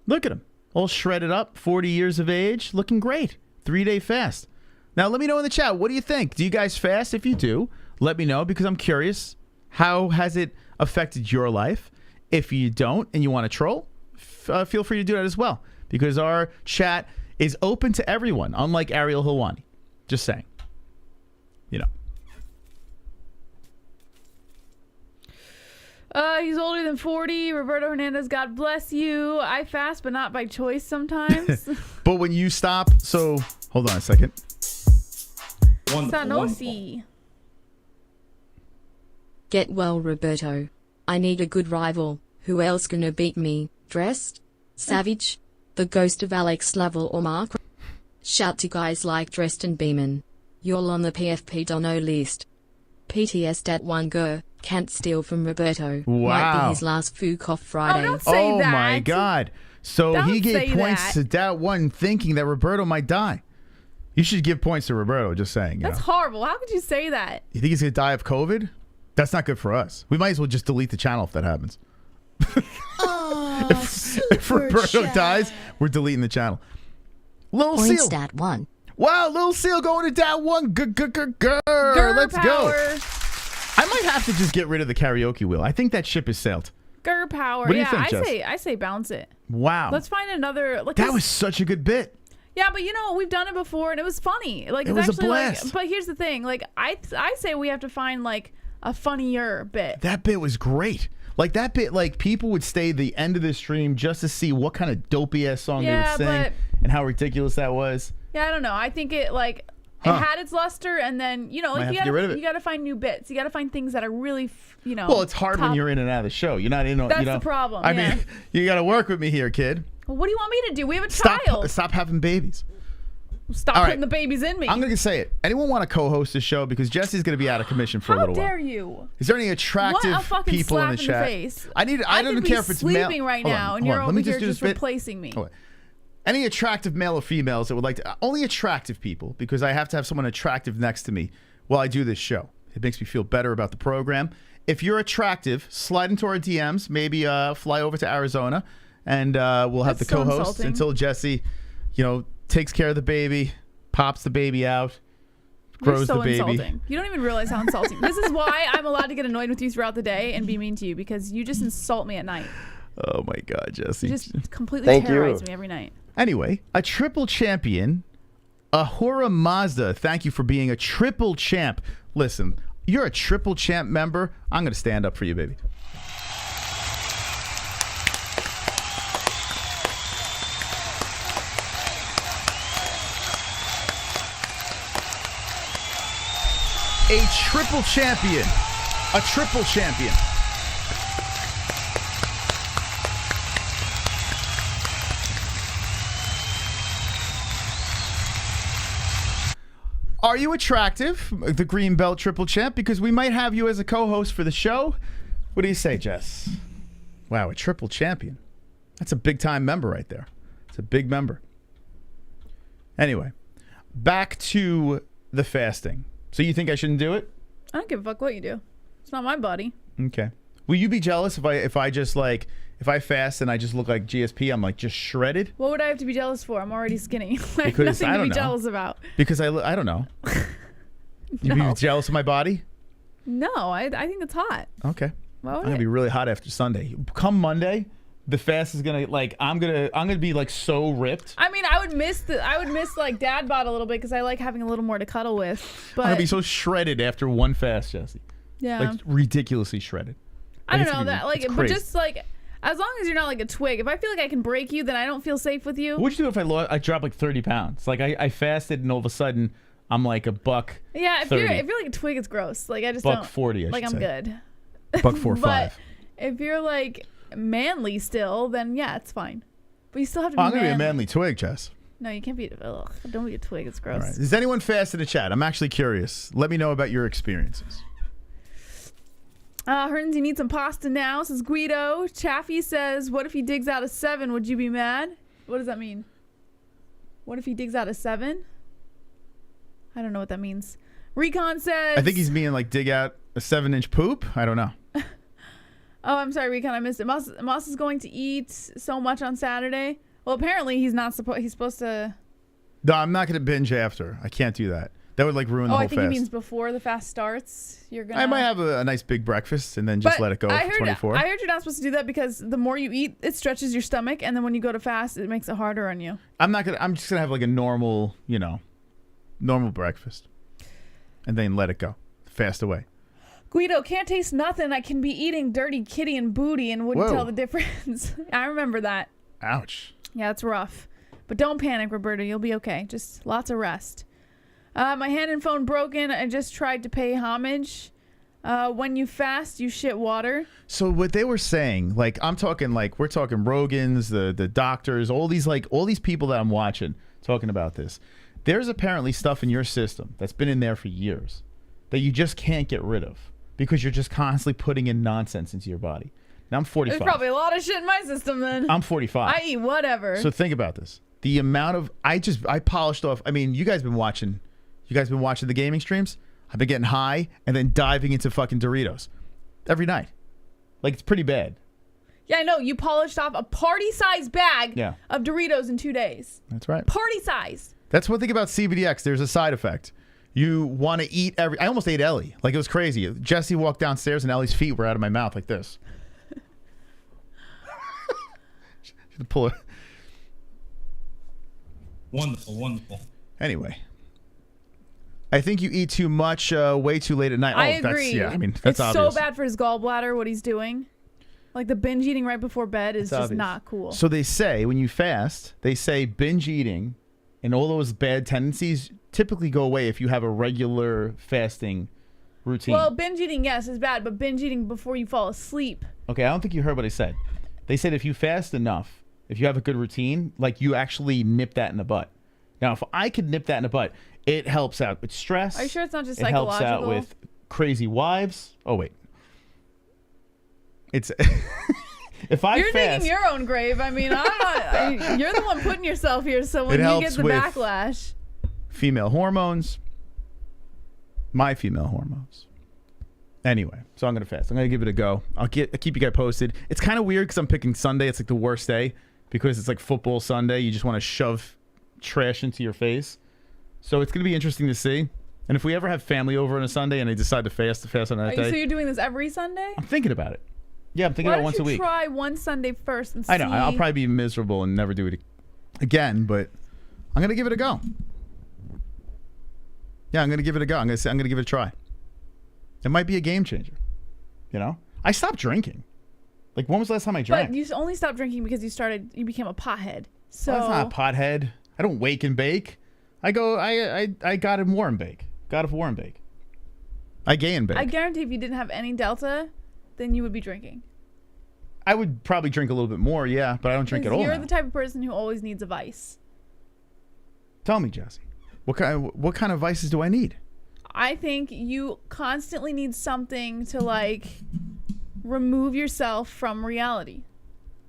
Look at him, all shredded up, 40 years of age, looking great. 3-day fast. Now let me know in the chat. What do you think? Do you guys fast? If you do, let me know, because I'm curious. How has it affected your life? If you don't and you want to troll, feel free to do that as well, because our chat is open to everyone, unlike Ariel Helwani. Just saying. He's older than 40. Roberto Hernandez, God bless you. I fast, but not by choice sometimes. But when you stop, so hold on a second. Sanosi. Get well, Roberto. I need a good rival. Who else gonna beat me? Dressed? Savage? The ghost of Alex Lovell or Mark? Shout to guys like Dressed and Beeman. You're on the PFP Dono list. PTS.1 go. Can't steal from Roberto. Wow. Might be his last Fook Off Friday. Oh, don't say that. My God. So Don't he gave say points that. to that one, thinking that Roberto might die. You should give points to Roberto, just saying. That's horrible. How could you say that? You think he's going to die of COVID? That's not good for us. We might as well just delete the channel if that happens. If Roberto dies, we're deleting the channel. Lil Seal. Stat 1. Wow, Lil Seal going to that one. Let's power. go. I might have to just get rid of the karaoke wheel. I think that ship has sailed. Grr power. What do you think, Jess? I say bounce it. Wow. Let's find another. That was such a good bit. Yeah, but we've done it before and it was funny. Like, it it's was actually a blast. Like, but here's the thing. Like, I say we have to find like a funnier bit. That bit was great. Like that bit, like people would stay the end of the stream just to see what kind of dopey ass song they would sing and how ridiculous that was. Yeah, I don't know. I think it like it had its luster, and then you gotta find new bits. You gotta find things that are really Well, it's hard when you're in and out of the show. You're not in. That's the problem. I mean, you gotta work with me here, kid. Well, what do you want me to do? We have a child. Stop having babies. Stop putting the babies in me. I'm going to say it. Anyone want to co-host this show? Because Jesse's going to be out of commission for a little while. How dare you? Is there any attractive people in the chat? I don't care if it's male. Sleeping right now, and you're over here just replacing me. Any attractive male or females that would like to... Only attractive people, because I have to have someone attractive next to me while I do this show. It makes me feel better about the program. If you're attractive, slide into our DMs. Maybe fly over to Arizona, and we'll have the co-host until Jesse, takes care of the baby, pops the baby out, Grows You're so the baby. insulting. You don't even realize how insulting. This is why I'm allowed to get annoyed with you throughout the day and be mean to you, because you just insult me at night. Oh my God, Jesse. You just completely terrorize me every night. Anyway, a triple champion, Ahura Mazda. Thank you for being a triple champ. Listen, you're a triple champ member. I'm going to stand up for you, baby. A triple champion. A triple champion. Are you attractive, the Green Belt Triple Champ? Because we might have you as a co-host for the show. What do you say, Jess? Wow, a triple champion. That's a big-time member right there. It's a big member. Anyway, back to the fasting. So you think I shouldn't do it? I don't give a fuck what you do. It's not my body. Okay. Will you be jealous if I just like if I fast and I just look like GSP? I'm like just shredded. What would I have to be jealous for? I'm already skinny. I have Because nothing I to don't be know. jealous about. Because I don't know. You be jealous of my body? No, I think it's hot. Okay. Why would I'm gonna be really hot after Sunday. Come Monday, the fast is gonna I'm gonna be like so ripped. I mean, I would miss like dad bod a little bit because I like having a little more to cuddle with. But I'm gonna be so shredded after one fast, Jesse. yeah, Like ridiculously shredded. I Like, don't know it's gonna that be- like, it's but crazy. just like as long as you're not like a twig. If I feel like I can break you, then I don't feel safe with you. What would you do if I dropped like 30 pounds? Like I fasted and all of a sudden I'm like a buck. Yeah, if 30. you're like a twig, it's gross. Like I just Buck don't 40. like. I'm say. good. Buck 4'5". But if you're like manly still, then yeah, it's fine. But you still have to be I'm gonna be a manly. manly twig, Jess. No, you can't be. Ugh, don't be a twig. It's gross. All right. Does anyone fast in the chat? I'm actually curious. Let me know about your experiences. Herns, you need some pasta now, says Guido. Chaffee says, what if he digs out a 7? Would you be mad? What does that mean? What if he digs out a 7? I don't know what that means. Recon says... I think he's meaning like dig out a 7-inch poop. I don't know. Oh, I'm sorry, Recon. I missed it. Moss is going to eat so much on Saturday. Well, apparently he's not supposed... He's supposed to... No, I'm not going to binge after. I can't do that. That would like ruin the Oh, whole I think fast. he means before the fast starts. You're gonna... I might have a nice big breakfast and then just But let it go for 24. I heard you're not supposed to do that because the more you eat, it stretches your stomach, and then when you go to fast, it makes it harder on you. I'm just gonna have like a normal, normal breakfast, and then let it go, fast away. Guido, can't taste nothing. I can be eating dirty kitty and booty and wouldn't Whoa. tell the difference. I remember that. Ouch. Yeah, it's rough. But don't panic, Roberta. You'll be okay. Just lots of rest. My hand and phone broken. I just tried to pay homage. When you fast, you shit water. So what they were saying, like we're talking Rogans, the doctors, all these people that I'm watching talking about this. There's apparently stuff in your system that's been in there for years that you just can't get rid of because you're just constantly putting in nonsense into your body. Now I'm 45. There's probably a lot of shit in my system then. I'm 45. I eat whatever. So think about this. The amount of I polished off. I mean, you guys been watching the gaming streams. I've been getting high and then diving into fucking Doritos every night. Like it's pretty bad. Yeah, I know. You polished off a party-sized bag Yeah. of Doritos in 2 days. That's right. Party-sized. That's one thing about CBDX. There's a side effect. You want to eat I almost ate Ellie. Like it was crazy. Jesse walked downstairs and Ellie's feet were out of my mouth like this. Should pull it. Wonderful, wonderful. Anyway. I think you eat too much way too late at night. I agree. That's it's obvious. so bad for his gallbladder what he's doing. Like the binge eating right before bed is just obvious. not cool. So they say when you fast, they say binge eating and all those bad tendencies typically go away if you have a regular fasting routine. Well, binge eating, yes, is bad, but binge eating before you fall asleep. Okay, I don't think you heard what I said. They said if you fast enough, if you have a good routine, like you actually nip that in the butt. Now, if I could nip that in the butt, it helps out with stress. Are you sure it's not just it helps psychological? out with crazy wives. Oh, wait. It's... If I You're fast, digging your own grave. I mean, I'm not. You're the one putting yourself here. So when It you helps get the with- backlash, female hormones, my female hormones. Anyway, so I'm gonna fast. I'm gonna give it a go. I'll keep you guys posted. It's kind of weird because I'm picking Sunday. It's like the worst day because it's like football Sunday. You just want to shove trash into your face. So it's gonna be interesting to see. And if we ever have family over on a Sunday and they decide to fast on that day, So you're doing this every Sunday? I'm thinking about it. Yeah, I'm thinking about it once a week. Try one Sunday first and see. I know. I'll probably be miserable and never do it again, but I'm gonna give it a go. Yeah, I'm gonna give it a go. I'm gonna give it a try. It might be a game changer. You know, I stopped drinking. Like, when was the last time I drank? But you only stopped drinking because you became a pothead. So well, that's not a pothead. I don't wake and bake. I got it warm bake. God of War and bake. I gay and bake. I guarantee if you didn't have any Delta, then you would be drinking. I would probably drink a little bit more, yeah, but I don't drink at all. You're now. the type of person who always needs a vice. Tell me, Jesse. What kind of vices do I need? I think you constantly need something to like remove yourself from reality.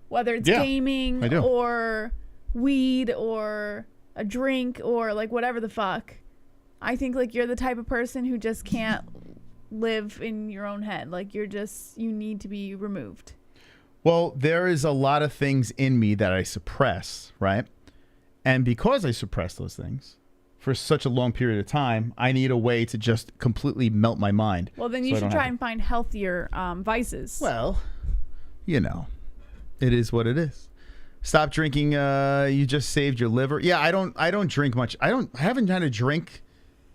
Whether it's gaming or weed or a drink or like whatever the fuck. I think like you're the type of person who just can't live in your own head. Like you need to be removed. Well, there is a lot of things in me that I suppress, right? And because I suppress those things for such a long period of time, I need a way to just completely melt my mind. Well, then you should try and find healthier vices. Well, you know, it is what it is. Stop drinking. You just saved your liver. Yeah, I don't drink much. I haven't had a drink.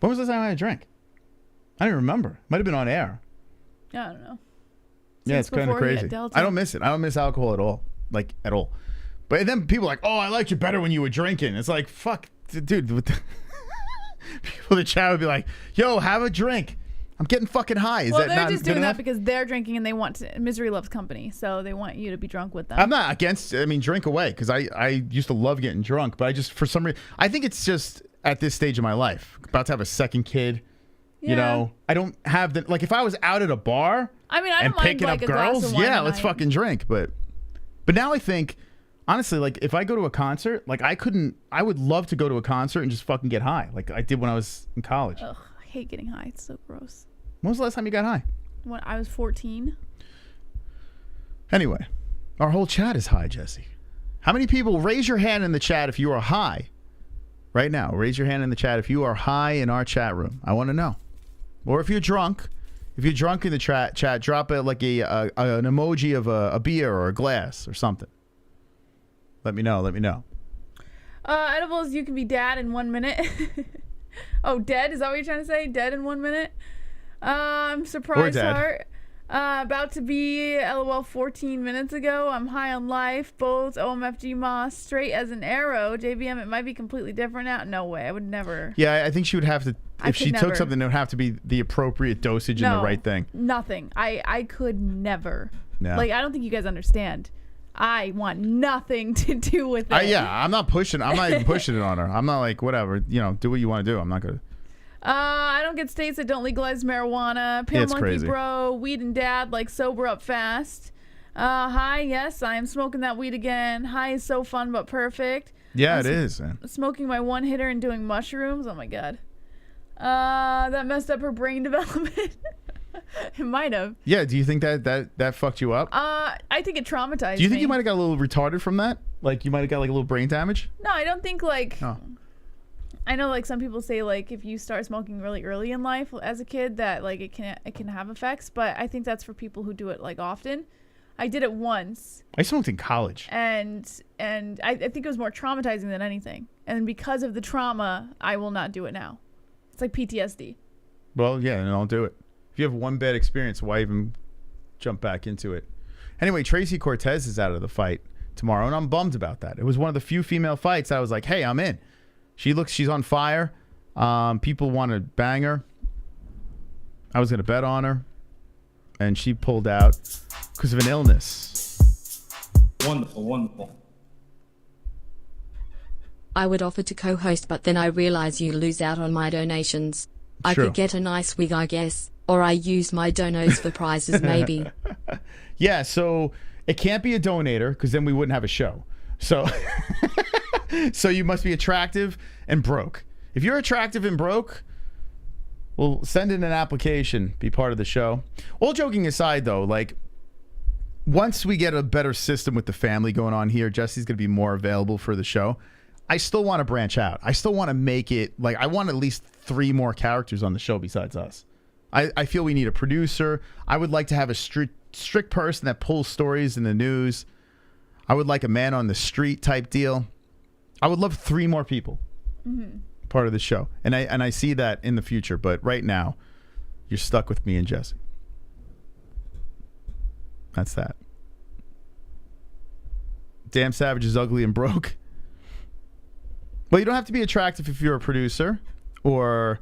When was the last time I had a drink? I don't remember. Might have been on air. I don't know. Yeah, it's kind of crazy. I don't miss it. I don't miss alcohol at all. Like, at all. But then people are like, oh, I liked you better when you were drinking. It's like, fuck, dude. People in the chat would be like, yo, have a drink. I'm getting fucking high. Is well, that they're not just doing enough? that because they're drinking and they want to. Misery loves company, so they want you to be drunk with them. I'm not against, I mean, drink away, because I used to love getting drunk, but I just, for some reason, I think it's just at this stage of my life, about to have a second kid, you know, I don't have the, like, if I was out at a bar and picking up girls, yeah, let's fucking drink. But now I think, honestly, like, if I go to a concert, like, I would love to go to a concert and just fucking get high, like I did when I was in college. Ugh, I hate getting high. It's so gross. When was the last time you got high? When I was 14. Anyway, our whole chat is high, Jesse. How many people, raise your hand in the chat if you are high right now. Raise your hand in the chat if you are high in our chat room. I want to know. Or if you're drunk. If you're drunk in the chat, drop it like an emoji of a beer or a glass or something. Let me know. Let me know. Edibles, you can be dad in 1 minute. Oh, dead? Is that what you're trying to say? Dead in 1 minute? I'm surprised, Heart. About to be LOL 14 minutes ago. I'm high on life. Both OMFG Moss. Straight as an arrow. JVM, it might be completely different now. No way. I would never. Yeah, I think she would have to. If she took something, it would have to be the appropriate dosage and the right thing. Nothing. I could never. No. Like, I don't think you guys understand. I want nothing to do with it. Yeah, I'm not even pushing it on her. I'm not like, whatever, you know, do what you want to do. I'm not going to. I don't get states that don't legalize marijuana. Pill monkey crazy. Bro, weed and dad, like sober up fast. Hi, yes, I am smoking that weed again. Hi is so fun but perfect. Yeah, it is. Man. Smoking my one hitter and doing mushrooms. Oh my god. That messed up her brain development. It might have. Yeah, do you think that fucked you up? I think it traumatized me. Do you think you might have got a little retarded from that? Like, you might have got like a little brain damage? No, I don't think like. Oh. I know like some people say like if you start smoking really early in life as a kid that like it can have effects, but I think that's for people who do it like often. I did it once. I smoked in college. And I think it was more traumatizing than anything. And because of the trauma, I will not do it now. It's like PTSD. Well, yeah, and I'll do it. If you have one bad experience, why even jump back into it? Anyway, Tracy Cortez is out of the fight tomorrow, and I'm bummed about that. It was one of the few female fights that I was like, hey, I'm in. She's on fire. People want to bang her. I was going to bet on her, and she pulled out because of an illness. Wonderful, wonderful. I would offer to co-host, but then I realize you lose out on my donations. I True. could get a nice wig, I guess, or I use my donos for prizes, maybe. Yeah, so it can't be a donator because then we wouldn't have a show. So, so you must be attractive and broke. If you're attractive and broke, well, send in an application, be part of the show. All joking aside, though, like, once we get a better system with the family going on here, Jesse's going to be more available for the show. I still want to branch out. I still want to make it like I want at least 3 more characters on the show besides us. I feel we need a producer. I would like to have a strict person that pulls stories in the news. I would like a man on the street type deal. I would love 3 more people part of the show. And I see that in the future. But right now, you're stuck with me and Jesse. That's that. Damn Savage is ugly and broke. Well, you don't have to be attractive if you're a producer or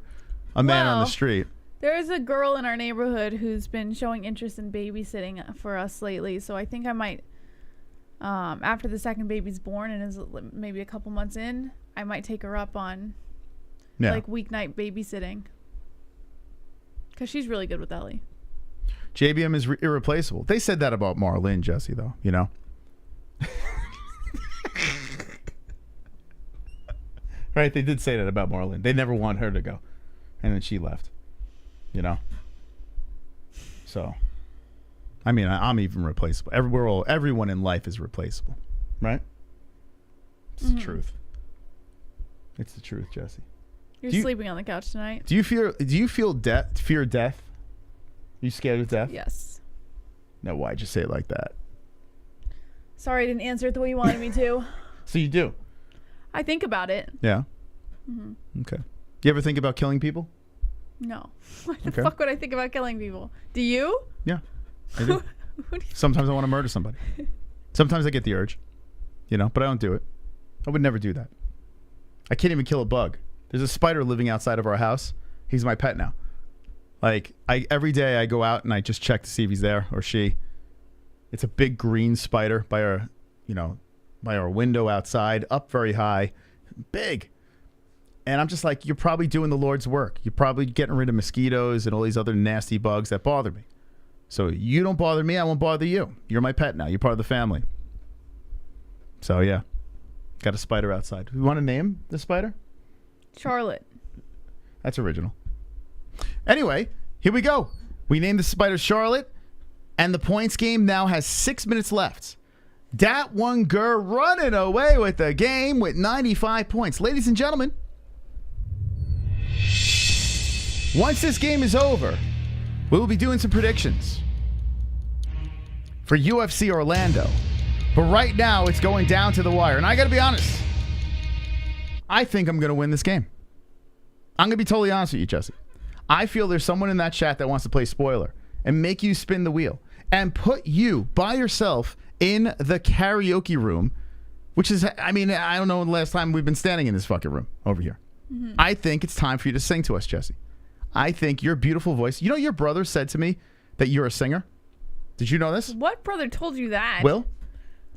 a man on the street. There is a girl in our neighborhood who's been showing interest in babysitting for us lately. So I think I might, after the second baby's born and is maybe a couple months in, I might take her up on like weeknight babysitting. Because she's really good with Ellie. JBM is irreplaceable. They said that about Marlene, Jesse, though, you know? Right? They did say that about Marlene. They never want her to go. And then she left. You know? So, I mean, I'm even replaceable. Everyone in life is replaceable. Right? It's the truth. It's the truth, Jesse. You're sleeping on the couch tonight. Do you fear death? Are you scared of death? Yes. No, why'd you say it like that? Sorry, I didn't answer it the way you wanted me to. So you do? I think about it. Yeah. Okay. You ever think about killing people? No. Why the fuck would I think about killing people? Do you? Yeah. I do. Sometimes I want to murder somebody. Sometimes I get the urge. You know, but I don't do it. I would never do that. I can't even kill a bug. There's a spider living outside of our house. He's my pet now. Like, every day I go out and I just check to see if he's there or she. It's a big green spider by our window outside, up very high, big. And I'm just like, you're probably doing the Lord's work. You're probably getting rid of mosquitoes and all these other nasty bugs that bother me. So you don't bother me, I won't bother you. You're my pet now. You're part of the family. So yeah, got a spider outside. You want to name the spider? Charlotte. That's original. Anyway, here we go. We named the spider Charlotte, and the points game now has 6 minutes left. Dat one girl running away with the game with 95 points. Ladies and gentlemen, once this game is over, we will be doing some predictions for UFC Orlando. But right now, it's going down to the wire. And I got to be honest, I think I'm going to win this game. I'm going to be totally honest with you, Jesse. I feel there's someone in that chat that wants to play spoiler and make you spin the wheel and put you by yourself in the karaoke room, which is, I mean, I don't know the last time we've been standing in this fucking room over here. I think it's time for you to sing to us, Jesse. I think your beautiful voice. You know, your brother said to me that you're a singer. Did you know this? What brother told you that? Will,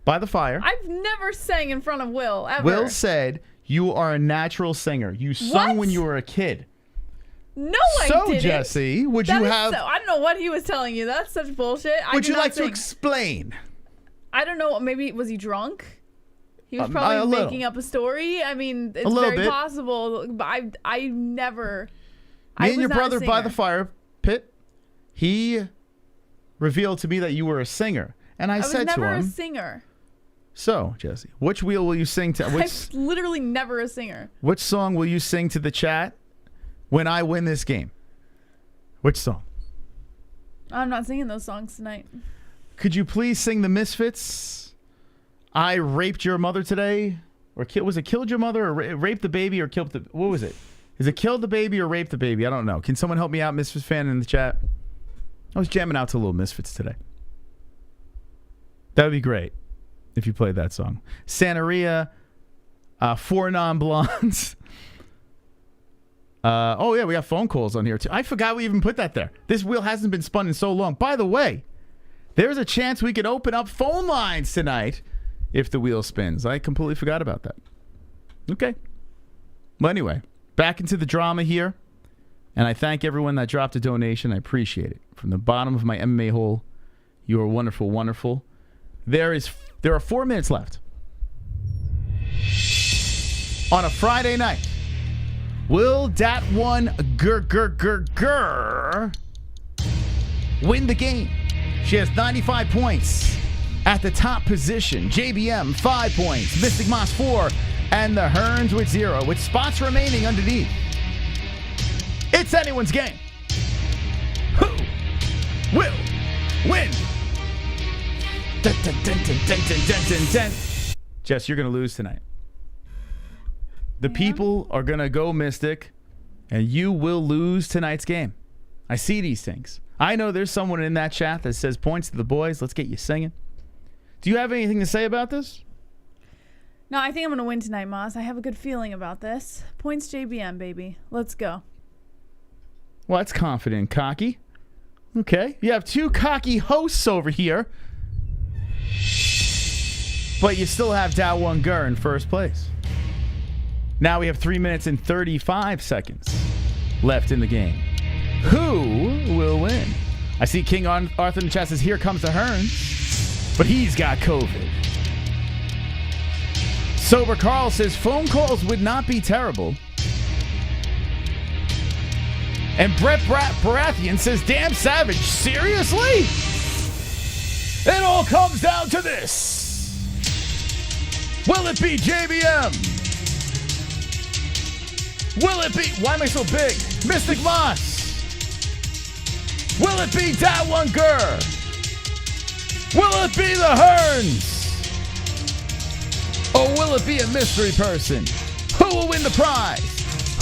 by the fire. I've never sang in front of Will, ever. Will said you are a natural singer. You sung when you were a kid. No, I didn't. So, Jesse, would you have... I don't know what he was telling you. That's such bullshit. Would you like to explain? I don't know. Maybe, was he drunk? He was probably making up a story. I mean, it's very possible. But I never... Me and your brother by the fire pit, he revealed to me that you were a singer. And I said to him... I was never a singer. So, Jesse, which wheel will you sing to... I'm literally never a singer. Which song will you sing to the chat when I win this game? Which song? I'm not singing those songs tonight. Could you please sing the Misfits? I raped your mother today? Or was it killed your mother or raped the baby or killed the... What was it? Is it killed the baby or raped the baby? I don't know. Can someone help me out, Misfits fan, in the chat? I was jamming out to a little Misfits today. That would be great if you played that song. Santeria, 4 Non-Blondes. Oh, yeah, we got phone calls on here, too. I forgot we even put that there. This wheel hasn't been spun in so long. By the way, there's a chance we could open up phone lines tonight if the wheel spins. I completely forgot about that. Okay. Well, anyway, back into the drama here. And I thank everyone that dropped a donation. I appreciate it. From the bottom of my MMA hole, you are wonderful, wonderful. There are 4 minutes left. On a Friday night, will that one win the game? She has 95 points at the top position. JBM, 5 points. Mystic Moss, 4. and the Hearns with 0, with spots remaining underneath. It's anyone's game. Who will win? Dun, dun, dun, dun, dun, dun, dun, dun, dun. Jess, you're going to lose tonight. The people are going to go Mystic, and you will lose tonight's game. I see these things. I know there's someone in that chat that says points to the boys. Let's get you singing. Do you have anything to say about this? No, I think I'm going to win tonight, Moss. I have a good feeling about this. Points JBM, baby. Let's go. Well, that's confident and cocky. Okay. You have 2 cocky hosts over here. But you still have Da One Gur in first place. Now we have 3 minutes and 35 seconds left in the game. Who will win? I see King Arthur in the chat says, here comes the Hearns. But he's got COVID. Sober Carl says, phone calls would not be terrible. And Brett Baratheon says, damn Savage, seriously? It all comes down to this. Will it be JBM? Will it be, why am I so big? Mystic Moss. Will it be Da One Gur? Will it be the Hearns? Or will it be a mystery person? Who will win the prize?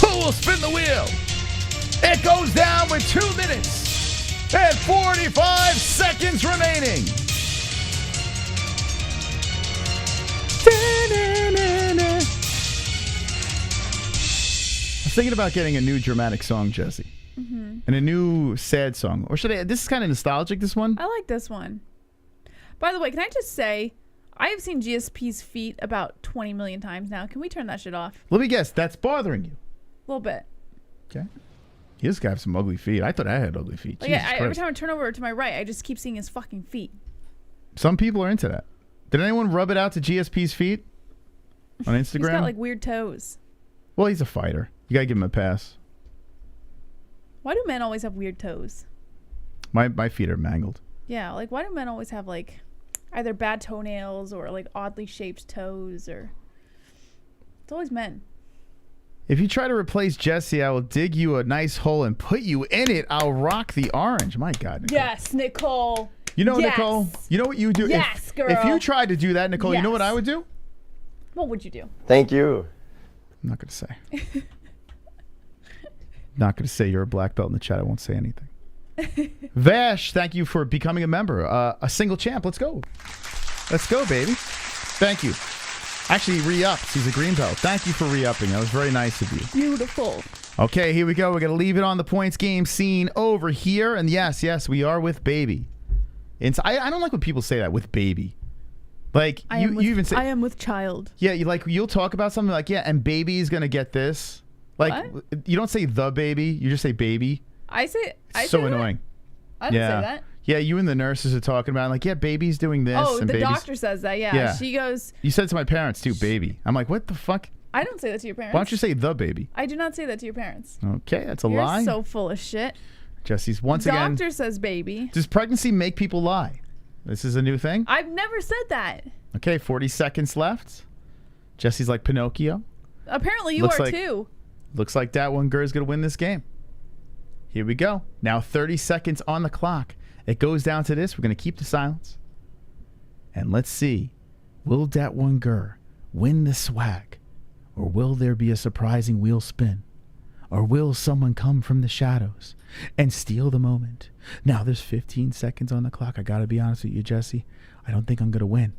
Who will spin the wheel? It goes down with 2 minutes and 45 seconds remaining. I was thinking about getting a new dramatic song, Jesse. Mm-hmm. And a new sad song. Or should I? This is kind of nostalgic, this one. I like this one. By the way, can I just say, I have seen GSP's feet about 20 million times now. Can we turn that shit off? Let me guess. That's bothering you. A little bit. Okay. He does have some ugly feet. I thought I had ugly feet. Like every time I turn over to my right, I just keep seeing his fucking feet. Some people are into that. Did anyone rub it out to GSP's feet on Instagram? He's got like weird toes. Well, he's a fighter. You gotta give him a pass. Why do men always have weird toes? My feet are mangled. Yeah, like why do men always have like either bad toenails or like oddly shaped toes, or it's always men. If you try to replace Jesse, I will dig you a nice hole and put you in it. I'll rock the orange. My God, Nicole. Yes, Nicole. You know, yes. Nicole, you know what you do? Yes, girl. If you tried to do that, Nicole, yes. You know what I would do? What would you do? Thank you. I'm not going to say. Not going to say you're a black belt in the chat. I won't say anything. Vash, thank you for becoming a member. A single champ. Let's go. Let's go, baby. Thank you. Actually, re-ups. He's a green belt. Thank you for re-upping. That was very nice of you. Beautiful. Okay, here we go. We're going to leave it on the points game scene over here. And yes, we are with baby. I don't like when people say that, with baby. Like, you even say... I am with child. Yeah, you'll talk about something like, yeah, and baby's going to get this. Like, what? You don't say the baby. You just say baby. I say so annoying. I didn't say that. Yeah, you and the nurses are talking about, like, yeah, baby's doing this. Oh, and the doctor says that, yeah. She goes... You said to my parents, too, baby. I'm like, what the fuck? I don't say that to your parents. Why don't you say the baby? I do not say that to your parents. Okay, that's a You're lie. You're so full of shit. Jesse's once again... Doctor says baby. Does pregnancy make people lie? This is a new thing? I've never said that. Okay, 40 seconds left. Jesse's like Pinocchio. Apparently you are too. Looks like that one girl's going to win this game. Here we go. Now 30 seconds on the clock. It goes down to this. We're going to keep the silence. And let's see. Will that one girl win the swag? Or will there be a surprising wheel spin? Or will someone come from the shadows and steal the moment? Now there's 15 seconds on the clock. I got to be honest with you, Jesse. I don't think I'm going to win.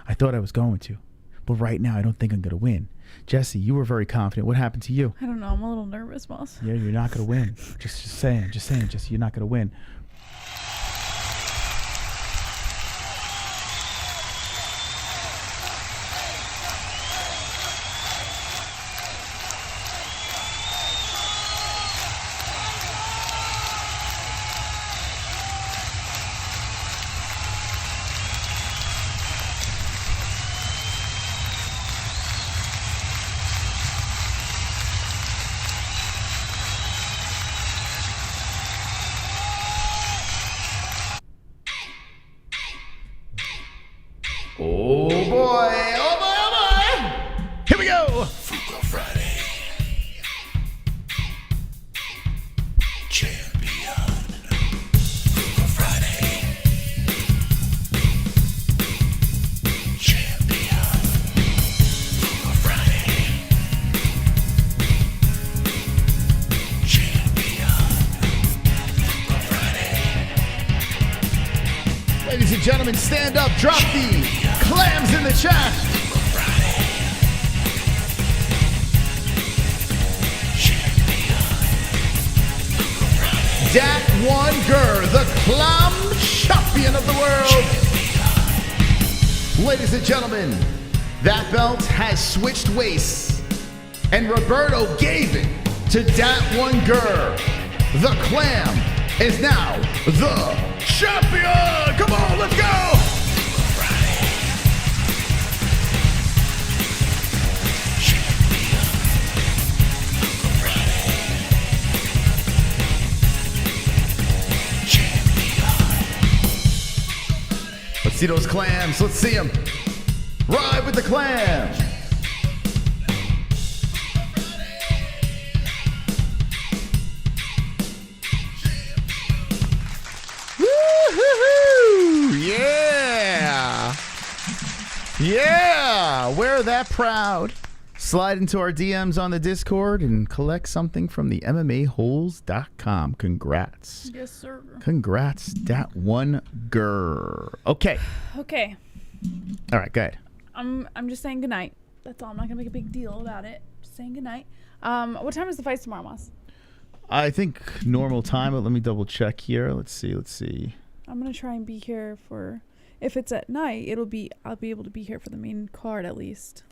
I thought I was going to. But right now, I don't think I'm going to win. Jesse, you were very confident. What happened to you? I don't know. I'm a little nervous, boss. Yeah, you're not going to win. Just saying, Jesse, you're not going to win. Ladies and gentlemen, stand up, drop the clams in the chat. Dat One the clam champion of the world. Ladies and gentlemen, that belt has switched waists, and Roberto gave it to Dat One The clam is now the champion. Come on, let's go. Let's see those clams. Let's see them. Ride with the clam. Woo-hoo-hoo! Yeah. Yeah. Wear that proud. Slide into our DMs on the Discord and collect something from the MMA-Holes.com. Congrats. Yes, sir. Congrats, that one girl. Okay. Okay. All right, go ahead. I'm just saying goodnight. That's all. I'm not gonna make a big deal about it. Just saying goodnight. What time is the fight tomorrow, Moss? I think normal time, but let me double check here. Let's see. I'm gonna try and be here for. If it's at night, I'll be able to be here for the main card at least.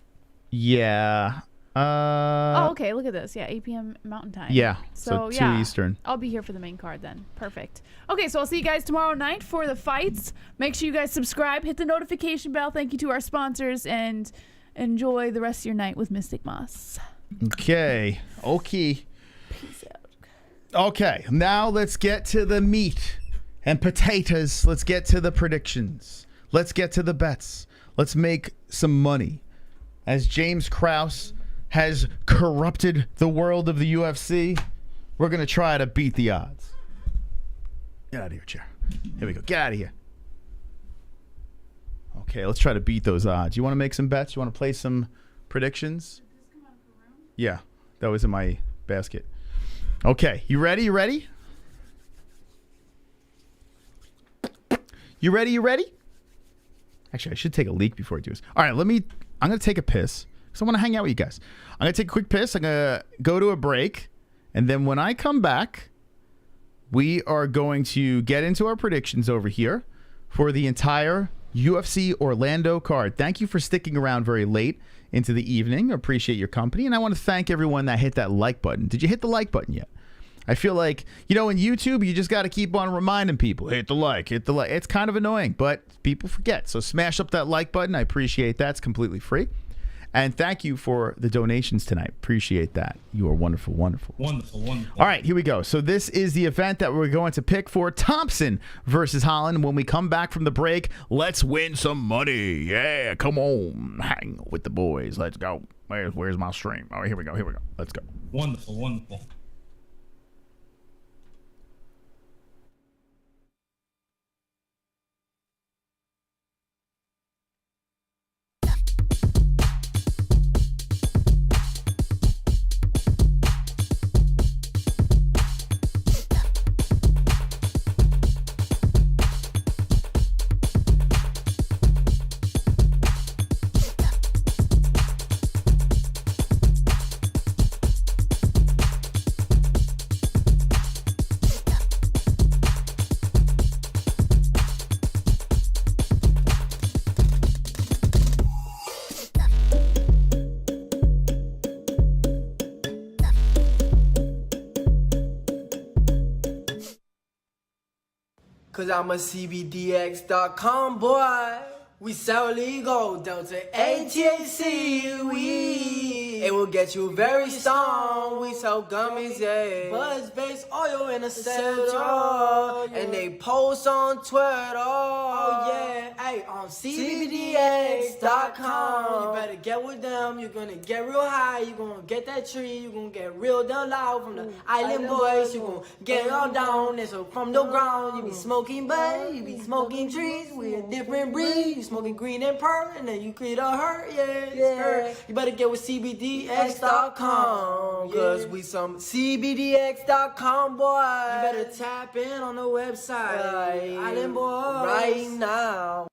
Yeah. Oh, okay. Look at this. Yeah, 8 p.m. Mountain Time. Yeah. So 2 Eastern. I'll be here for the main card then. Perfect. Okay, so I'll see you guys tomorrow night for the fights. Make sure you guys subscribe, hit the notification bell. Thank you to our sponsors, and enjoy the rest of your night with Mystic Moss. Okay. Peace out. Okay. Now let's get to the meat and potatoes. Let's get to the predictions. Let's get to the bets. Let's make some money. As James Krause has corrupted the world of the UFC, we're going to try to beat the odds. Get out of here, chair. Here we go. Get out of here. Okay, let's try to beat those odds. You want to make some bets? You want to play some predictions? Yeah, that was in my basket. Okay, you ready? You ready? You ready? You ready? Actually, I should take a leak before I do this. All right, I'm going to take a piss because I want to hang out with you guys. I'm going to take a quick piss. I'm going to go to a break. And then when I come back, we are going to get into our predictions over here for the entire UFC Orlando card. Thank you for sticking around very late into the evening. I appreciate your company. And I want to thank everyone that hit that like button. Did you hit the like button yet? I feel like, in YouTube, you just got to keep on reminding people, hit the like, hit the like. It's kind of annoying, but people forget. So smash up that like button. I appreciate that. It's completely free. And thank you for the donations tonight. Appreciate that. You are wonderful, wonderful. Wonderful, wonderful. All right, here we go. So this is the event that we're going to pick for Thompson versus Holland. When we come back from the break, let's win some money. Yeah, come on. Hang with the boys. Let's go. Where's my stream? All right, here we go. Let's go. Wonderful, wonderful. Cause I'm a CBDX.com boy. We sell legal, Delta ATHC weed. It will get you very stoned. We sell gummies, yeah. Buzz-based oil and etc. And they post on Twitter. Oh yeah, hey, on CBDX.com. You better get with them. You're gonna get real high. You're gonna get that tree. You're gonna get real down loud from the island boys. You're gonna get all down. And so from the ground, you be smoking bud. You be smoking trees. We a different breed. You smoking green and pearl, and then you create a hurt, yeah. You better get with CBD. CBDX.com. Cause we some CBDX.com, boy. You better tap in on the website. Island boys. Right now.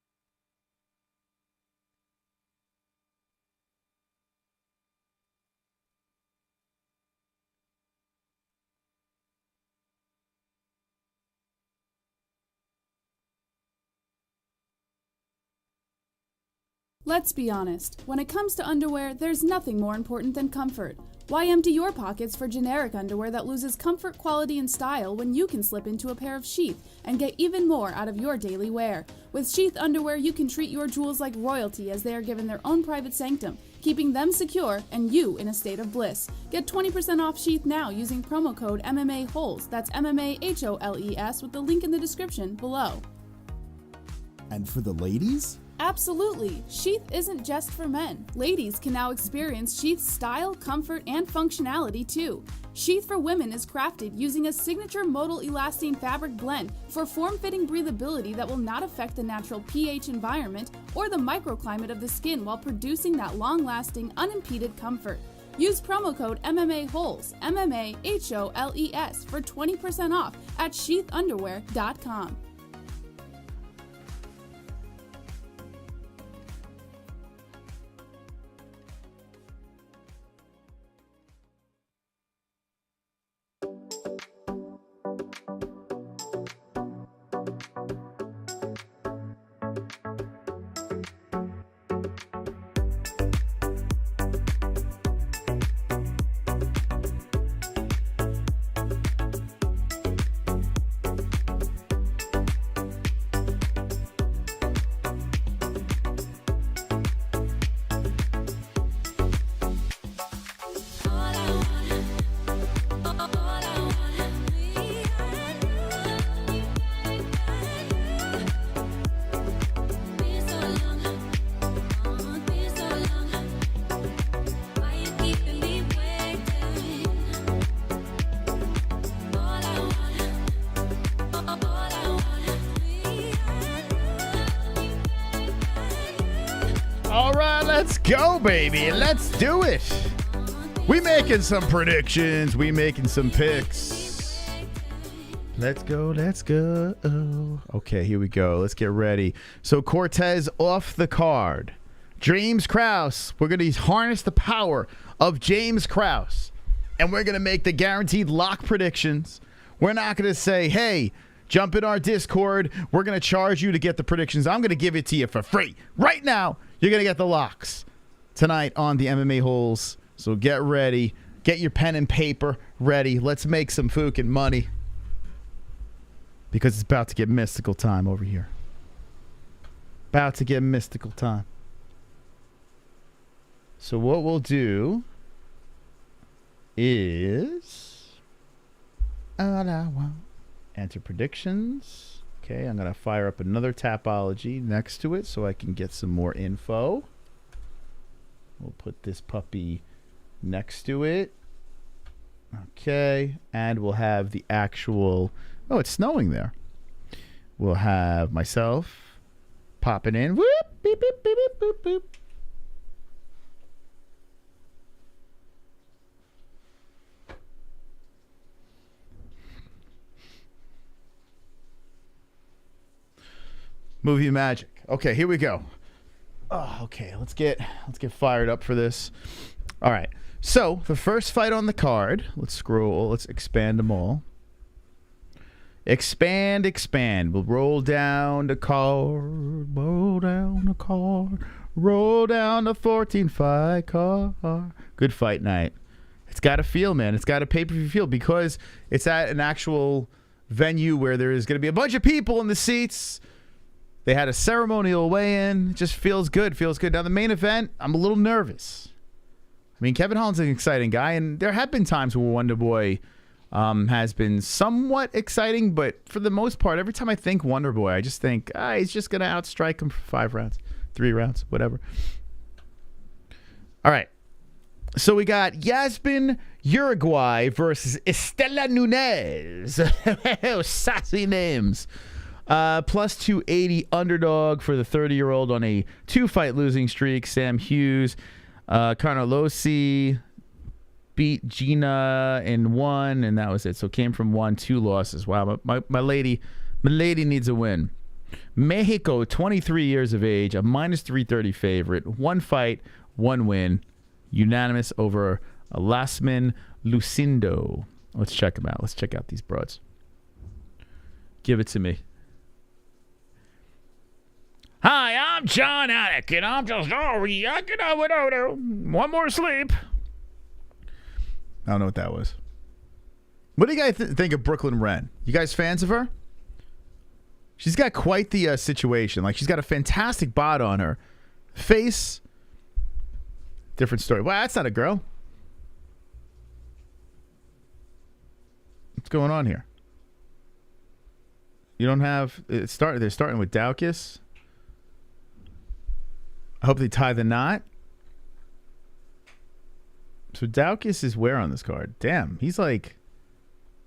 Let's be honest, when it comes to underwear, there's nothing more important than comfort. Why empty your pockets for generic underwear that loses comfort, quality, and style when you can slip into a pair of Sheath and get even more out of your daily wear? With Sheath underwear, you can treat your jewels like royalty as they are given their own private sanctum, keeping them secure and you in a state of bliss. Get 20% off Sheath now using promo code MMA-Holes. That's MMA-HOLES with the link in the description below. And for the ladies? Absolutely! Sheath isn't just for men. Ladies can now experience Sheath's style, comfort, and functionality too. Sheath for women is crafted using a signature modal elastine fabric blend for form-fitting breathability that will not affect the natural pH environment or the microclimate of the skin while producing that long-lasting, unimpeded comfort. Use promo code MMA-Holes, MMA-HOLES for 20% off at sheathunderwear.com. All right, let's go, baby. Let's do it. We making some predictions. We making some picks. Let's go. Let's go. Okay, here we go. Let's get ready. So Cortez off the card. James Krause. We're going to harness the power of James Krause. And we're going to make the guaranteed lock predictions. We're not going to say, hey, jump in our Discord. We're going to charge you to get the predictions. I'm going to give it to you for free. Right now, you're going to get the locks tonight on the MMA-Holes. So get ready. Get your pen and paper ready. Let's make some fucking money. Because it's about to get mystical time over here. About to get mystical time. So what we'll do is all I want. Enter predictions. Okay, I'm going to fire up another Tapology next to it so I can get some more info. We'll put this puppy next to it. Okay, and we'll have the actual... Oh, it's snowing there. We'll have myself popping in. Whoop, beep, beep, beep, beep, boop, boop. Movie magic. Okay, here we go. Oh, okay, let's get fired up for this. All right. So the first fight on the card. Let's scroll. Let's expand them all. Expand. We'll roll down the card. Roll down the card. Roll down the 14 fight card. Good fight night. It's got a feel, man. It's got a pay-per-view feel because it's at an actual venue where there is going to be a bunch of people in the seats. They had a ceremonial weigh-in. It just feels good. Now, the main event, I'm a little nervous. I mean, Kevin Holland's an exciting guy, and there have been times where Wonderboy has been somewhat exciting, but for the most part, every time I think Wonderboy, I just think, he's just going to outstrike him for 5 rounds, 3 rounds, whatever. All right. So we got Yasmin Uruguay versus Estela Nunes. Sassy names. Plus 280 underdog for the 30-year-old on a 2-fight losing streak. Sam Hughes. Carnolosi beat Gina in 1, and that was it. So came from 1, 2 losses. Wow, my lady needs a win. Mexico, 23 years of age, a -330 favorite. 1 fight, 1 win. Unanimous over Lasmin Lucindo. Let's check them out. Let's check out these broads. Give it to me. Hi, I'm John Anik, and I'm just reacting without one more sleep. I don't know what that was. What do you guys think of Brooklyn Wren? You guys fans of her? She's got quite the situation. Like, she's got a fantastic bod on her face. Different story. Well, that's not a girl. What's going on here? You don't have it. They're starting with Daukus. I hope they tie the knot. So Daukus is where on this card? Damn, he's like,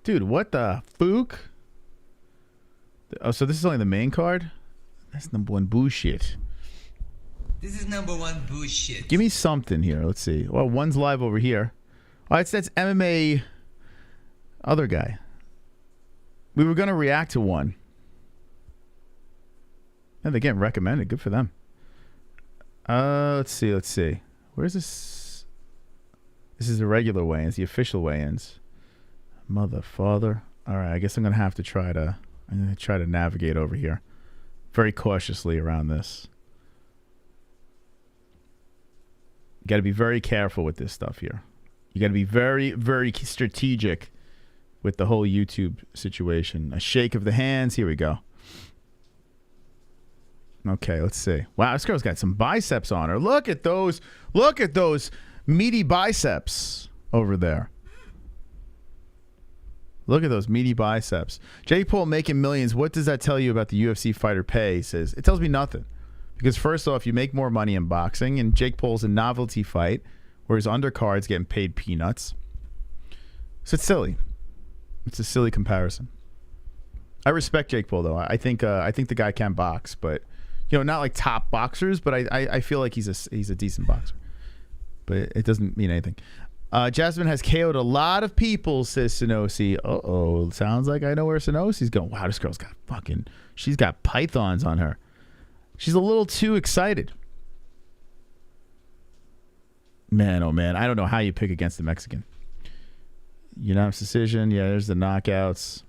dude, what the Fook? Oh, so this is only the main card? That's number 1 bullshit. This is number 1 bullshit. Give me something here. Let's see. Well, one's live over here. All right, so that's MMA other guy. We were going to react to one. And they're getting recommended. Good for them. Let's see. Where's this? This is the regular weigh-ins, the official weigh-ins. Mother, father. All right, I guess I'm going to try to navigate over here very cautiously around this. You got to be very careful with this stuff here. You got to be very, very strategic with the whole YouTube situation. A shake of the hands. Here we go. Okay, let's see. Wow, this girl's got some biceps on her. Look at those. Look at those meaty biceps over there. Look at those meaty biceps. Jake Paul making millions. What does that tell you about the UFC fighter pay? He says, it tells me nothing. Because first off, you make more money in boxing, and Jake Paul's a novelty fight, whereas undercards getting paid peanuts. So it's silly. It's a silly comparison. I respect Jake Paul, though. I think the guy can box, but not like top boxers, but I feel like he's a decent boxer. But it doesn't mean anything. Jasmine has KO'd a lot of people, says Sonosi. Uh-oh. Sounds like I know where Sonosi's going. Wow, this girl's got she's got pythons on her. She's a little too excited. Man, oh man. I don't know how you pick against the Mexican. Unanimous decision. Yeah, there's the knockouts.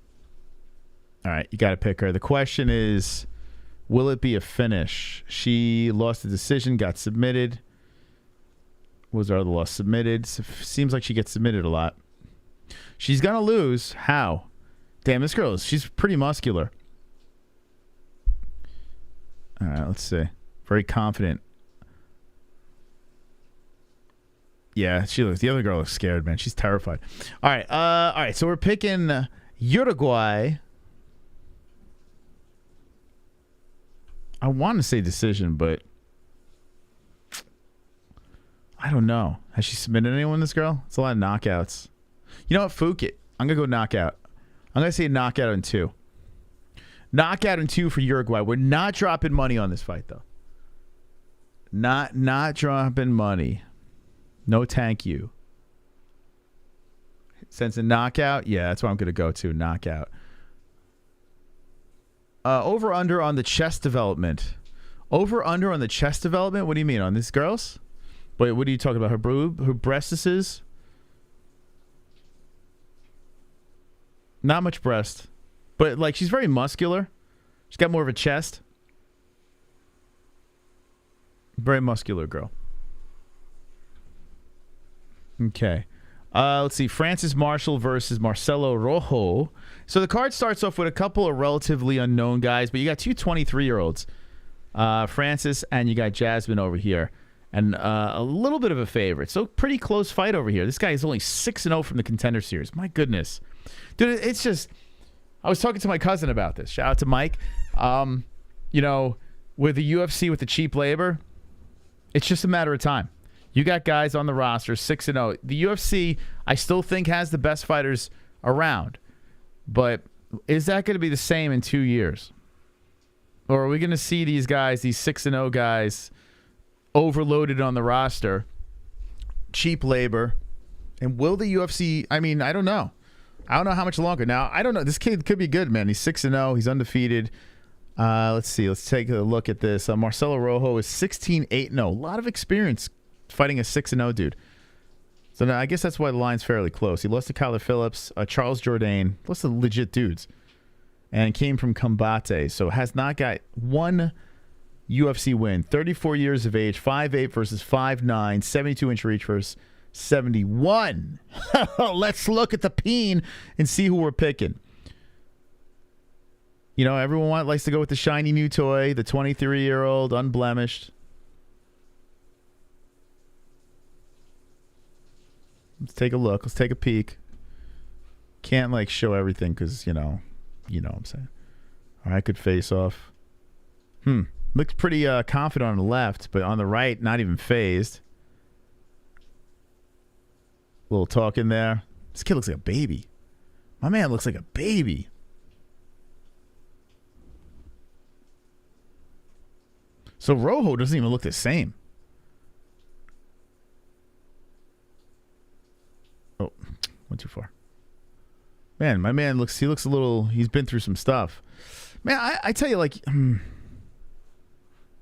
All right, you got to pick her. The question is, will it be a finish? She lost the decision, got submitted. What was her other loss? Submitted. Seems like she gets submitted a lot. She's going to lose. How? Damn, this girl she's pretty muscular. All right, let's see. Very confident. Yeah, she looks. The other girl looks scared, man. She's terrified. All right. So we're picking Uruguay. I want to say decision, but I don't know. Has she submitted anyone, this girl? It's a lot of knockouts. You know what? Fook it. I'm going to go knockout. I'm going to say knockout in 2. Knockout in 2 for Uruguay. We're not dropping money on this fight, though. Not dropping money. No thank you. Since a knockout, yeah, that's what I'm going to go to. Knockout. Over under on the chest development. Over under on the chest development? What do you mean? On these girls? Wait, what are you talking about? Her boob? Her breastises? Not much breast. But, like, she's very muscular. She's got more of a chest. Very muscular girl. Okay. Let's see. Francis Marshall versus Marcelo Rojo. So the card starts off with a couple of relatively unknown guys, but you got two 23-year-olds. Francis and you got Jasmine over here. And a little bit of a favorite. So pretty close fight over here. This guy is only 6-0 from the Contender Series. My goodness. Dude, it's just... I was talking to my cousin about this. Shout out to Mike. You know, with the UFC, with the cheap labor, it's just a matter of time. You got guys on the roster, 6-0. The UFC, I still think, has the best fighters around. But is that going to be the same in 2 years? Or are we going to see these guys, these 6-0 guys, overloaded on the roster cheap labor. And will the UFC, I mean, I don't know. I don't know how much longer. Now, I don't know. This kid could be good, man. He's 6-0. He's undefeated. Let's see. Let's take a look at this. Marcelo Rojo is 16-8-0. A lot of experience fighting a 6-0 dude. So now I guess that's why the line's fairly close. He lost to Kyler Phillips, Charles Jourdain. Lost to legit dudes. And came from Combate. So has not got one UFC win. 34 years of age. 5'8" versus 5'9". 72-inch reach versus 71. Let's look at the peen and see who we're picking. You know, everyone likes to go with the shiny new toy, the 23-year-old, unblemished. Let's take a look. Let's take a peek. Can't, like, show everything because, you know what I'm saying. All right, good face off. Looks pretty confident on the left, but on the right, not even phased. Little talk in there. This kid looks like a baby. My man looks like a baby. So Rojo doesn't even look the same. Oh, went too far. Man, my man looks a little, he's been through some stuff. Man, I tell you, like,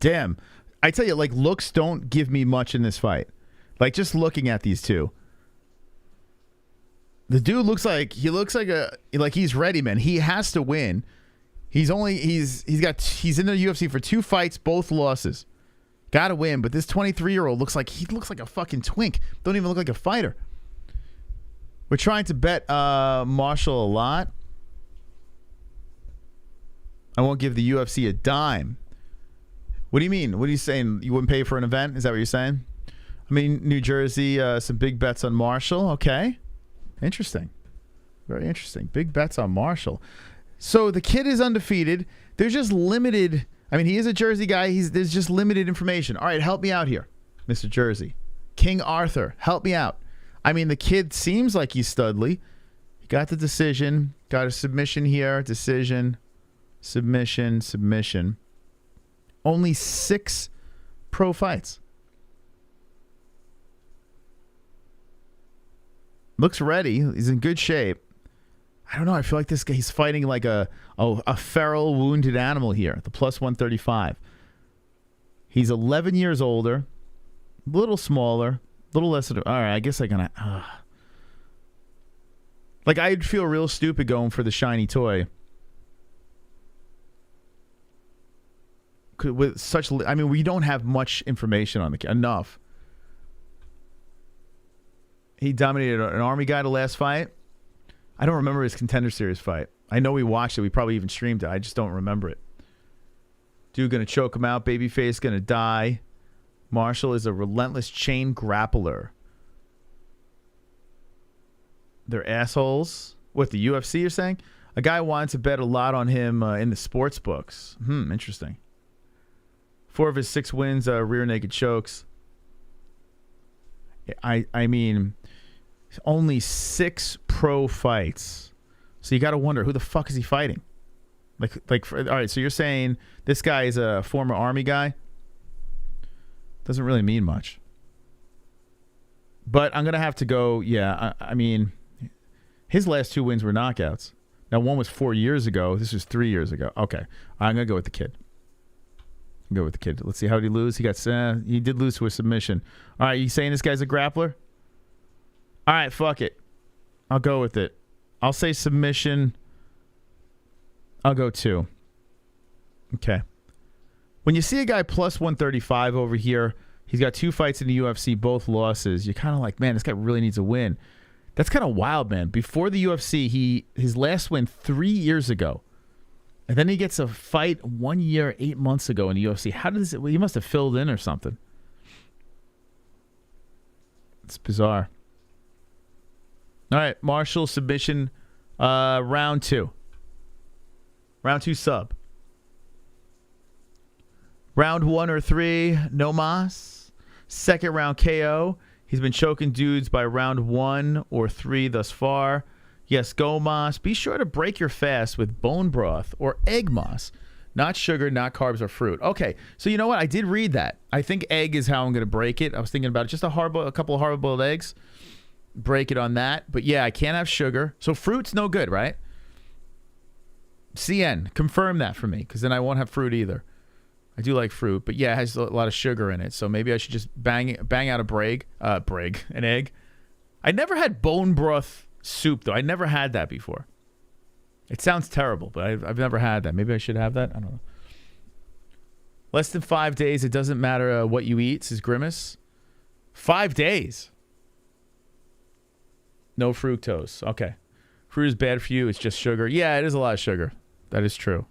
damn. I tell you, like, looks don't give me much in this fight. Like, just looking at these two. The dude looks like he's ready, man. He has to win. He's in the UFC for 2 fights, both losses. Got to win, but this 23-year-old looks like a fucking twink. Don't even look like a fighter. We're trying to bet Marshall a lot. I won't give the UFC a dime. What do you mean? What are you saying? You wouldn't pay for an event? Is that what you're saying? I mean, New Jersey, some big bets on Marshall. Okay. Interesting. Very interesting. Big bets on Marshall. So the kid is undefeated. There's just limited. I mean, he is a Jersey guy. There's just limited information. All right, help me out here, Mr. Jersey. King Arthur, help me out. I mean, the kid seems like he's studly. He got the decision. Got a submission here. Decision. Submission. Only 6 pro fights. Looks ready. He's in good shape. I don't know. I feel like this guy, he's fighting like a feral, wounded animal here. The plus 135. He's 11 years older. A little smaller. A little less. All right. I guess I'm going to. Like, I'd feel real stupid going for the shiny toy. With such. I mean, we don't have much information on the kid. Enough. He dominated an Army guy the last fight. I don't remember his Contender Series fight. I know we watched it. We probably even streamed it. I just don't remember it. Dude going to choke him out. Babyface going to die. Marshall is a relentless chain grappler. They're assholes. What, the UFC you're saying? A guy wanted to bet a lot on him in the sports books. Interesting. 4 of his 6 wins, rear naked chokes. I mean, only 6 pro fights. So you got to wonder, who the fuck is he fighting? All right, so you're saying this guy is a former Army guy? Doesn't really mean much. But I'm going to have to go, yeah, I mean, his last 2 wins were knockouts. Now, one was 4 years ago. This was 3 years ago. Okay, I'm going to go with the kid. Let's see, how did he lose? He did lose to a submission. All right, you saying this guy's a grappler? All right, fuck it. I'll go with it. I'll say submission. I'll go 2. Okay. When you see a guy plus 135 over here, he's got 2 fights in the UFC, both losses. You're kind of like, man, this guy really needs a win. That's kind of wild, man. Before the UFC, his last win 3 years ago. And then he gets a fight 1 year, 8 months ago in the UFC. How does it? Well, he must have filled in or something. It's bizarre. All right, Marshall submission, round 2. Round 2 sub. Round 1 or 3, no mas. Second round KO. He's been choking dudes by round 1 or 3 thus far. Yes, go mas. Be sure to break your fast with bone broth or egg mas. Not sugar, not carbs or fruit. Okay, so you know what? I did read that. I think egg is how I'm going to break it. I was thinking about it. Just a couple of hard-boiled eggs. Break it on that. But yeah, I can't have sugar. So fruit's no good, right? CN, confirm that for me, because then I won't have fruit either. I do like fruit, but yeah, it has a lot of sugar in it. So maybe I should just bang out an egg. I never had bone broth soup, though. I never had that before. It sounds terrible, but I've never had that. Maybe I should have that. I don't know. Less than 5 days. It doesn't matter what you eat, says Grimace. 5 days. No fructose. Okay. Fruit is bad for you. It's just sugar. Yeah, it is a lot of sugar. That is true.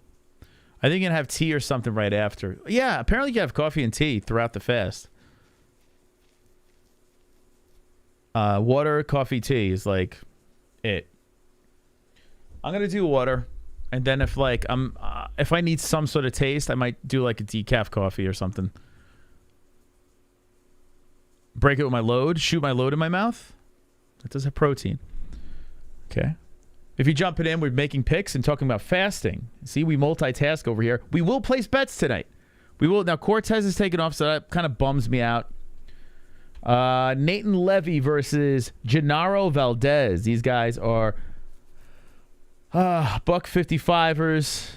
I think you can have tea or something right after. Yeah, apparently you can have coffee and tea throughout the fast. Water, coffee, tea is like it. I'm gonna do water, and then if I need some sort of taste, I might do like a decaf coffee or something. Break it with my load. Shoot my load in my mouth. That does have protein. Okay. If you jump it in, we're making picks and talking about fasting. See, we multitask over here. We will place bets tonight. We will. Now, Cortez is taking off, so that kind of bums me out. Nathan Levy versus Genaro Valdez. These guys are buck 55ers.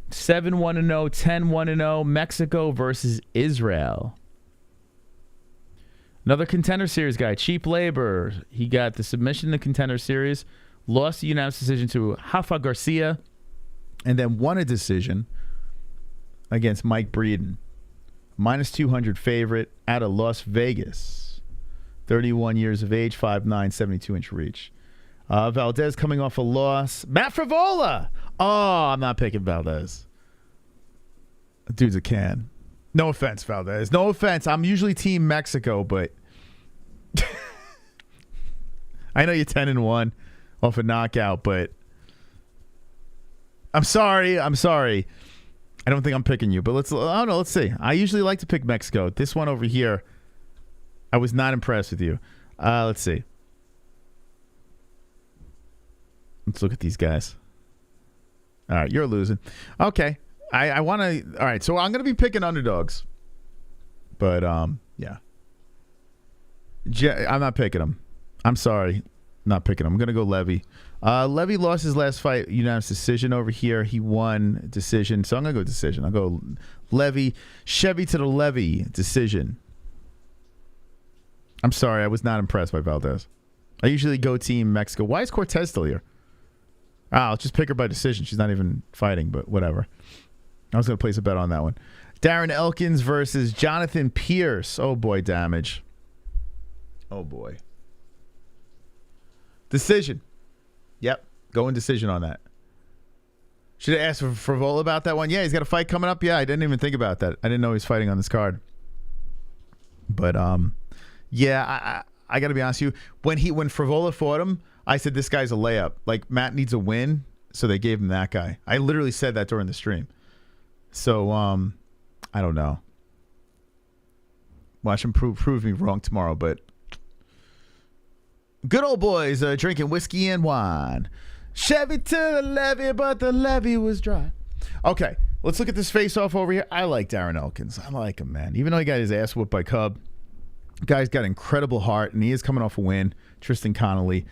7-1-0, 10-1-0. Mexico versus Israel. Another Contender Series guy, Cheap Labor. He got the submission in the Contender Series. Lost the unanimous decision to Rafa Garcia, and then won a decision against Mike Breeden. Minus 200 favorite out of Las Vegas. 31 years of age, 5'9", 72-inch reach. Valdez coming off a loss. Matt Frivola! Oh, I'm not picking Valdez. Dude's a can. No offense, Valdez. No offense. I'm usually Team Mexico, but I know you're 10-1. Off a knockout, but I'm sorry. I don't think I'm picking you, but let's see. I usually like to pick Mexico. This one over here, I was not impressed with you. Let's see. Let's look at these guys. All right, you're losing. Okay. I want to. All right, so I'm going to be picking underdogs. But, yeah. I'm not picking them. I'm sorry. Not picking him. I'm going to go Levy. Levy lost his last fight, unanimous decision over here. He won decision. So I'm going to go decision. I'll go Levy. Chevy to the Levy decision. I'm sorry. I was not impressed by Valdez. I usually go Team Mexico. Why is Cortez still here? I'll just pick her by decision. She's not even fighting, but whatever. I was going to place a bet on that one. Darren Elkins versus Jonathan Pierce. Oh, boy, damage. Oh, boy. Decision. Yep. Going decision on that. Should have asked for Frivola about that one. Yeah, he's got a fight coming up. Yeah, I didn't even think about that. I didn't know he was fighting on this card. But, yeah, I got to be honest with you. When Frivola fought him, I said, this guy's a layup. Like, Matt needs a win, so they gave him that guy. I literally said that during the stream. So, I don't know. Watch him prove me wrong tomorrow, but good old boys drinking whiskey and wine. Chevy to the levee, but the levee was dry. Okay, let's look at this face-off over here. I like Darren Elkins. I like him, man. Even though he got his ass whooped by Cub, guy's got incredible heart, and he is coming off a win. Tristan Connolly.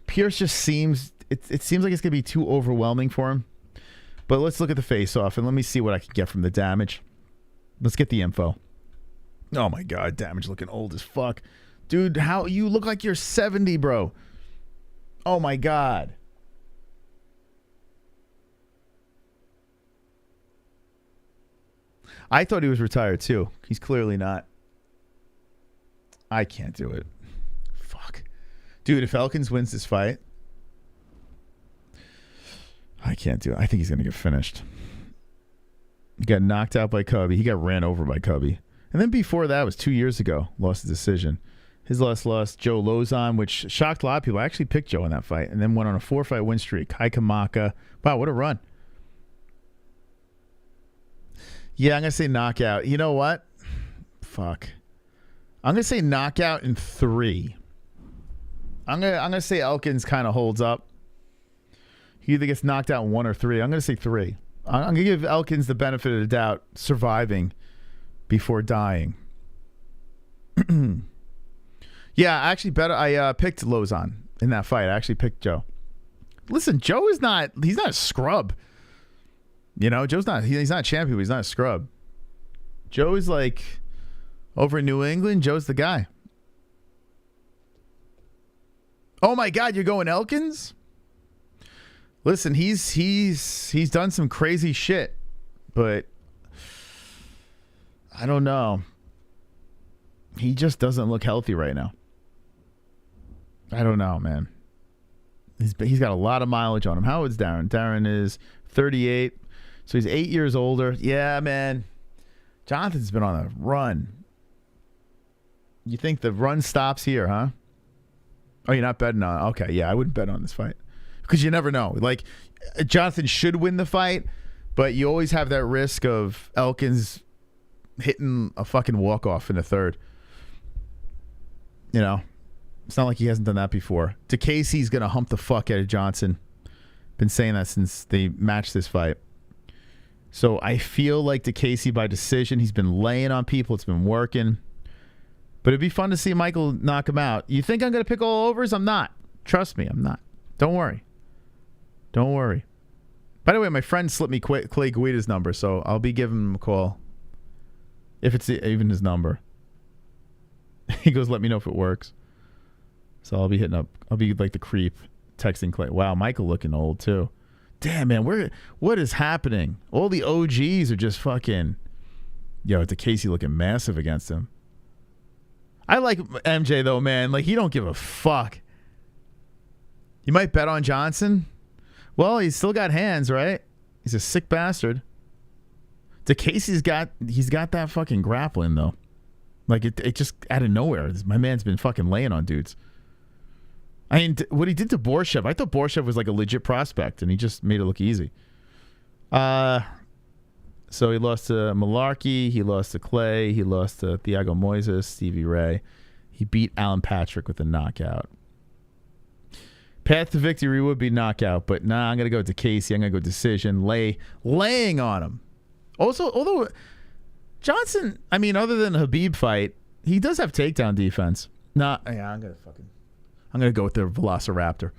Pierce just seems, it seems like it's going to be too overwhelming for him. But let's look at the face-off, and let me see what I can get from the damage. Let's get the info. Oh, my God. Damage looking old as fuck. Dude, how you look like you're 70, bro. Oh, my God. I thought he was retired, too. He's clearly not. I can't do it. Fuck. Dude, if Elkins wins this fight, I can't do it. I think he's going to get finished. He got knocked out by Cubby. He got ran over by Cubby. And then before that was 2 years ago. Lost the decision. His last loss, Joe Lozon, which shocked a lot of people. I actually picked Joe in that fight. And then went on a 4-fight win streak. Kai Kamaka. Wow, what a run. Yeah, I'm going to say knockout. You know what? Fuck. I'm going to say knockout in 3. I'm going to say Elkins kind of holds up. He either gets knocked out in 1 or 3. I'm going to say 3. I'm going to give Elkins the benefit of the doubt, surviving before dying. Yeah, I actually I picked Lozon in that fight. I actually picked Joe. Listen, Joe is he's not a scrub. You know, Joe's not, he's not a champion, but he's not a scrub. Joe is like, over in New England, Joe's the guy. Oh my God, you're going Elkins? Listen, he's done some crazy shit, but I don't know. He just doesn't look healthy right now. I don't know, man. He's got a lot of mileage on him. How old's Darren? Darren is 38, so he's 8 years older. Yeah, man. Jonathan's been on a run. You think the run stops here, huh? Oh, you're not betting on? Okay, yeah, I wouldn't bet on this fight because you never know. Like, Jonathan should win the fight, but you always have that risk of Elkins hitting a fucking walk-off in the third. You know, it's not like he hasn't done that before. DeCasey's going to hump the fuck out of Johnson. Been saying that since they matched this fight. So I feel like DeCasey by decision. He's been laying on people. It's been working. But it'd be fun to see Michael knock him out. You think I'm going to pick all overs? I'm not. Trust me, I'm not. Don't worry. Don't worry. By the way, my friend slipped me Clay Guida's number, so I'll be giving him a call. If it's even his number. He goes, let me know if it works. So I'll be hitting up. I'll be like the creep texting Clay. Wow, Michael looking old too. Damn, man, what is happening? All the OGs are just fucking... Yo, DeCasey looking massive against him. I like MJ though, man. Like, he don't give a fuck. You might bet on Johnson. Well, he's still got hands, right? He's a sick bastard. DeCasey's got that fucking grappling though. Like, it just out of nowhere. My man's been fucking laying on dudes. I mean, what he did to Borshev, I thought Borshev was like a legit prospect, and he just made it look easy. So he lost to Malarkey, he lost to Clay, he lost to Thiago Moises, Stevie Ray. He beat Alan Patrick with a knockout. Path to victory would be knockout, but nah, I'm going to go to Casey. I'm going to go decision, laying on him. Also, although Johnson, I mean, other than a Habib fight, he does have takedown defense. Nah, yeah, I'm going to go with the Velociraptor.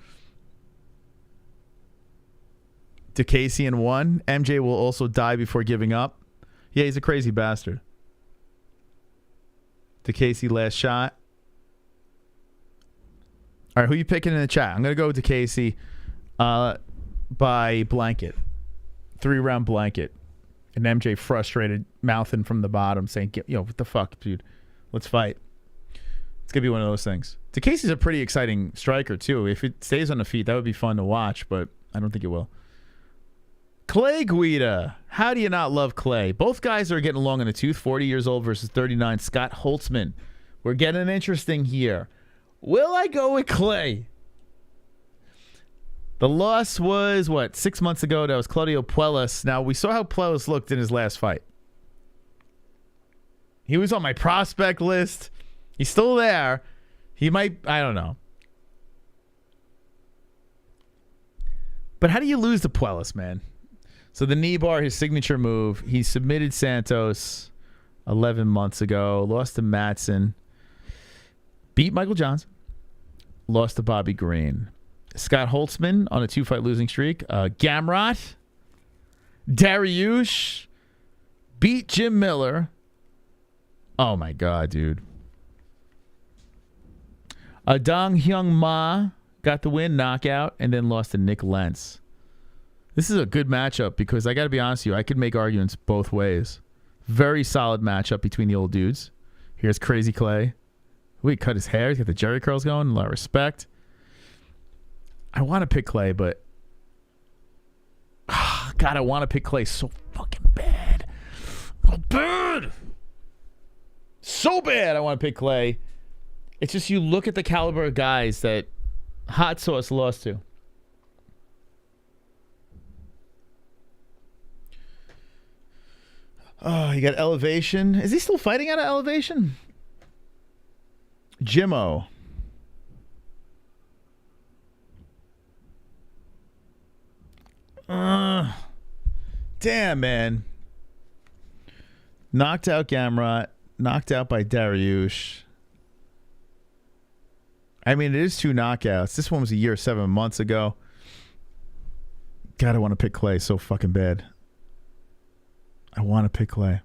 DeCasey in 1. MJ will also die before giving up. Yeah, he's a crazy bastard. DeCasey last shot. All right, who you picking in the chat? I'm going to go with DeCasey by blanket. 3-round blanket. And MJ frustrated, mouthing from the bottom, saying, yo, what the fuck, dude? Let's fight. It's going to be one of those things. DeCasey's a pretty exciting striker, too. If it stays on the feet, that would be fun to watch, but I don't think it will. Clay Guida. How do you not love Clay? Both guys are getting along in the tooth. 40 years old versus 39. Scott Holtzman. We're getting interesting here. Will I go with Clay? The loss was, 6 months ago? That was Claudio Puelles. Now, we saw how Puelles looked in his last fight. He was on my prospect list. He's still there. He might, I don't know. But how do you lose to Puelles, man? So the knee bar, his signature move. He submitted Santos 11 months ago. Lost to Madsen. Beat Michael Johnson. Lost to Bobby Green. Scott Holtzman on a 2-fight losing streak. Gamrot. Dariush. Beat Jim Miller. Oh my God, dude. Dong Hyung Ma got the win, knockout, and then lost to Nick Lentz. This is a good matchup because I got to be honest with you, I could make arguments both ways. Very solid matchup between the old dudes. Here's Crazy Clay. He cut his hair. He's got the Jerry curls going. A lot of respect. I want to pick Clay, but God, I want to pick Clay so fucking bad. Oh, bad. So bad I want to pick Clay. It's just you look at the caliber of guys that Hot Sauce lost to. Oh, you got Elevation. Is he still fighting out of Elevation? Jimmo. Damn, man. Knocked out Gamrot. Knocked out by Dariush. I mean, it is 2 knockouts. This one was a year, 7 months ago. God, I want to pick Clay so fucking bad. I want to pick Clay.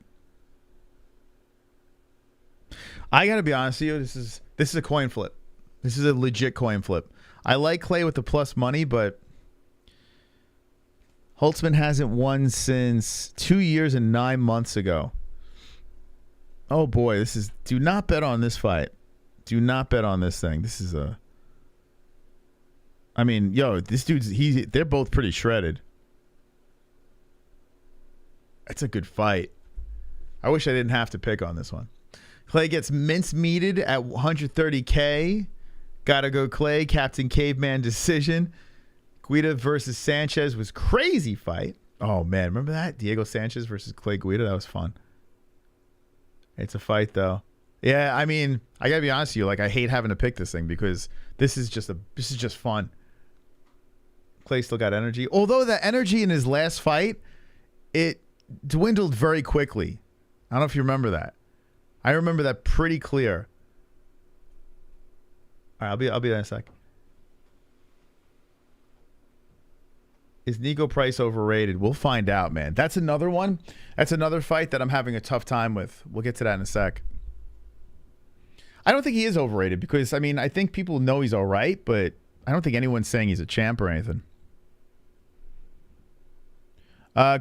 I got to be honest with you. This is a coin flip. This is a legit coin flip. I like Clay with the plus money, but Holtzman hasn't won since 2 years and 9 months ago. Oh boy, this is. Do not bet on this fight. Do not bet on this thing. This is a. I mean, yo, this dude's. They're both pretty shredded. It's a good fight. I wish I didn't have to pick on this one. Clay gets mince-meated at 130K. Gotta go Clay. Captain Caveman decision. Guida versus Sanchez was crazy fight. Oh, man. Remember that? Diego Sanchez versus Clay Guida? That was fun. It's a fight, though. Yeah, I mean, I gotta be honest with you. Like, I hate having to pick this thing because this is just fun. Clay still got energy. Although the energy in his last fight, it dwindled very quickly. I don't know if you remember that. I remember that pretty clear. All right, I'll be there in a sec. Is Nico Price overrated? We'll find out, man. That's another one. That's another fight that I'm having a tough time with. We'll get to that in a sec. I don't think he is overrated because, I mean, I think people know he's all right, but I don't think anyone's saying he's a champ or anything.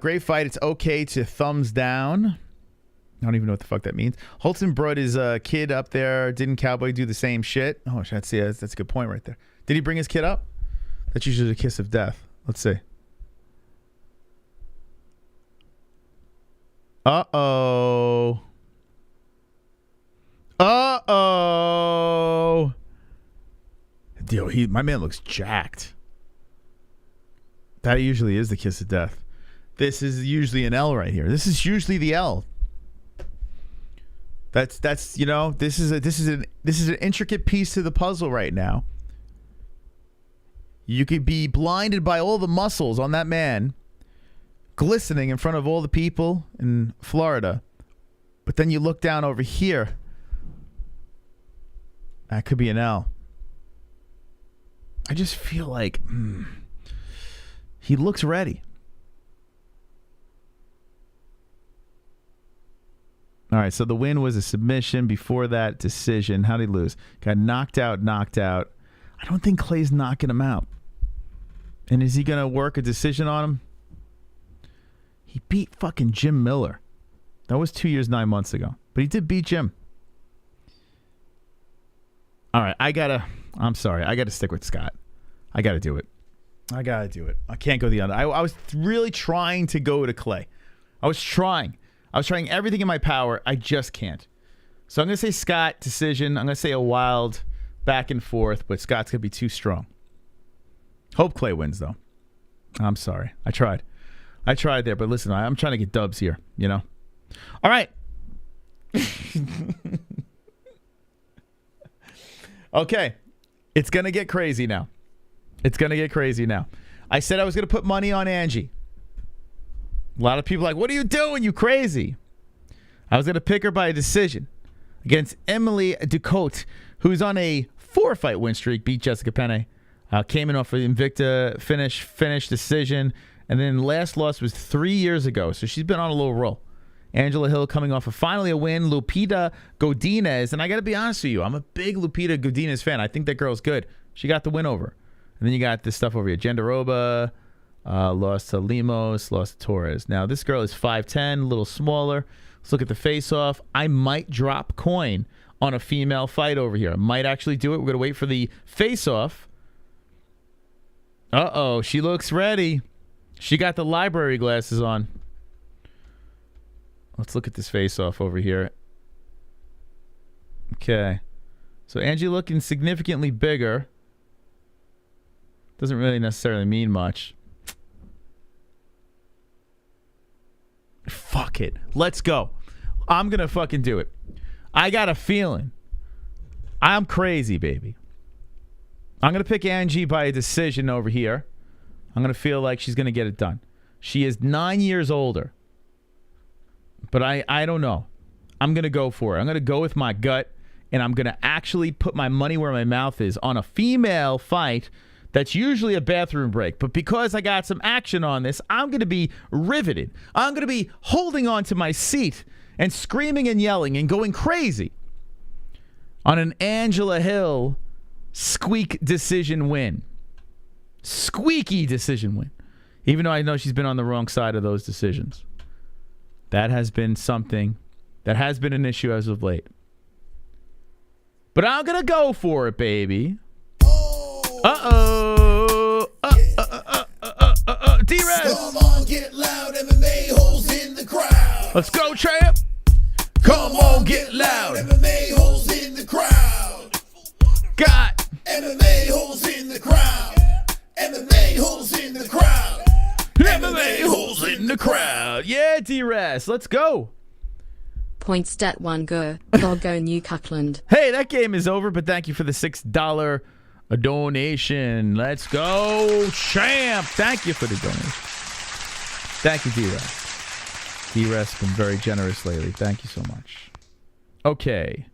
Great fight. It's okay to thumbs down. I don't even know what the fuck that means. Holtzman brought his kid up there. Didn't Cowboy do the same shit? Oh, that's a good point right there. Did he bring his kid up? That's usually the kiss of death. Let's see. Uh-oh. Uh-oh. Yo, my man looks jacked. That usually is the kiss of death. This is usually an L right here. This is usually the L. That's you know, this is an intricate piece to the puzzle right now. You could be blinded by all the muscles on that man glistening in front of all the people in Florida. But then you look down over here. That could be an L. I just feel like he looks ready. All right, so the win was a submission. Before that, decision. How'd he lose? Got knocked out. I don't think Clay's knocking him out. And is he going to work a decision on him? He beat fucking Jim Miller. That was 2 years, 9 months ago. But he did beat Jim. All right, I'm sorry. I got to stick with Scott. I got to do it. I can't go the other. I was really trying to go to Clay. I was trying everything in my power. I just can't. So I'm going to say Scott, decision. I'm going to say a wild back and forth, but Scott's going to be too strong. Hope Clay wins, though. I'm sorry. I tried there, but listen, I'm trying to get dubs here, you know? All right. Okay. It's going to get crazy now. I said I was going to put money on Angie. A lot of people are like, what are you doing? You crazy. I was going to pick her by a decision against Emily Ducote, who's on a 4-fight win streak, beat Jessica Penne. Came in off an Invicta finish decision. And then last loss was 3 years ago. So she's been on a little roll. Angela Hill coming off of finally a win. Lupita Godinez. And I got to be honest with you, I'm a big Lupita Godinez fan. I think that girl's good. She got the win over. And then you got this stuff over here. Genderoba, lost to Lemos, lost to Torres. Now, this girl is 5'10", a little smaller. Let's look at the face-off. I might drop coin on a female fight over here. I might actually do it. We're going to wait for the face-off. Uh-oh, she looks ready. She got the library glasses on. Let's look at this face-off over here. Okay. So Angie looking significantly bigger. Doesn't really necessarily mean much. Fuck it. Let's go. I'm going to fucking do it. I got a feeling. I'm crazy, baby. I'm going to pick Angie by a decision over here. I'm going to feel like she's going to get it done. She is 9 years older. But I don't know. I'm going to go for it. I'm going to go with my gut, and I'm going to actually put my money where my mouth is on a female fight that's usually a bathroom break. But because I got some action on this, I'm going to be riveted. I'm going to be holding on to my seat and screaming and yelling and going crazy on an Angela Hill squeak decision win. Squeaky decision win. Even though I know she's been on the wrong side of those decisions. That has been something that has been an issue as of late. But I'm going to go for it, baby. Uh-oh. D-Rez. Come on, get loud. MMA-Holes in the crowd. Let's go, champ. Come on, get loud. MMA-Holes in the crowd. Got MMA-Holes in the crowd. MMA-Holes in the crowd. MMA-Holes in the crowd. Yeah, D-Rez. Let's go. Point stat 1 go. Go New Cuckland. Hey, that game is over, but thank you for the $6 donation. Let's go, champ. Thank you for the donation. Thank you, D-Rez. D-Rez has been very generous lately. Thank you so much. Okay.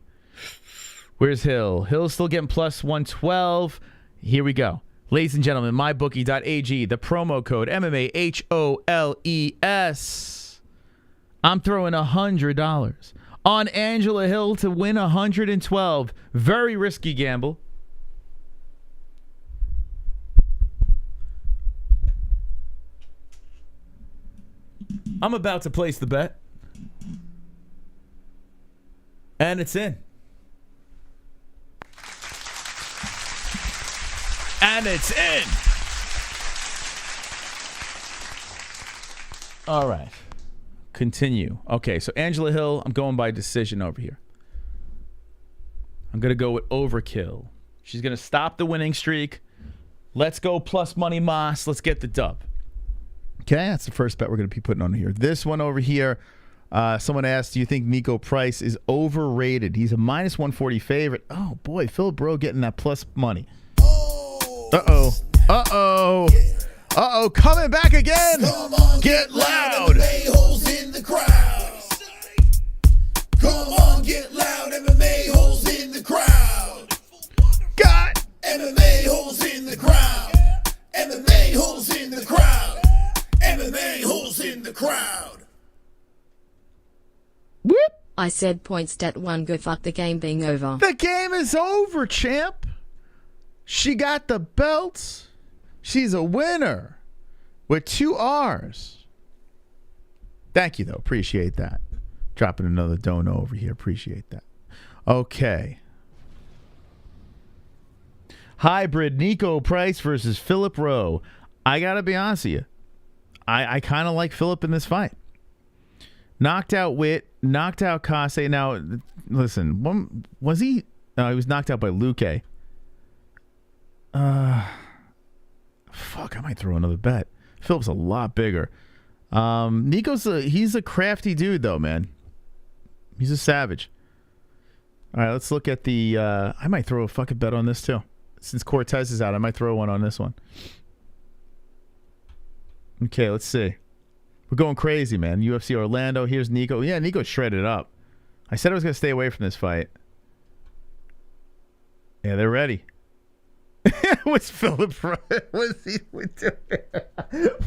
Where's Hill? Hill's still getting plus 112. Here we go. Ladies and gentlemen, mybookie.ag, the promo code MMAHOLES. I'm throwing $100 on Angela Hill to win 112. Very risky gamble. I'm about to place the bet. And it's in. And it's in. All right. Continue. Okay, so Angela Hill, I'm going by decision over here. I'm going to go with overkill. She's going to stop the winning streak. Let's go plus money Moss. Let's get the dub. Okay, that's the first bet we're going to be putting on here. This one over here, someone asked, do you think Nico Price is overrated? He's a minus 140 favorite. Oh, boy, Philip Bro getting that plus money. Uh-oh. Uh-oh. Uh-oh, coming back again. Come on, get loud. MMA-Holes in the crowd. Come on, get loud. MMA-Holes in the crowd. Got MMA-Holes in the crowd. MMA-Holes in the crowd. MMA-Holes in the crowd. Whoop. I said point stat 1 go fuck the game being over. The game is over, champ. She got the belts. She's a winner with 2 R's. Thank you, though. Appreciate that. Dropping another dono over here. Appreciate that. Okay. Hybrid Nico Price versus Philip Rowe. I got to be honest with you. I kind of like Philip in this fight. Knocked out Witt. Knocked out Kase. Now, listen. Was he? No, he was knocked out by Luque. Fuck, I might throw another bet. Philip's a lot bigger. He's a crafty dude, though, man. He's a savage. All right, let's look at the... I might throw a fucking bet on this, too. Since Cortez is out, I might throw one on this one. Okay, let's see. We're going crazy, man. UFC Orlando. Here's Nico. Yeah, Nico shredded up. I said I was going to stay away from this fight. Yeah, they're ready. What's Philip? What's he doing?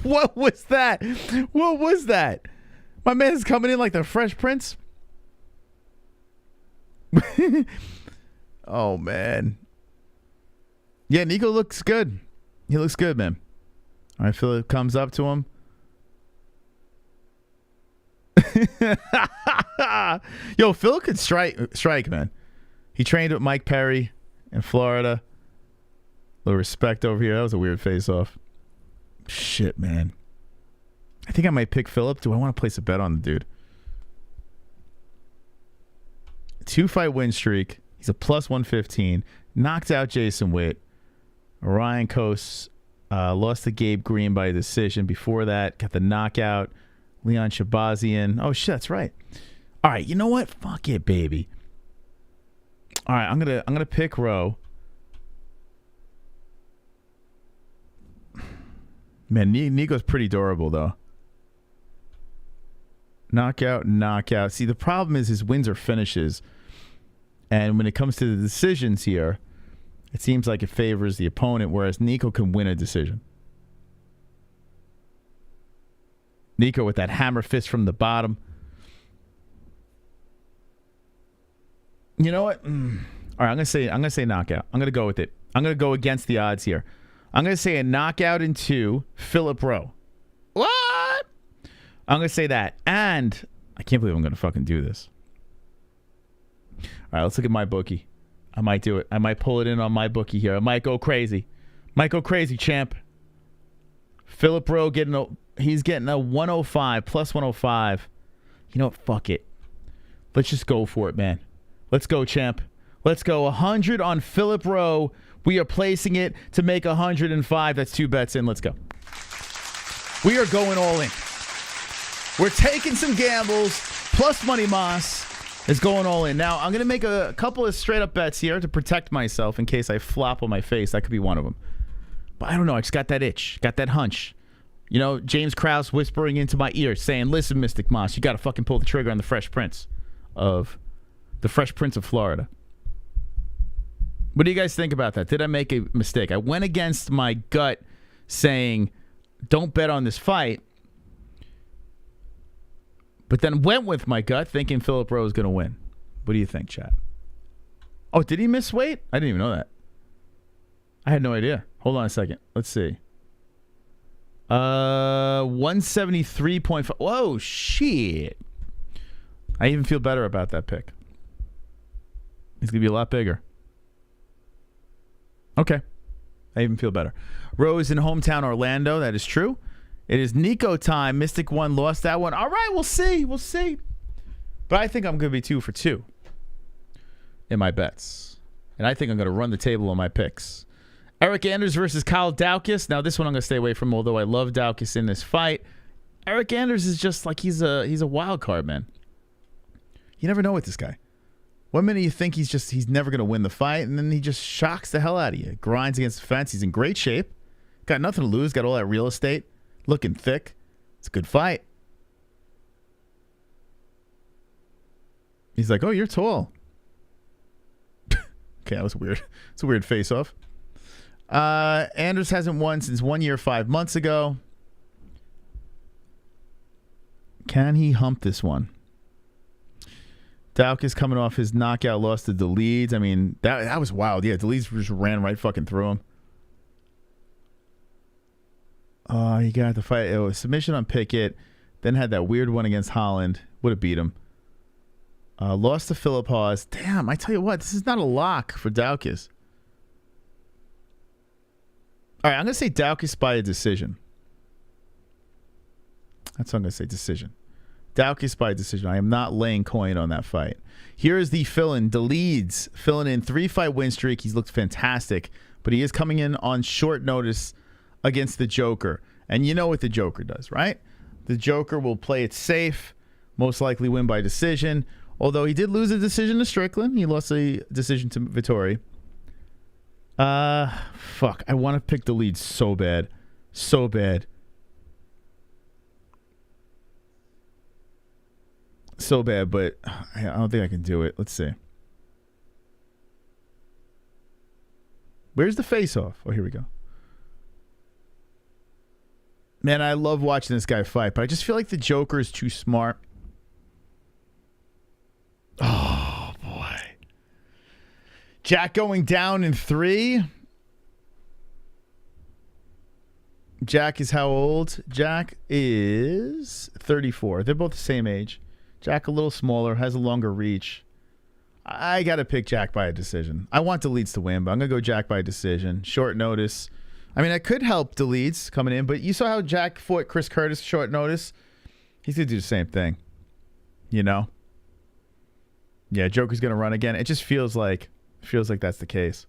What was that? What was that? My man's coming in like the Fresh Prince. Oh man. Yeah, Nico looks good. He looks good, man. All right, Philip comes up to him. Yo, Phil could strike, man. He trained with Mike Perry in Florida. A little respect over here. That was a weird face-off. Shit, man. I think I might pick Philip. Do I want to place a bet on the dude? 2-fight win streak. He's a plus 115. Knocked out Jason Witt. Ryan Coase lost to Gabe Green by decision. Before that, got the knockout. Leon Shabazian. Oh, shit, that's right. All right, you know what? Fuck it, baby. All right, I'm gonna pick Rowe. Man, Nico's pretty durable, though. Knockout, knockout. See, the problem is his wins are finishes. And when it comes to the decisions here, it seems like it favors the opponent, whereas Nico can win a decision. Nico with that hammer fist from the bottom. You know what? All right, I'm gonna say knockout. I'm gonna go with it. I'm gonna go against the odds here. I'm gonna say a knockout in 2, Philip Rowe. What? I'm gonna say that, and I can't believe I'm gonna fucking do this. All right, let's look at my bookie. I might do it. I might pull it in on my bookie here. I might go crazy. Might go crazy, champ. Philip Rowe he's getting a 105 plus 105. You know what? Fuck it. Let's just go for it, man. Let's go, champ. Let's go. 100 on Philip Rowe. We are placing it to make 105. That's 2 bets in. Let's go. We are going all in. We're taking some gambles. Plus Money Moss is going all in. Now, I'm going to make a couple of straight-up bets here to protect myself in case I flop on my face. That could be one of them. But I don't know. I just got that itch. Got that hunch. You know, James Krause whispering into my ear saying, listen, Mystic Moss, you got to fucking pull the trigger on the Fresh Prince of Florida. What do you guys think about that? Did I make a mistake? I went against my gut saying, don't bet on this fight. But then went with my gut thinking Philip Rowe is going to win. What do you think, chat? Oh, did he miss weight? I didn't even know that. I had no idea. Hold on a second. Let's see. 173.5. Whoa, shit. I even feel better about that pick. He's going to be a lot bigger. Okay. I even feel better. Rose in hometown Orlando. That is true. It is Nico time. Mystic 1 lost that one. All right, we'll see. We'll see. But I think I'm going to be 2 for 2 in my bets. And I think I'm going to run the table on my picks. Eric Anders versus Kyle Daukaus. Now, this one I'm going to stay away from, although I love Daukaus in this fight. Eric Anders is just like he's a wild card, man. You never know with this guy. One minute you think he's never going to win the fight, and then he just shocks the hell out of you. Grinds against the fence. He's in great shape. Got nothing to lose. Got all that real estate. Looking thick. It's a good fight. He's like, oh, you're tall. Okay, that was weird. It's a weird face-off. Anders hasn't won since 1 year, 5 months ago. Can he hump this one? Daukaus coming off his knockout loss to DIAZ. I mean, that was wild. Yeah, DIAZ just ran right fucking through him. Oh, he got the fight. It was submission on Pickett. Then had that weird one against Holland. Would have beat him. Lost to Philip Hawes. Damn, I tell you what, this is not a lock for Daukaus. All right, I'm going to say Daukaus by a decision. That's what I'm going to say, decision. Daukaus by decision. I am not laying coin on that fight. Here is the fill-in. DIAZ filling in 3-fight win streak. He's looked fantastic, but he is coming in on short notice against the Joker. And you know what the Joker does, right? The Joker will play it safe, most likely win by decision, although he did lose a decision to Strickland. He lost a decision to Vettori. Fuck. I want to pick DIAZ so bad. So bad. So bad, but I don't think I can do it. Let's see. Where's the face-off? Oh, here we go. Man, I love watching this guy fight, but I just feel like the Joker is too smart. Oh, boy. Jack going down in 3. Jack is how old? Jack is 34. They're both the same age. Jack a little smaller, has a longer reach. I got to pick Jack by a decision. I want DIAZ to win, but I'm going to go Jack by a decision. Short notice. I mean, I could help DIAZ coming in, but you saw how Jack fought Chris Curtis short notice? He's going to do the same thing. You know? Yeah, Joker's going to run again. It just feels like that's the case.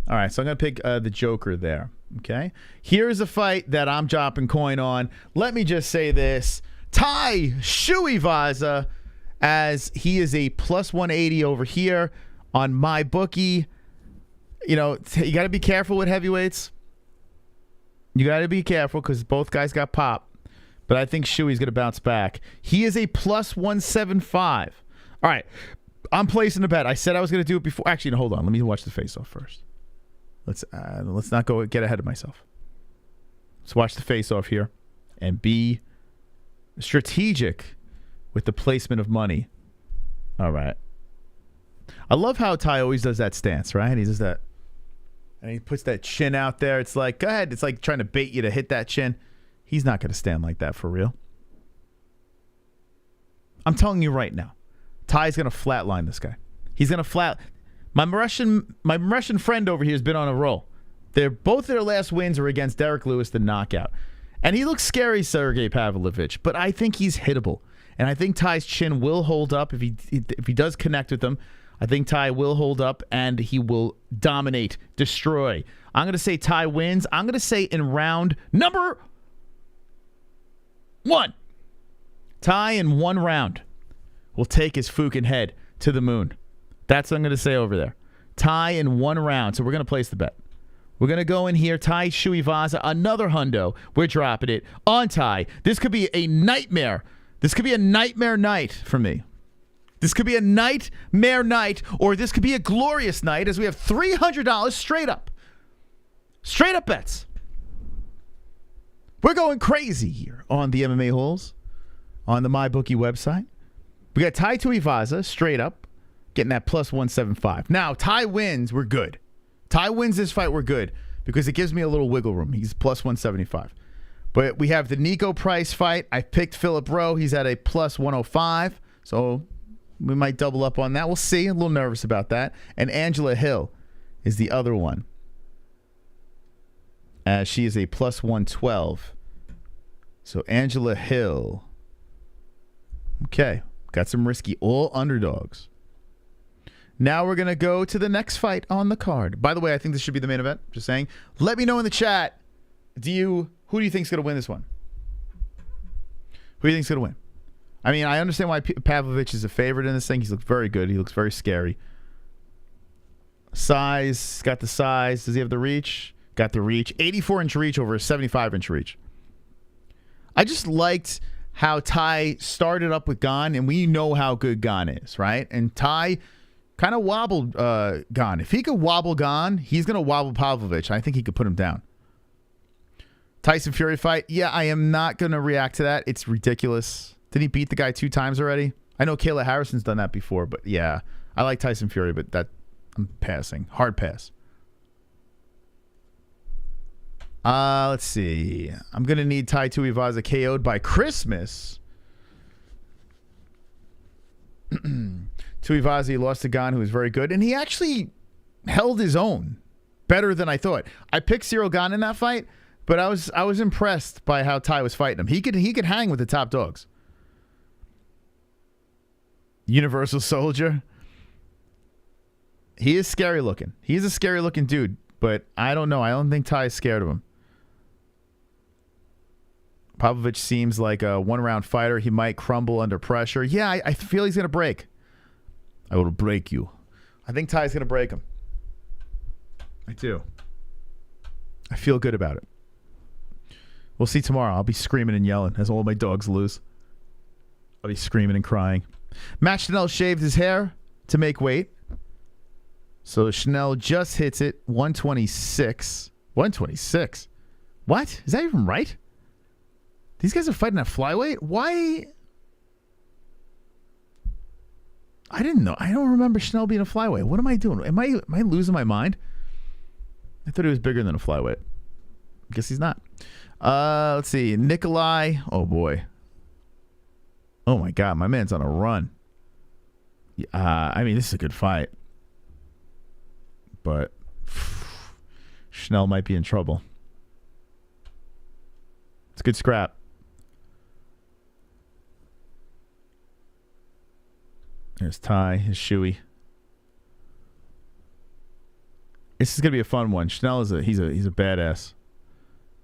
All right, so I'm going to pick the Joker there. Okay? Here's a fight that I'm dropping coin on. Let me just say this. Tai Shuivaza, as he is a plus 180 over here on my bookie. You know, you got to be careful with heavyweights. You got to be careful because both guys got popped. but I think Shuey's going to bounce back. He is a plus 175. All right. I'm placing a bet. I said I was going to do it before. Actually, no, hold on. Let me watch the face-off first. Let's not get ahead of myself. Let's watch the face-off here and be strategic with the placement of money. All right. I love how Ty always does that stance, right? He does that. And he puts that chin out there. It's like, go ahead. It's like trying to bait you to hit that chin. He's not going to stand like that for real. I'm telling you right now. Ty's going to flatline this guy. He's going to flat. My Russian friend over here has been on a roll. Both their last wins are against Derek Lewis, the knockout. And he looks scary, Sergey Pavlovich, but I think he's hittable. And I think Ty's chin will hold up if he does connect with them. I think Ty will hold up and he will dominate, destroy. I'm going to say Ty wins. I'm going to say in round number 1. Ty in 1 round will take his fucking head to the moon. That's what I'm going to say over there. Ty in 1 round. So we're going to place the bet. We're going to go in here. Ty Shui Vaza, another hundo. We're dropping it on Ty. This could be a nightmare. This could be a nightmare night for me. This could be a nightmare night, or this could be a glorious night as we have $300 straight up. Straight up bets. We're going crazy here on the MMA-Holes, on the MyBookie website. We got Ty Tuivasa straight up, getting that plus 175. Now, Ty wins, we're good. Ty wins this fight, we're good, because it gives me a little wiggle room. He's plus 175. But we have the Nico Price fight. I picked Philip Rowe. He's at a plus 105. So we might double up on that. We'll see. A little nervous about that. And Angela Hill is the other one. She is a plus 112. So Angela Hill. Okay. Got some risky all underdogs. Now we're going to go to the next fight on the card. By the way, I think this should be the main event. Just saying. Let me know in the chat. Who do you think is going to win this one? Who do you think is going to win? I mean, I understand why Pavlovich is a favorite in this thing. He looks very good. He looks very scary. Size. Got the size. Does he have the reach? Got the reach. 84-inch reach over a 75-inch reach. I just liked how Ty started up with Gane, and we know how good Gane is, right? And Ty kind of wobbled Gane. If he could wobble Gane, he's going to wobble Pavlovich. I think he could put him down. Tyson Fury fight. Yeah, I am not going to react to that. It's ridiculous. Did he beat the guy 2 times already? I know Kayla Harrison's done that before, but yeah. I like Tyson Fury, but I'm passing. Hard pass. Let's see. I'm going to need Tai Tuivasa KO'd by Christmas. Tuivasa lost to Gane, who was very good, and he actually held his own better than I thought. I picked Cyril Gane in that fight, but I was impressed by how Ty was fighting him. He could hang with the top dogs. Universal Soldier. He is scary looking. He's a scary looking dude, but I don't know. I don't think Ty is scared of him. Pavlovich seems like a one-round fighter. He might crumble under pressure. Yeah, I feel he's going to break. I will break you. I think Ty's going to break him. I do. I feel good about it. We'll see tomorrow. I'll be screaming and yelling as all my dogs lose. I'll be screaming and crying. Matt Chanel shaved his hair to make weight. So Chanel just hits it. 126. 126? What? Is that even right? These guys are fighting at flyweight? Why? I didn't know. I don't remember Chanel being a flyweight. What am I doing? Am I losing my mind? I thought he was bigger than a flyweight. Guess he's not. Let's see. Nikolai. Oh, boy. Oh, my God. My man's on a run. I mean, this is a good fight. But Chanel might be in trouble. It's a good scrap. There's Ty, his shoey. This is gonna be a fun one. Chanel is he's a badass,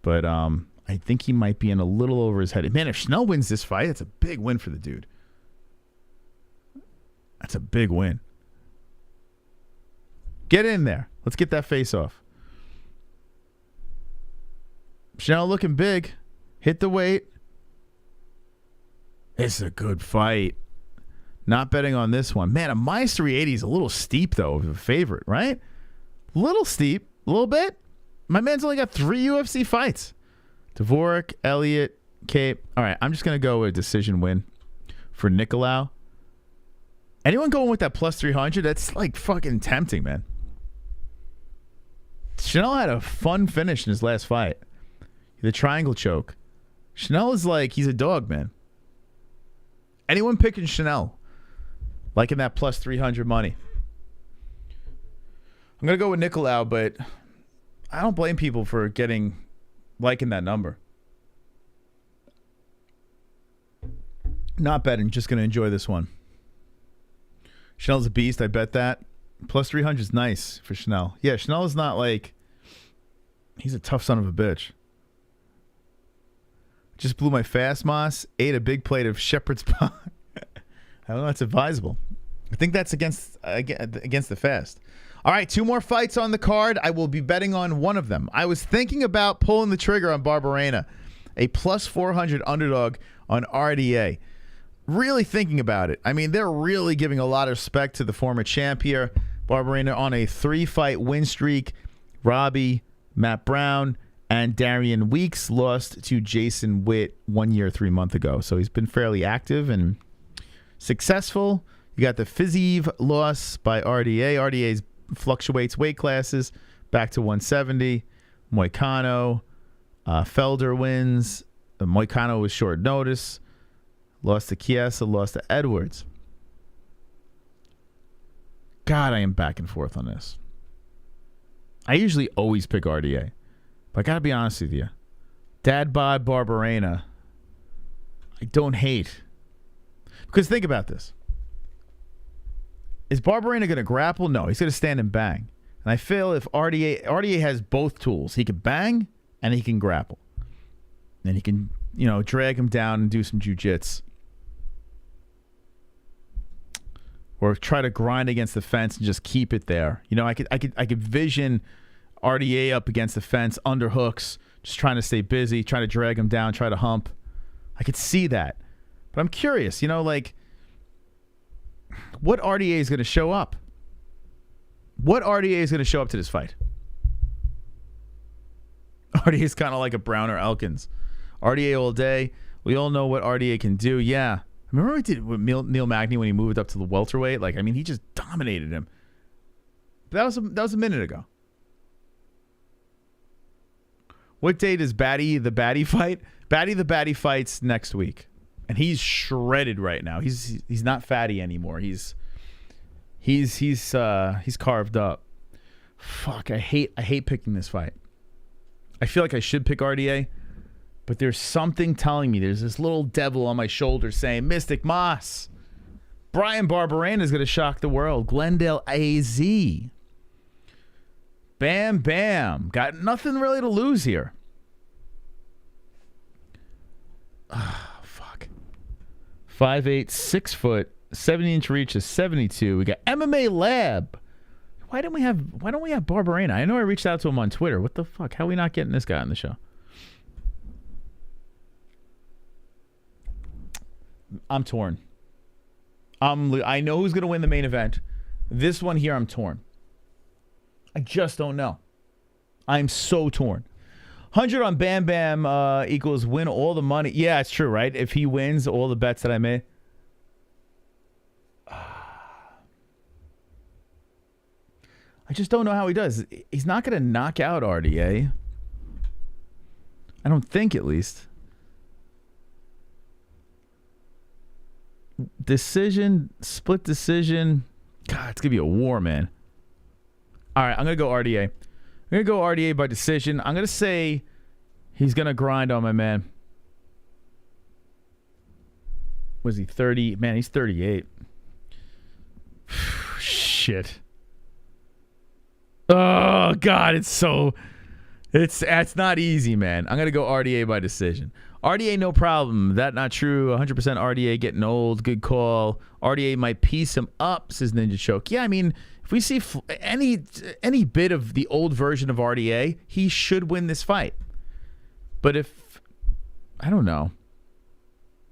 but I think he might be in a little over his head. Man, if Chanel wins this fight, that's a big win for the dude. That's a big win. Get in there. Let's get that face off. Chanel looking big. Hit the weight. It's a good fight. Not betting on this one. Man, a minus 380 is a little steep, though, of a favorite, right? Little steep. A little bit. My man's only got 3 UFC fights. Dvorak, Elliott, Cape. All right, I'm just going to go with a decision win for Nicolau. Anyone going with that plus 300? That's like fucking tempting, man. Chanel had a fun finish in his last fight. The triangle choke. Chanel is like, he's a dog, man. Anyone picking Chanel? Liking that plus 300 money. I'm going to go with Nicolau, but I don't blame people for liking that number. Not betting, just going to enjoy this one. Chanel's a beast, I bet that. Plus 300 is nice for Chanel. Yeah, Chanel is not like, he's a tough son of a bitch. Just blew my fast moss, ate a big plate of shepherd's pie. I don't know, that's advisable. I think that's against the fast. All right, 2 more fights on the card. I will be betting on one of them. I was thinking about pulling the trigger on Barberena, a plus 400 underdog on RDA. Really thinking about it. I mean, they're really giving a lot of respect to the former champ here. Barberena on a 3-fight win streak. Robbie, Matt Brown, and Darian Weeks lost to Jason Witt 1 year, 3 months ago. So he's been fairly active and successful. You got the Fiziev loss by RDA. RDA fluctuates weight classes back to 170. Moicano. Felder wins. Moicano was short notice. Lost to Chiesa, lost to Edwards. God, I am back and forth on this. I usually always pick RDA. But I got to be honest with you. Dad bod Barberena, I don't hate. Because think about this. Is Barberena going to grapple? No, he's going to stand and bang. And I feel if RDA has both tools. He can bang and he can grapple. And he can, drag him down and do some jiu-jitsu. Or try to grind against the fence and just keep it there. I could vision RDA up against the fence, under hooks, just trying to stay busy, trying to drag him down, try to hump. I could see that. But I'm curious, what RDA is going to show up? What RDA is going to show up to this fight? RDA is kind of like a Brown or Elkins. RDA all day. We all know what RDA can do. Yeah. Remember what he did with Neil Magny when he moved up to the welterweight? He just dominated him. But that was a minute ago. What date is Batty the Batty fight? Batty the Batty fights next week. And he's shredded right now. He's not fatty anymore. He's carved up. Fuck, I hate picking this fight. I feel like I should pick RDA, but there's something telling me, there's this little devil on my shoulder saying, Mystic Moss, Brian Barberena is going to shock the world. Glendale AZ. Bam, bam. Got nothing really to lose here. Ah, fuck. 5'8", 6 foot, 70-inch reach is 72. We got MMA Lab. Why don't we have Barberena? I know I reached out to him on Twitter. What the fuck? How are we not getting this guy on the show? I'm torn. I know who's going to win the main event. This one here, I'm torn. I just don't know. I'm so torn. 100 on Bam Bam equals win all the money. Yeah, it's true, right? If he wins all the bets that I made. I just don't know how he does. He's not going to knock out RDA. I don't think, at least. Decision, split decision. God, it's going to be a war, man. All right, I'm going to go RDA. I'm going to go RDA by decision. I'm going to say he's going to grind on my man. Was he 30? Man, he's 38. Shit. Oh, God, it's not easy, man. I'm going to go RDA by decision. RDA, no problem. That not true. 100% RDA getting old. Good call. RDA might piece him up, says Ninja Choke. Yeah, I mean, if we see any bit of the old version of RDA, he should win this fight. But if, I don't know.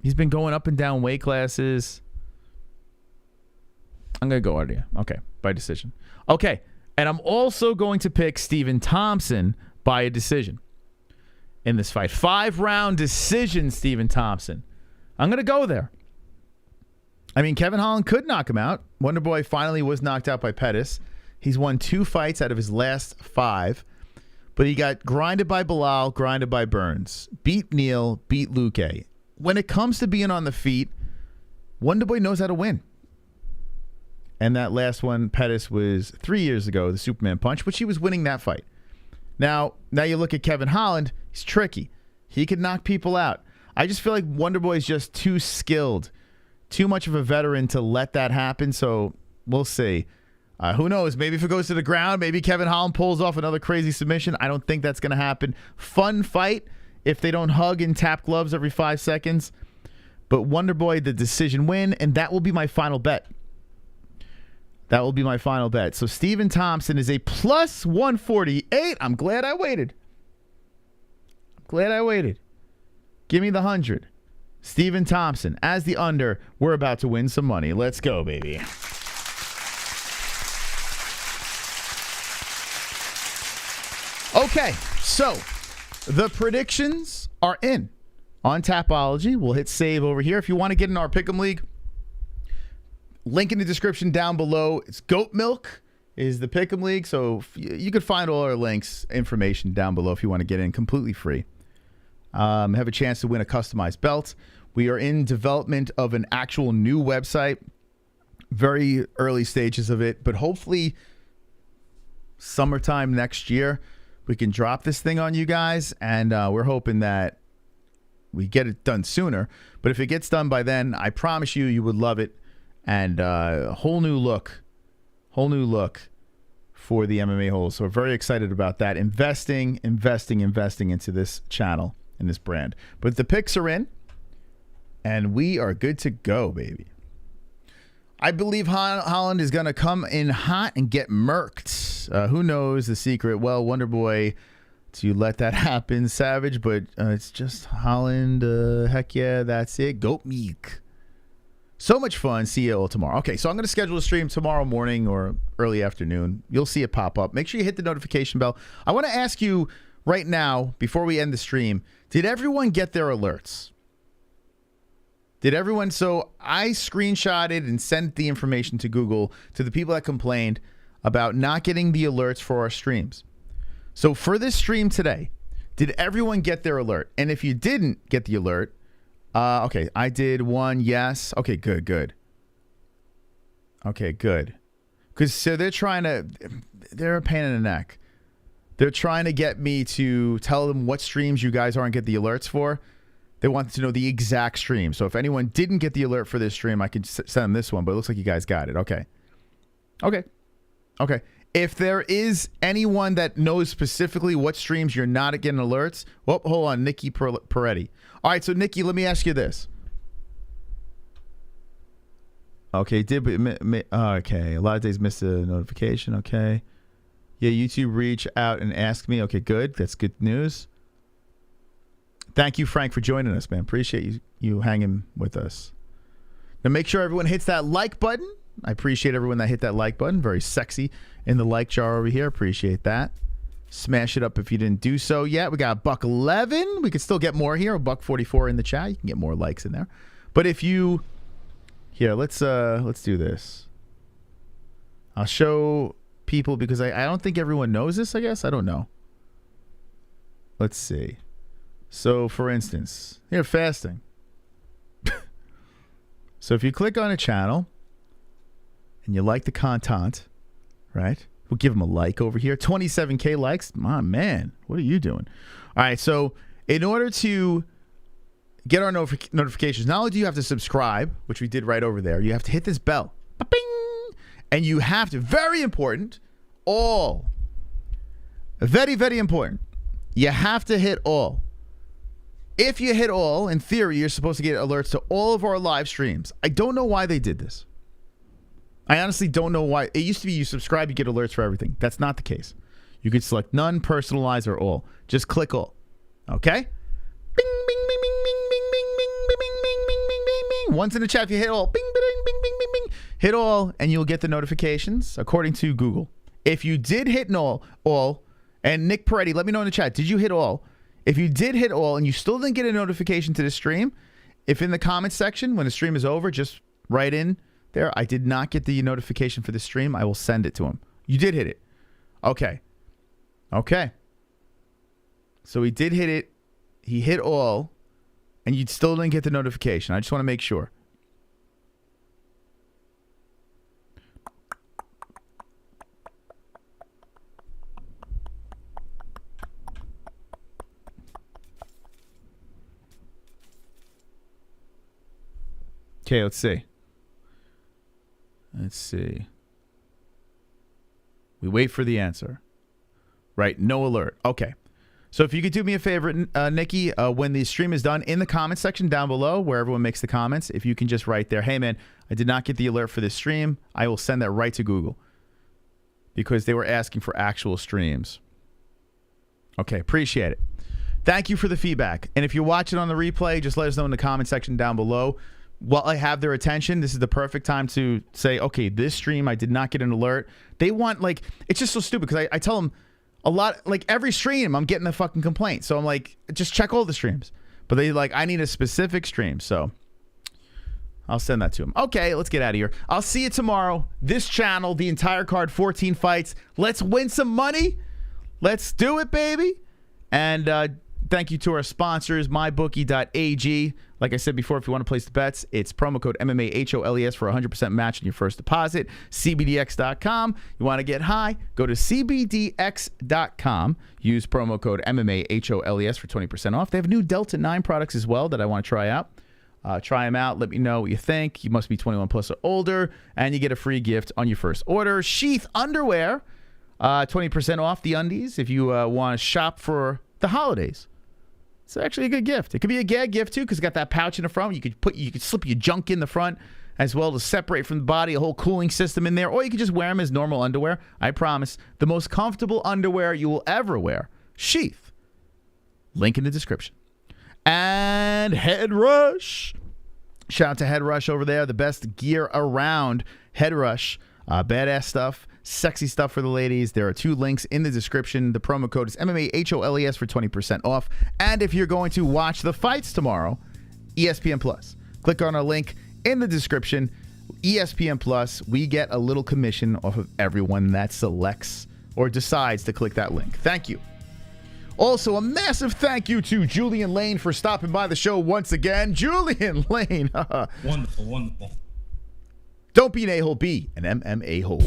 He's been going up and down weight classes. I'm going to go RDA. Okay, by decision. Okay, and I'm also going to pick Stephen Thompson by a decision in this fight. 5-round decision, Stephen Thompson. I'm going to go there. I mean, Kevin Holland could knock him out. Wonderboy finally was knocked out by Pettis. He's won 2 fights out of his last 5. But he got grinded by Bilal, grinded by Burns. Beat Neal, beat Luque. When it comes to being on the feet, Wonderboy knows how to win. And that last one, Pettis, was 3 years ago, the Superman punch, which he was winning that fight. Now you look at Kevin Holland, he's tricky. He can knock people out. I just feel like Wonderboy is just too skilled, too much of a veteran to let that happen, so we'll see. Who knows? Maybe if it goes to the ground, maybe Kevin Holland pulls off another crazy submission. I don't think that's going to happen. Fun fight if they don't hug and tap gloves every 5 seconds. But Wonderboy, the decision win, and that will be my final bet. That will be my final bet. So Stephen Thompson is a plus 148. I'm glad I waited. Give me the 100. Stephen Thompson as the under. We're about to win some money. Let's go, baby. Okay, so the predictions are in on Tapology. We'll hit save over here. If you want to get in our Pick'em League, link in the description down below. It's Goat Milk is the Pick'em League, so you could find all our links, information down below if you want to get in completely free. Have a chance to win a customized belt. We are in development of an actual new website. Very early stages of it, but hopefully summertime next year, we can drop this thing on you guys, and we're hoping that we get it done sooner. But if it gets done by then, I promise you would love it. And a whole new look for the MMA-Holes. So we're very excited about that. Investing into this channel and this brand. But the picks are in, and we are good to go, baby. I believe Holland is going to come in hot and get murked. Who knows the secret? Well, Wonderboy to let that happen, Savage, but it's just Holland. Heck yeah, that's it. Goat Meek. So much fun. See you all tomorrow. Okay, so I'm going to schedule a stream tomorrow morning or early afternoon. You'll see it pop up. Make sure you hit the notification bell. I want to ask you right now, before we end the stream, did everyone get their alerts? Did everyone? So I screenshotted and sent the information to Google to the people that complained about not getting the alerts for our streams. So for this stream today, did everyone get their alert? And if you didn't get the alert, okay, I did one, yes. Okay, good. Okay, good. Because so they're a pain in the neck. They're trying to get me to tell them what streams you guys aren't get the alerts for. They want to know the exact stream. So if anyone didn't get the alert for this stream, I could send them this one, but it looks like you guys got it. Okay. If there is anyone that knows specifically what streams you're not getting alerts, well, hold on, Nikki Peretti. All right, so Nikki, let me ask you this. Okay, okay, a lot of days missed a notification. Okay. Yeah, YouTube reach out and ask me. Okay, good. That's good news. Thank you, Frank, for joining us, man. Appreciate you hanging with us. Now, make sure everyone hits that like button. I appreciate everyone that hit that like button. Very sexy in the like jar over here. Appreciate that. Smash it up if you didn't do so yet. We got $1.11. We could still get more here. $1.44 in the chat. You can get more likes in there. But if you... Here, let's do this. I'll show people because I don't think everyone knows this, I guess. I don't know. Let's see. So, for instance, here, fasting. So, if you click on a channel and you like the content, right? We'll give them a like over here. 27K likes. My man, what are you doing? All right, so in order to get our notifications, not only do you have to subscribe, which we did right over there, you have to hit this bell. Ba-bing! And you have to, very important, all. Very, very important. You have to hit all. If you hit all, in theory, you're supposed to get alerts to all of our live streams. I don't know why they did this. I honestly don't know why. It used to be you subscribe, you get alerts for everything. That's not the case. You could select none, personalize, or all. Just click all. Okay? Bing, bing, bing, bing, bing, bing, bing, bing, bing, bing, bing, One's in the chat. If you hit all, bing, bing, bing, bing, bing, bing, hit all, and you'll get the notifications according to Google. If you did hit all, and Nick Peretti, let me know in the chat. Did you hit all? If you did hit all and you still didn't get a notification to the stream, if in the comments section when the stream is over, just write in there, I did not get the notification for the stream. I will send it to him. You did hit it. Okay. Okay. So he did hit it. He hit all, and you still didn't get the notification. I just want to make sure. Okay, let's see. Let's see. We wait for the answer. Right, no alert. Okay. So if you could do me a favor, Nikki, when the stream is done, in the comment section down below, where everyone makes the comments, if you can just write there, hey, man, I did not get the alert for this stream, I will send that right to Google. Because they were asking for actual streams. Okay, appreciate it. Thank you for the feedback. And if you're watching on the replay, just let us know in the comment section down below. While I have their attention, this is the perfect time to say, okay, this stream, I did not get an alert. They want, like, it's just so stupid because I tell them a lot, like every stream, I'm getting a fucking complaint. So I'm like, just check all the streams. But they like, I need a specific stream. So I'll send that to them. Okay, let's get out of here. I'll see you tomorrow. This channel, the entire card, 14 fights. Let's win some money. Let's do it, baby. And thank you to our sponsors, mybookie.ag. Like I said before, if you want to place the bets, it's promo code MMA-HOLES for 100% match on your first deposit. CBDX.com. You want to get high? Go to CBDX.com. Use promo code MMA-HOLES for 20% off. They have new Delta 9 products as well that I want to try out. Try them out. Let me know what you think. You must be 21 plus or older, and you get a free gift on your first order. Sheath Underwear, 20% off the undies if you want to shop for the holidays. It's actually a good gift. It could be a gag gift too, because it's got that pouch in the front. You could slip your junk in the front as well to separate from the body, a whole cooling system in there, or you could just wear them as normal underwear. I promise, the most comfortable underwear you will ever wear. Sheath. Link in the description. And Head Rush. Shout out to Head Rush over there, the best gear around. Head Rush, badass stuff. Sexy stuff for the ladies. There are 2 links in the description. The promo code is MMA-HOLES for 20% off. And if you're going to watch the fights tomorrow, ESPN Plus. Click on our link in the description. ESPN Plus, we get a little commission off of everyone that selects or decides to click that link. Thank you. Also, a massive thank you to Julian Lane for stopping by the show once again. Julian Lane. Wonderful, wonderful. Don't be an a-hole, be an MMA-hole.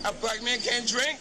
A black man can't drink?